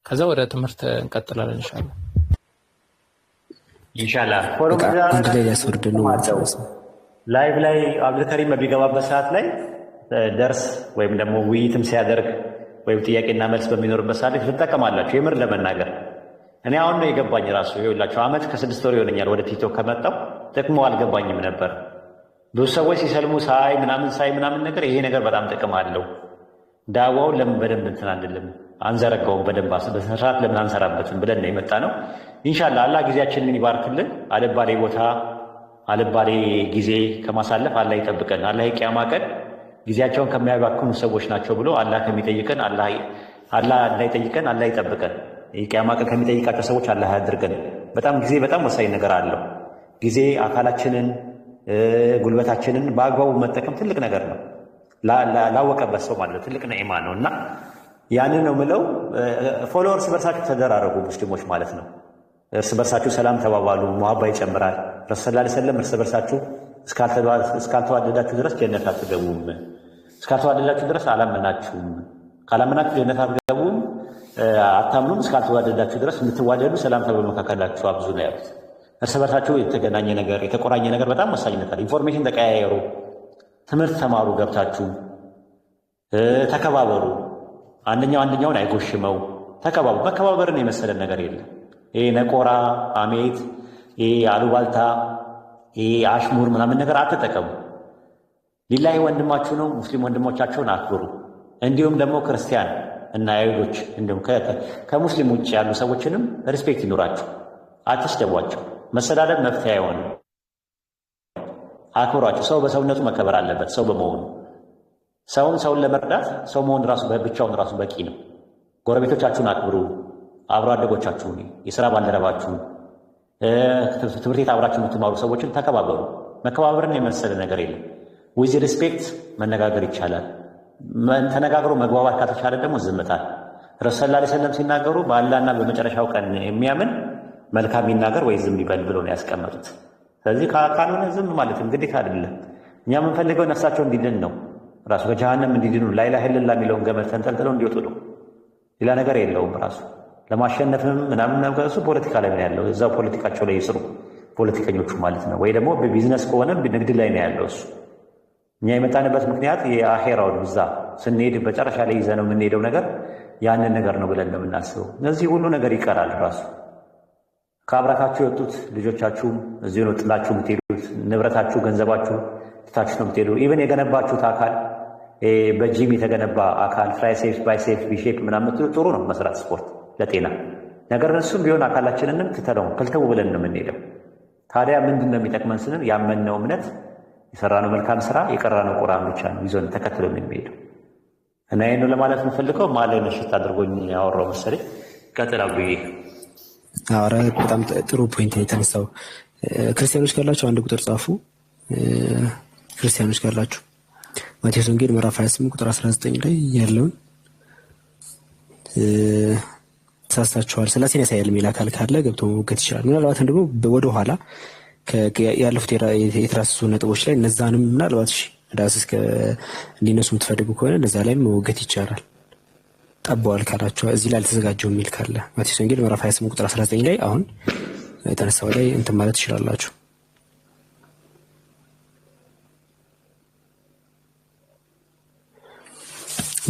ከዛ ወደ ትምህርት እንቀጥላለን ኢንሻአላህ። ፎሎ አንድ ላይ ያስወርደን ነው ማለት ነው። ላይቭ ላይ አብዱልከሪም በሚገባበት ሰዓት ላይ ደርስ ወይም ደግሞ ውይይትም ሲያደርግ ወይም ጥያቄና መልስ በሚኖርበት ሰዓት ላይ ትጠቀማላችሁ። የምር ለመናገር እኔ አሁን ነው የገባኝ ራሱ። ይኸውላችሁ ዓመት ከ6 ወር ይሆነኛል ወደ ቲክቶክ ከመጣሁ። ጥቅሙ አልገባኝም ነበር። ብዙ ሰዎች ሲሰልሙ ሳይ ምናምን ነገር ይሄ ነገር በጣም ጥቅም አለው። ዳዋውን ለምን በደንብ እንትን አንልም? አንዘረጋውም በደንብ በስርዓት ለምን አንሰራበትም ብለን ነው የመጣ ነው። ኢንሻላህ አላህ ጊዜያችንን ይባርክልን። አልባሌ ቦታ አልባሌ ጊዜ ከማሳለፍ አላህ ይጠብቀን። አላህ የቂያማ ቀን ጊዜያቸውን ከሚያባክኑ ሰዎች ናቸው ብሎ አላህ ከሚጠይቀን አላህ እንዳይጠይቀን አላህ ይጠብቀን። የቂያማ ቀን ከሚጠይቃቸው ሰዎች አላህ ያድርገን። በጣም ጊዜ በጣም ወሳኝ ነገር አለው። ጊዜ አካላችንን ጉልበታችንን በአግባቡ መጠቀም ትልቅ ነገር ነው። ላወቀበት ሰው ማለት ትልቅ ነዒማ ነው እና ያንን ነው ምለው። ፎሎወርስ በርሳችሁ ተደራረጉ ሙስሊሞች ማለት ነው። እርስ በርሳችሁ ሰላም ተባባሉ፣ መሐባ ይጨምራል። ረሱል ሰለላሁ ዐለይሂ ወሰለም እርስ በርሳችሁ እስካልተዋደዳችሁ ድረስ ጀነት አትገቡም፣ እስካልተዋደዳችሁ ድረስ አላመናችሁም፣ ካላመናችሁ ጀነት አትገቡም፣ አታምኑም፣ እስካልተዋደዳችሁ ድረስ የምትዋደዱ ሰላምታ በመካከላችሁ አብዙ ነው ያሉት። እርስ በርሳችሁ የተገናኘ ነገር የተቆራኘ ነገር በጣም ወሳኝነት አለ። ኢንፎርሜሽን ተቀያየሩ፣ ትምህርት ተማሩ፣ ገብታችሁ ተከባበሩ። አንደኛውን አይጎሽመው፣ ተከባበሩ። መከባበርን የመሰለን ነገር የለም። ይሄ ነቆራ፣ አሜት፣ ይሄ አሉባልታ፣ ይሄ አሽሙር ምናምን ነገር አትጠቀሙ። ሊላሂ ወንድማችሁ ነው፣ ሙስሊም ወንድሞቻችሁን አክብሩ። እንዲሁም ደግሞ ክርስቲያን እና አይሁዶች እንዲሁም ከሙስሊም ውጭ ያሉ ሰዎችንም ሪስፔክት ይኑራችሁ፣ አትስደቧቸው። መሰዳደብ መፍትሄ አይሆንም። አክብሯቸው። ሰው በሰውነቱ መከበር አለበት። ሰው በመሆኑ ሰውን ለመርዳት ሰው መሆን ብቻውን ራሱ በቂ ነው። ጎረቤቶቻችሁን አክብሩ። አብሮ አደጎቻችሁን፣ የሥራ ባልደረባችሁን፣ ትምህርት ቤት አብራችሁ የምትማሩ ሰዎችን ተከባበሩ። መከባበርን የመሰለ ነገር የለም። ዊዝ ሪስፔክት መነጋገር ይቻላል። ተነጋግሮ መግባባት ካልተቻለ ደግሞ ዝምታል። ረሱል ሰለላሁ ዐለይሂ ወሰለም ሲናገሩ በአላህና በመጨረሻው ቀን የሚያምን መልካም ይናገር ወይ ዝም ይበል ብሎ ነው ያስቀመጡት። ስለዚህ ካልሆነ ዝም ማለትም ግዴታ አይደለም። እኛ የምንፈልገው ነፍሳቸው እንዲድን ነው። ራሱ ከጀሃነም እንዲድኑ ላኢላሃ ኢለላህ የሚለውን ገመድ ተንጠልጥለው እንዲወጡ ነው። ሌላ ነገር የለውም። ራሱ ለማሸነፍም ምናምን እሱ ፖለቲካ ላይ ነው ያለው። እዛው ፖለቲካቸው ላይ ይስሩ ፖለቲከኞቹ ማለት ነው። ወይ ደግሞ በቢዝነስ ከሆነ ንግድ ላይ ነው ያለው እሱ። እኛ የመጣንበት ምክንያት የአኼራውን እዛ ስንሄድ በጨረሻ ላይ ይዘነው የምንሄደው ነገር ያንን ነገር ነው ብለን ነው የምናስበው። እነዚህ ሁሉ ነገር ይቀራል። ራሱ ከአብራካችሁ የወጡት ልጆቻችሁም እዚሁ ነው ጥላችሁ የምትሄዱት። ንብረታችሁ፣ ገንዘባችሁ ትታችሁ ነው የምትሄዱ። ኢቨን የገነባችሁት አካል በጂም የተገነባ አካል ትራይሴፕስ፣ ባይሴፕስ፣ ቢሼፕ ምናምን ጥሩ ነው መስራት ስፖርት ለጤና ነገር። እሱም ቢሆን አካላችንንም ትተነው ከልተው ብለን ነው የምንሄደው። ታዲያ ምንድን ነው የሚጠቅመን ስንል ያመንነው እምነት፣ የሰራነው መልካም ስራ፣ የቀራነው ቁርአን ብቻ ነው ይዞን ተከትሎ የሚሄደው እና ይህን ለማለት የምፈልገው ማለ ነሽት አድርጎኝ ያወራው መሰለኝ። ቀጥል አብዬ። ኧረ በጣም ጥሩ ፖይንት ነው የተነሳው። ክርስቲያኖች ካላችሁ አንድ ቁጥር ጻፉ። ክርስቲያኖች ካላችሁ ማቴዎስ ወንጌል ምዕራፍ 28 ቁጥር 19 ላይ ያለውን ተሳስታችኋል ስላሴን ያሳያል የሚል አካል ካለ ገብቶ መውገት ይችላል። ምናልባትም ደግሞ ወደኋላ ያለፉት የተራሱ ነጥቦች ላይ እነዛንም ምናልባት ዳስ እስከ እንዲነሱ የምትፈልጉ ከሆነ እነዛ ላይም መወገት ይቻላል። ጠበዋል ካላችሁ እዚህ ላይ አልተዘጋጀው የሚል ካለ ማቴዎስ ወንጌል ምዕራፍ 28 ቁጥር 19 ላይ አሁን የተነሳው ላይ እንትን ማለት ትችላላችሁ።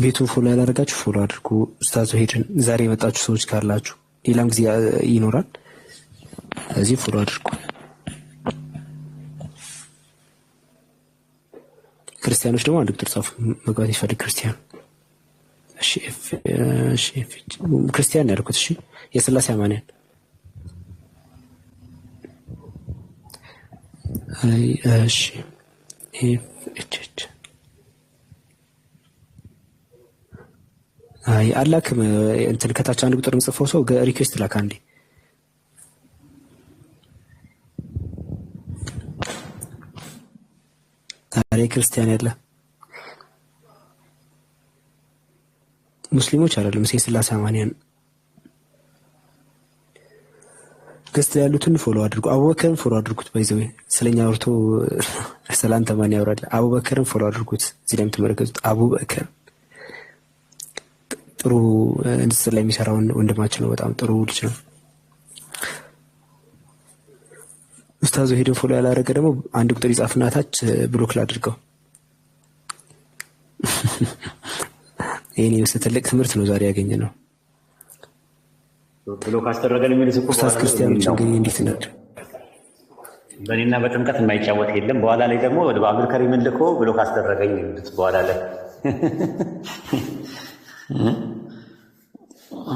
ቤቱን ፎሎ ያላደረጋችሁ ፎሎ አድርጉ። ኡስታዝ ሄድን ዛሬ የመጣችሁ ሰዎች ካላችሁ ሌላም ጊዜ ይኖራል። እዚህ ፎሎ አድርጉ። ክርስቲያኖች ደግሞ አንድ ቁጥር ጻፉ። መግባት ይፈልግ ክርስቲያን። እሺ ክርስቲያን ያልኩት እሺ፣ የሥላሴ አማንያን እሺ አላክም እንትን ከታች አንድ ቁጥር እንጽፈው ሰው ሪኩዌስት ላክ አንዴ። ዛሬ ክርስቲያን ያለ ሙስሊሞች አይደለም። የሥላሴ አማንያን ገስት ያሉትን ፎሎ አድርጉ። አቡበከርን ፎሎ አድርጉት። ባይዘው ስለኛ አውርቶ ሰላንተ ማን ያወራል? አቡበከርን ፎሎ አድርጉት። እዚህ ላይ የምትመለከቱት አቡበከር ጥሩ እንስት ላይ የሚሰራው ወንድማችን ነው። በጣም ጥሩ ልጅ ነው። ኡስታዙ ሄደን ፎሎ ያላደረገ ደግሞ አንድ ቁጥር ይጻፍና ታች ብሎክ ላድርገው። ይሄን የመሰለ ትልቅ ትምህርት ነው ዛሬ ያገኘ ነው። ብሎክ አስደረገን የሚል ኡስታዝ ክርስቲያኖች እንግዲህ እንዴት ነው? በእኔና በጥምቀት የማይጫወት የለም። በኋላ ላይ ደግሞ ወደ አብዱል ከሪም ልኮ ብሎክ አስደረገኝ በኋላ ላይ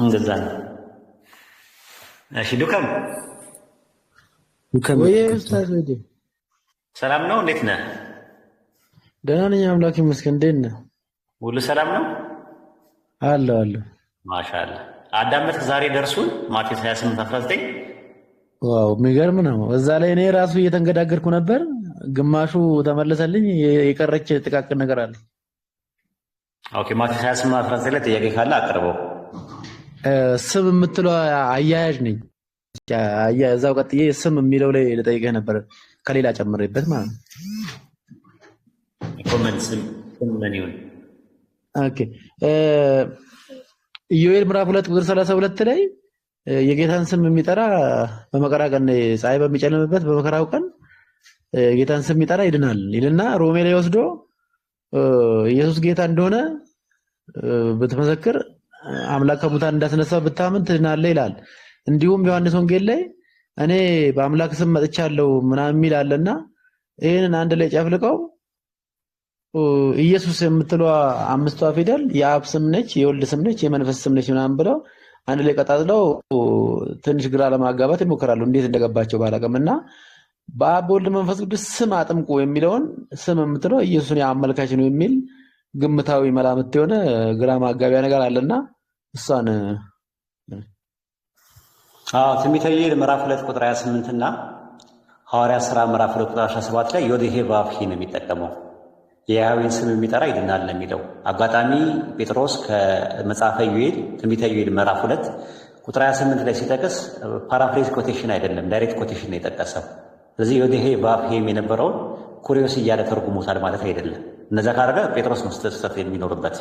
እንደዛ ነው። እሺ ዱከም ወይ ኡስታዝ ወዲ ሰላም ነው? እንዴት ነህ? ደህና ነኝ አምላክ ይመስገን። እንዴት ነህ? ሁሉ ሰላም ነው? አለ ማሻአላህ። አዳመጥክ ዛሬ ደርሱን ማቴዎስ 28:19? ዋው የሚገርም ነው። እዛ ላይ እኔ ራሱ እየተንገዳገርኩ ነበር። ግማሹ ተመለሰልኝ፣ የቀረች ጥቃቅን ነገር አለ። ኦኬ ማቴዎስ 28:19 ላይ ጥያቄ ካለ አቅርበው። ስም የምትለው አያያዥ ነኝ። እዛው ቀጥዬ ስም የሚለው ላይ ልጠይቅህ ነበር ከሌላ ጨምሬበት ማለት ነው። ኮመንት ስም ምን ይሁን? ኦኬ ኢዮኤል ምዕራፍ 2 ቁጥር 32 ላይ የጌታን ስም የሚጠራ በመከራ ቀን ፀሐይ በሚጨልምበት በመከራው ቀን የጌታን ስም የሚጠራ ይድናል ይልና ሮሜ ላይ ወስዶ ኢየሱስ ጌታ እንደሆነ ብትመሰክር አምላክ ከሙታን እንዳስነሳው ብታምን ትድናለህ ይላል። እንዲሁም ዮሐንስ ወንጌል ላይ እኔ በአምላክ ስም መጥቻለሁ ምናምን የሚል አለና ይሄንን አንድ ላይ ጨፍልቀው ኢየሱስ የምትለው አምስቷ ፊደል የአብ ስም ነች፣ የወልድ ስም ነች፣ የመንፈስ ስም ነች ምናምን ብለው አንድ ላይ ቀጣጥለው ትንሽ ግራ ለማጋባት ይሞክራሉ። እንዴት እንደገባቸው ባላቀምና በአብ ወልድ መንፈስ ቅዱስ ስም አጥምቁ የሚለውን ስም የምትለው ኢየሱስን ያመልካች ነው የሚል ግምታዊ መላምት የሆነ ግራ ማጋቢያ ነገር አለና እሷን ትንቢተ ኢዩኤል ምዕራፍ 2 ቁጥር 28 እና ሐዋርያት ሥራ ምዕራፍ 2 ቁጥር 17 ላይ ዮዴሄ ባብሂ ነው የሚጠቀመው። የያህዌን ስም የሚጠራ ይድናል ነው የሚለው። አጋጣሚ ጴጥሮስ ከመጽሐፈ ኢዩኤል ትንቢተ ኢዩኤል ምዕራፍ 2 ቁጥር 28 ላይ ሲጠቅስ ፓራፍሬዝ ኮቴሽን አይደለም፣ ዳይሬክት ኮቴሽን ነው የጠቀሰው። ስለዚህ ዮዴሄ ባብሂም የነበረውን ኩሪዮስ እያለ ተርጉሞታል ማለት አይደለም። እነዛ ካደረገ ጴጥሮስ ነው ስህተት የሚኖርበት።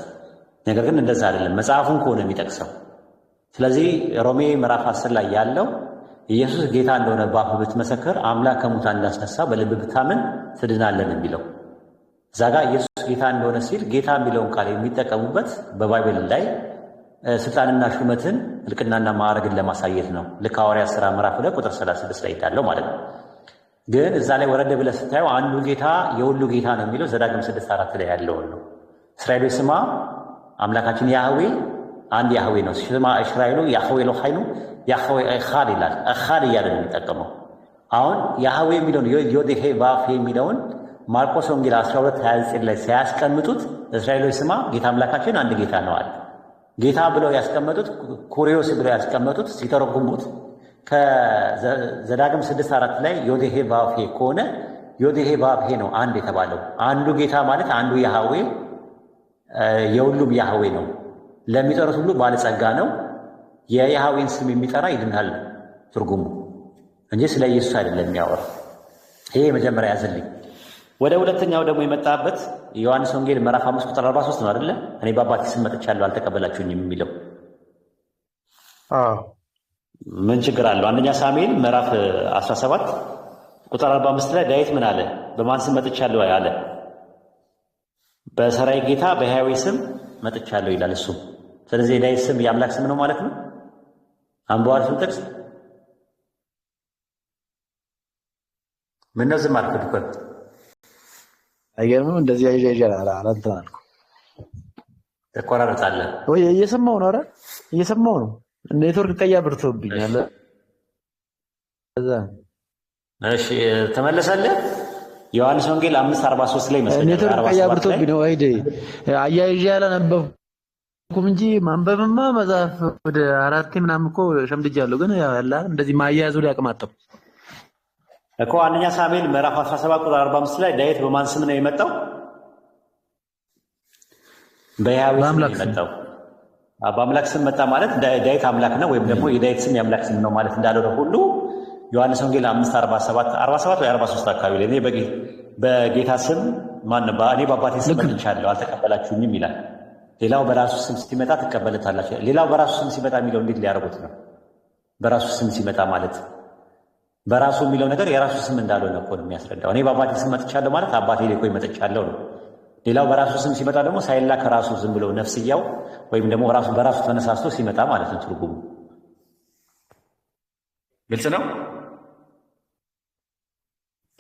ነገር ግን እንደዛ አይደለም፣ መጽሐፉን ከሆነ የሚጠቅሰው። ስለዚህ ሮሜ ምዕራፍ 10 ላይ ያለው ኢየሱስ ጌታ እንደሆነ በአፍ ብትመሰክር አምላክ ከሙታን እንዳስነሳ በልብ ብታምን ትድናለን የሚለው እዛ ጋር ኢየሱስ ጌታ እንደሆነ ሲል ጌታ የሚለውን ቃል የሚጠቀሙበት በባይብል ላይ ስልጣንና ሹመትን እልቅናና ማዕረግን ለማሳየት ነው። ልክ ሐዋርያት ሥራ ምዕራፍ 2 ቁጥር 36 ላይ እንዳለው ማለት ነው። ግን እዛ ላይ ወረደ ብለህ ስታየው አንዱ ጌታ የሁሉ ጌታ ነው የሚለው ዘዳግም 6:4 ላይ ያለውን ነው። እስራኤሎች ስማ አምላካችን ያህዌ አንድ ያህዌ ነው። ስማ እስራኤሉ ያህዌ ሎሃይኑ ያህዌ ኤኻድ ይላል። ኤኻድ እያለ ነው የሚጠቀመው። አሁን ያህዌ የሚለውን ዮዴሄ ባብሂ የሚለውን ማርቆስ ወንጌል 12:29 ላይ ሲያስቀምጡት እስራኤሎች ስማ ጌታ አምላካችን አንድ ጌታ ነው አለ። ጌታ ብለው ያስቀመጡት ኩሪዮስ ብለው ያስቀመጡት ሲተረጉሙት ከዘዳግም 6:4 ላይ ዮዴሄ ባብሂ ከሆነ ዮዴሄ ባብሂ ነው አንድ የተባለው። አንዱ ጌታ ማለት አንዱ ያህዌ የሁሉም ያህዌ ነው። ለሚጠሩት ሁሉ ባለጸጋ ነው። የያህዌን ስም የሚጠራ ይድናል ትርጉሙ እንጂ ስለ ኢየሱስ አይደለም የሚያወራው። ይሄ መጀመሪያ ያዘልኝ። ወደ ሁለተኛው ደግሞ የመጣበት ዮሐንስ ወንጌል ምዕራፍ 5 ቁጥር 43 ነው አይደለ? እኔ በአባቴ ስም መጥቻለሁ አልተቀበላችሁኝም የሚለው ምን ችግር አለው? አንደኛ ሳሙኤል ምዕራፍ 17 ቁጥር 45 ላይ ዳዊት ምን አለ? በማን ስም መጥቻለሁ አለ? በሰራይ ጌታ በሕያዌ ስም መጥቻለሁ ይላል እሱ። ስለዚህ የዳዊት ስም የአምላክ ስም ነው ማለት ነው። አንበዋል እሱን ጥቅስ ምነው ዝም አልክ? ድኮት አይገርምም? እንደዚህ አይጃጃል አላንተ አልኩ። ተቆራረጣለህ ወይ? እየሰማው ነው። ኧረ እየሰማው ነው። ኔትወርክ ቀያ ብርቶብኛል። እዛ እሺ ተመለሰልህ። ዮሐንስ ወንጌል 5:43 ላይ መሰለኝ ኔትወርክ ቀያ ብርቶብኝ ነው። አይደ አያይዤ ያላነበብኩም እንጂ ማንበብማ መጽሐፍ ወደ 4 ምናምን እኮ ሸምድጃለሁ። ግን ያላ እንደዚህ ማያያዙ ላይ አቅማጠው እኮ አንደኛ ሳሙኤል ምዕራፍ 17 ቁጥር 45 ላይ ዳዊት በማን ስም ነው የመጣው? በሕያዌ ስም ነው የመጣው። በአምላክ ስም መጣ ማለት ዳዊት አምላክ ነው ወይም ደግሞ የዳዊት ስም የአምላክ ስም ነው ማለት እንዳልሆነ ሁሉ ዮሐንስ ወንጌል 5:47 ወይ 43 አካባቢ ላይ እኔ በጌታ ስም እኔ በአባቴ ስም መጥቻለሁ አልተቀበላችሁኝም ይላል። ሌላው በራሱ ስም ሲመጣ ትቀበሉታላችሁ። ሌላው በራሱ ስም ሲመጣ የሚለው እንዴት ሊያደርጉት ነው? በራሱ ስም ሲመጣ ማለት በራሱ የሚለው ነገር የራሱ ስም እንዳልሆነ እኮ ነው የሚያስረዳው። እኔ በአባቴ ስም መጥቻለሁ ማለት አባቴ ላይ እኮ መጥቻለሁ ነው። ሌላው በራሱ ስም ሲመጣ ደግሞ ሳይላክ ራሱ ዝም ብሎ ነፍስያው ወይም ደግሞ ራሱ በራሱ ተነሳስቶ ሲመጣ ማለት ነው ትርጉሙ። ግልጽ ነው?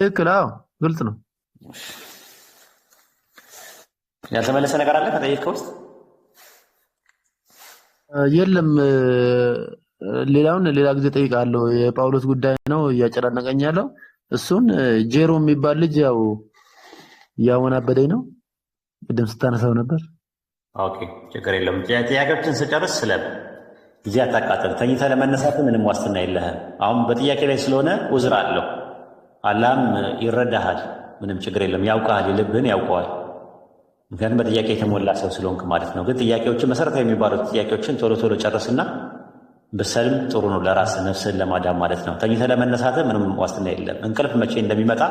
ትክክል። አዎ ግልጽ ነው። ያልተመለሰ ነገር አለ ከጠየቅከው ውስጥ? የለም ሌላውን ሌላ ጊዜ ጠይቃለሁ። የጳውሎስ ጉዳይ ነው እያጨናነቀኝ ያለው። እሱን ጄሮ የሚባል ልጅ ያው እያወናበደኝ ነው። ቅድም ስታነሳው ነበር። ኦኬ ችግር የለም። ጥያቄዎችን ስጨርስ ስለ ጊዜ አታቃጥል። ተኝተህ ለመነሳት ምንም ዋስትና የለህም። አሁን በጥያቄ ላይ ስለሆነ ውዝር አለው። አላህም ይረዳሃል። ምንም ችግር የለም። ያውቃል፣ የልብህን ያውቀዋል። ምክንያቱም በጥያቄ የተሞላ ሰው ስለሆንክ ማለት ነው። ግን ጥያቄዎችን መሰረታዊ የሚባሉት ጥያቄዎችን ቶሎ ቶሎ ጨርስና ብሰልም ጥሩ ነው፣ ለራስህ ነፍስህን ለማዳን ማለት ነው። ተኝተህ ለመነሳትህ ምንም ዋስትና የለም። እንቅልፍ መቼ እንደሚመጣ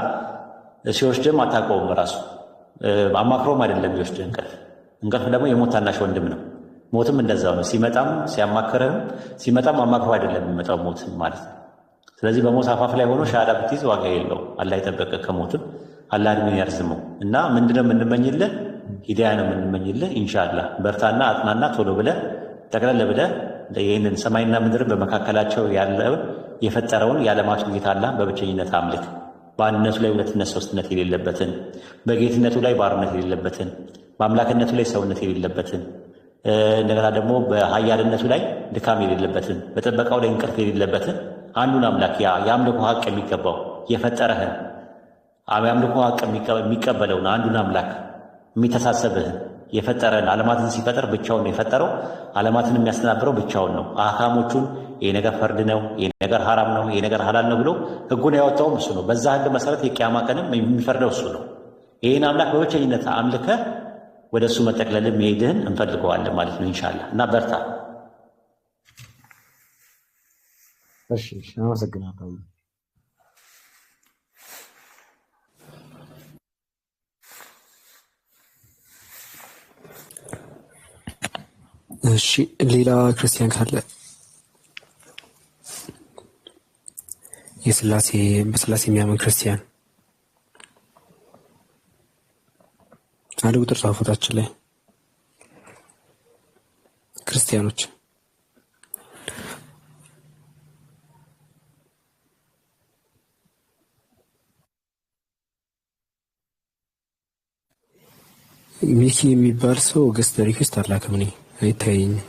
ሲወስድም አታውቀውም። ራሱ አማክሮም አይደለም የሚወስድህ እንቅልፍ። እንቅልፍ ደግሞ የሞት ታናሽ ወንድም ነው። ሞትም እንደዛው ነው። ሲመጣም ሲያማክርህም ሲመጣም አማክሮ አይደለም የሚመጣው ሞት ማለት ነው። ስለዚህ በሞት አፋፍ ላይ ሆኖ ሻሃዳ ብትይዝ ዋጋ የለውም። አላህ ይጠበቅህ ከሞትም አላህ እድሜን ያርዝመው እና ምንድነው የምንመኝልህ? ሂዳያ ነው የምንመኝልህ። ኢንሻአላህ በርታና አጥናና ቶሎ ብለህ ጠቅለል ብለህ ይህንን ሰማይና ምድር በመካከላቸው ያለውን የፈጠረውን የዓለማቱን ጌታ አላህ በብቸኝነት አምልክ። በአንድነቱ ላይ ሁለትነት ሶስትነት የሌለበትን፣ በጌትነቱ ላይ ባርነት የሌለበትን፣ በአምላክነቱ ላይ ሰውነት የሌለበትን፣ እንደገና ደግሞ በሀያልነቱ ላይ ድካም የሌለበትን፣ በጥበቃው ላይ እንቅልፍ የሌለበትን አንዱን አምላክ የአምልኮ ሀቅ የሚገባው የፈጠረህን የአምልኮ ሀቅ የሚቀበለውን አንዱን አምላክ የሚተሳሰብህን የፈጠረን ዓለማትን ሲፈጠር ብቻውን የፈጠረው ዓለማትን የሚያስተናብረው ብቻውን ነው። አህካሞቹን ይሄ ነገር ፈርድ ነው፣ ይሄ ነገር ሐራም ነው፣ ይሄ ነገር ሐላል ነው ብሎ ህጉን ያወጣውም እሱ ነው። በዛ ህግ መሰረት የቂያማ ቀንም የሚፈርደው እሱ ነው። ይህን አምላክ በብቸኝነት አምልከህ ወደ እሱ መጠቅለልም መሄድህን እንፈልገዋለን ማለት ነው ኢንሻአላህ። እና በርታ። እሺ አመሰግናለሁ። እሺ ሌላ ክርስቲያን ካለ በስላሴ የሚያምን ክርስቲያን አንድ ቁጥር ጻፉታችን ላይ ክርስቲያኖች ሚኪ የሚባል ሰው ገስት ሪኩዌስት አላከም። እኔ አይታየኝም።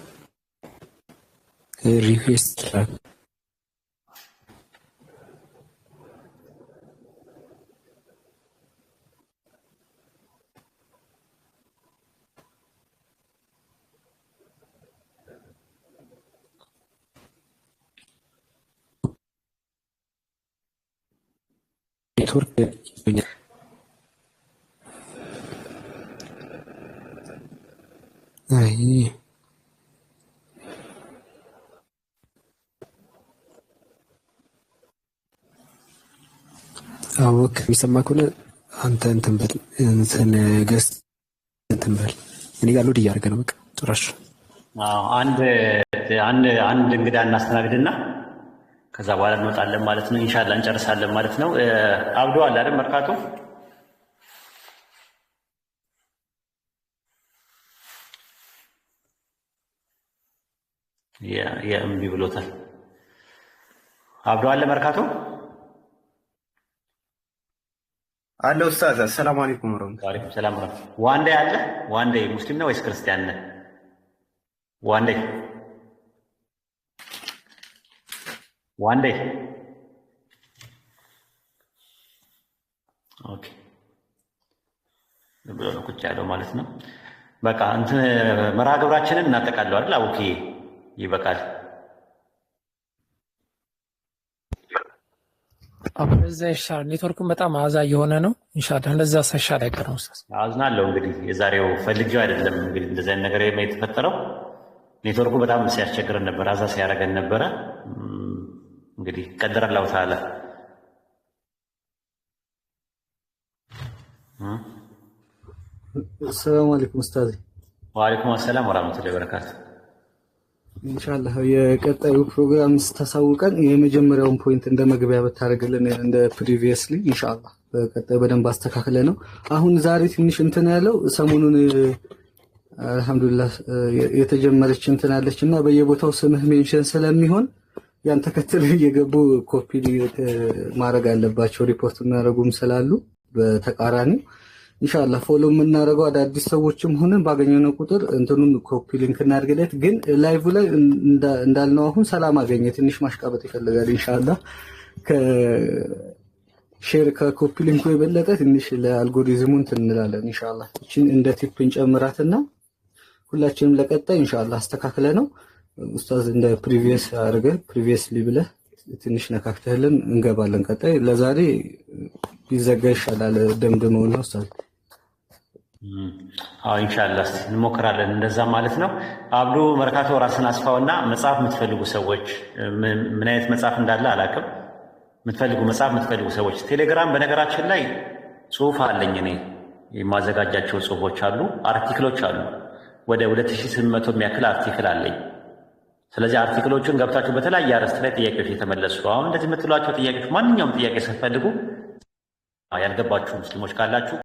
ሪኩዌስት ላክ ኔትወርክ ይገኛል። አይ አወክ የሚሰማ ከሆነ አንተ እንትን በል ገስ እንትን በል። እኔ ጋር ሎድ እያደረገ ነው። በቃ ጭራሽ አንድ እንግዳ እናስተናግድና ከዛ በኋላ እንወጣለን ማለት ነው። ኢንሻአላህ እንጨርሳለን ማለት ነው። አብዶ አለ አይደል መርካቶ የእምቢ ብሎታል። አብዶ አለ መርካቶ አለ ኡስታዝ። ሰላም አለይኩም ወራህመቱላሂ ወአለይኩም ሰላም ወራህመቱላሂ። ዋንዴ አለ። ዋንዴ ሙስሊም ነው ወይስ ክርስቲያን ነው? ዋንዴ ኦኬ ብሎ ነው ቁጭ ያለው ማለት ነው። በቃ እንትን መርሃ ግብራችንን እናጠቃለው አይደል? ኦኬ ይበቃል። እንደዛ ይሻላል። ኔትወርኩን በጣም አዛ እየሆነ ነው። ኢንሻአላህ እንደዛ ሳይሻል አይቀርም። አዝናለሁ እንግዲህ የዛሬው ፈልጌው አይደለም። እንግዲህ እንደዛ አይነት ነገር የተፈጠረው ኔትወርኩ በጣም ሲያስቸግረን ነበር፣ አዛ ሲያደርገን ነበረ። እንግዲህ ቀደረ አላሁ ተዓላ። ሰላም አለይኩም ኡስታዝ። ወአለይኩም ሰላም ወራህመቱላሂ ወበረካቱ። ኢንሻአላህ የቀጣዩ ፕሮግራም ስታሳውቀን የመጀመሪያውን ፖይንት እንደ መግቢያ ብታደርግልን እንደ ፕሪቪየስሊ ኢንሻአላህ በቀጣይ በደንብ አስተካክለ ነው። አሁን ዛሬ ትንሽ እንትን ያለው ሰሞኑን አልሐምዱሊላህ የተጀመረች እንትን አለችና በየቦታው ስምህ ሜንሽን ስለሚሆን ያን ተከትለው እየገቡ ኮፒ ማድረግ አለባቸው። ሪፖርት የሚያደርጉም ስላሉ በተቃራኒው ኢንሻአላህ ፎሎ የምናደርገው አዳዲስ ሰዎችም ሆነን ባገኘነው ቁጥር እንትኑን ኮፒ ሊንክ እናድርግለት። ግን ላይቭ ላይ እንዳልነው አሁን ሰላም አገኘ ትንሽ ማሽቃበጥ ይፈልጋል። ኢንሻአላህ ከሼር ከኮፒ ሊንኩ የበለጠ ትንሽ ለአልጎሪዝሙ እንትን እንላለን። ኢንሻአላህ እቺን እንደ ቲፕ እንጨምራትና ሁላችንም ለቀጣይ ኢንሻአላህ አስተካክለ ነው ኡስታዝ እንደ ፕሪቪየስ አድርገህ ፕሪቪየስሊ ብለህ ትንሽ ነካክተህልን እንገባለን። ቀጣይ ለዛሬ ቢዘጋ ይሻላል ደምድመው ነው ኡስታዝ። ኢንሻአላህ እንሞክራለን እንደዛ ማለት ነው። አብዱ መርካቶ ራስን አስፋውና መጽሐፍ የምትፈልጉ ሰዎች ምን አይነት መጽሐፍ እንዳለ አላውቅም። የምትፈልጉ ሰዎች ቴሌግራም፣ በነገራችን ላይ ጽሁፍ አለኝ እኔ የማዘጋጃቸው ጽሁፎች አሉ፣ አርቲክሎች አሉ። ወደ 2800 የሚያክል አርቲክል አለኝ። ስለዚህ አርቲክሎቹን ገብታችሁ በተለያየ አርዕስት ላይ ጥያቄዎች የተመለሱ አሁን እንደዚህ የምትሏቸው ጥያቄዎች ማንኛውም ጥያቄ ስትፈልጉ ያልገባችሁ ሙስሊሞች ካላችሁ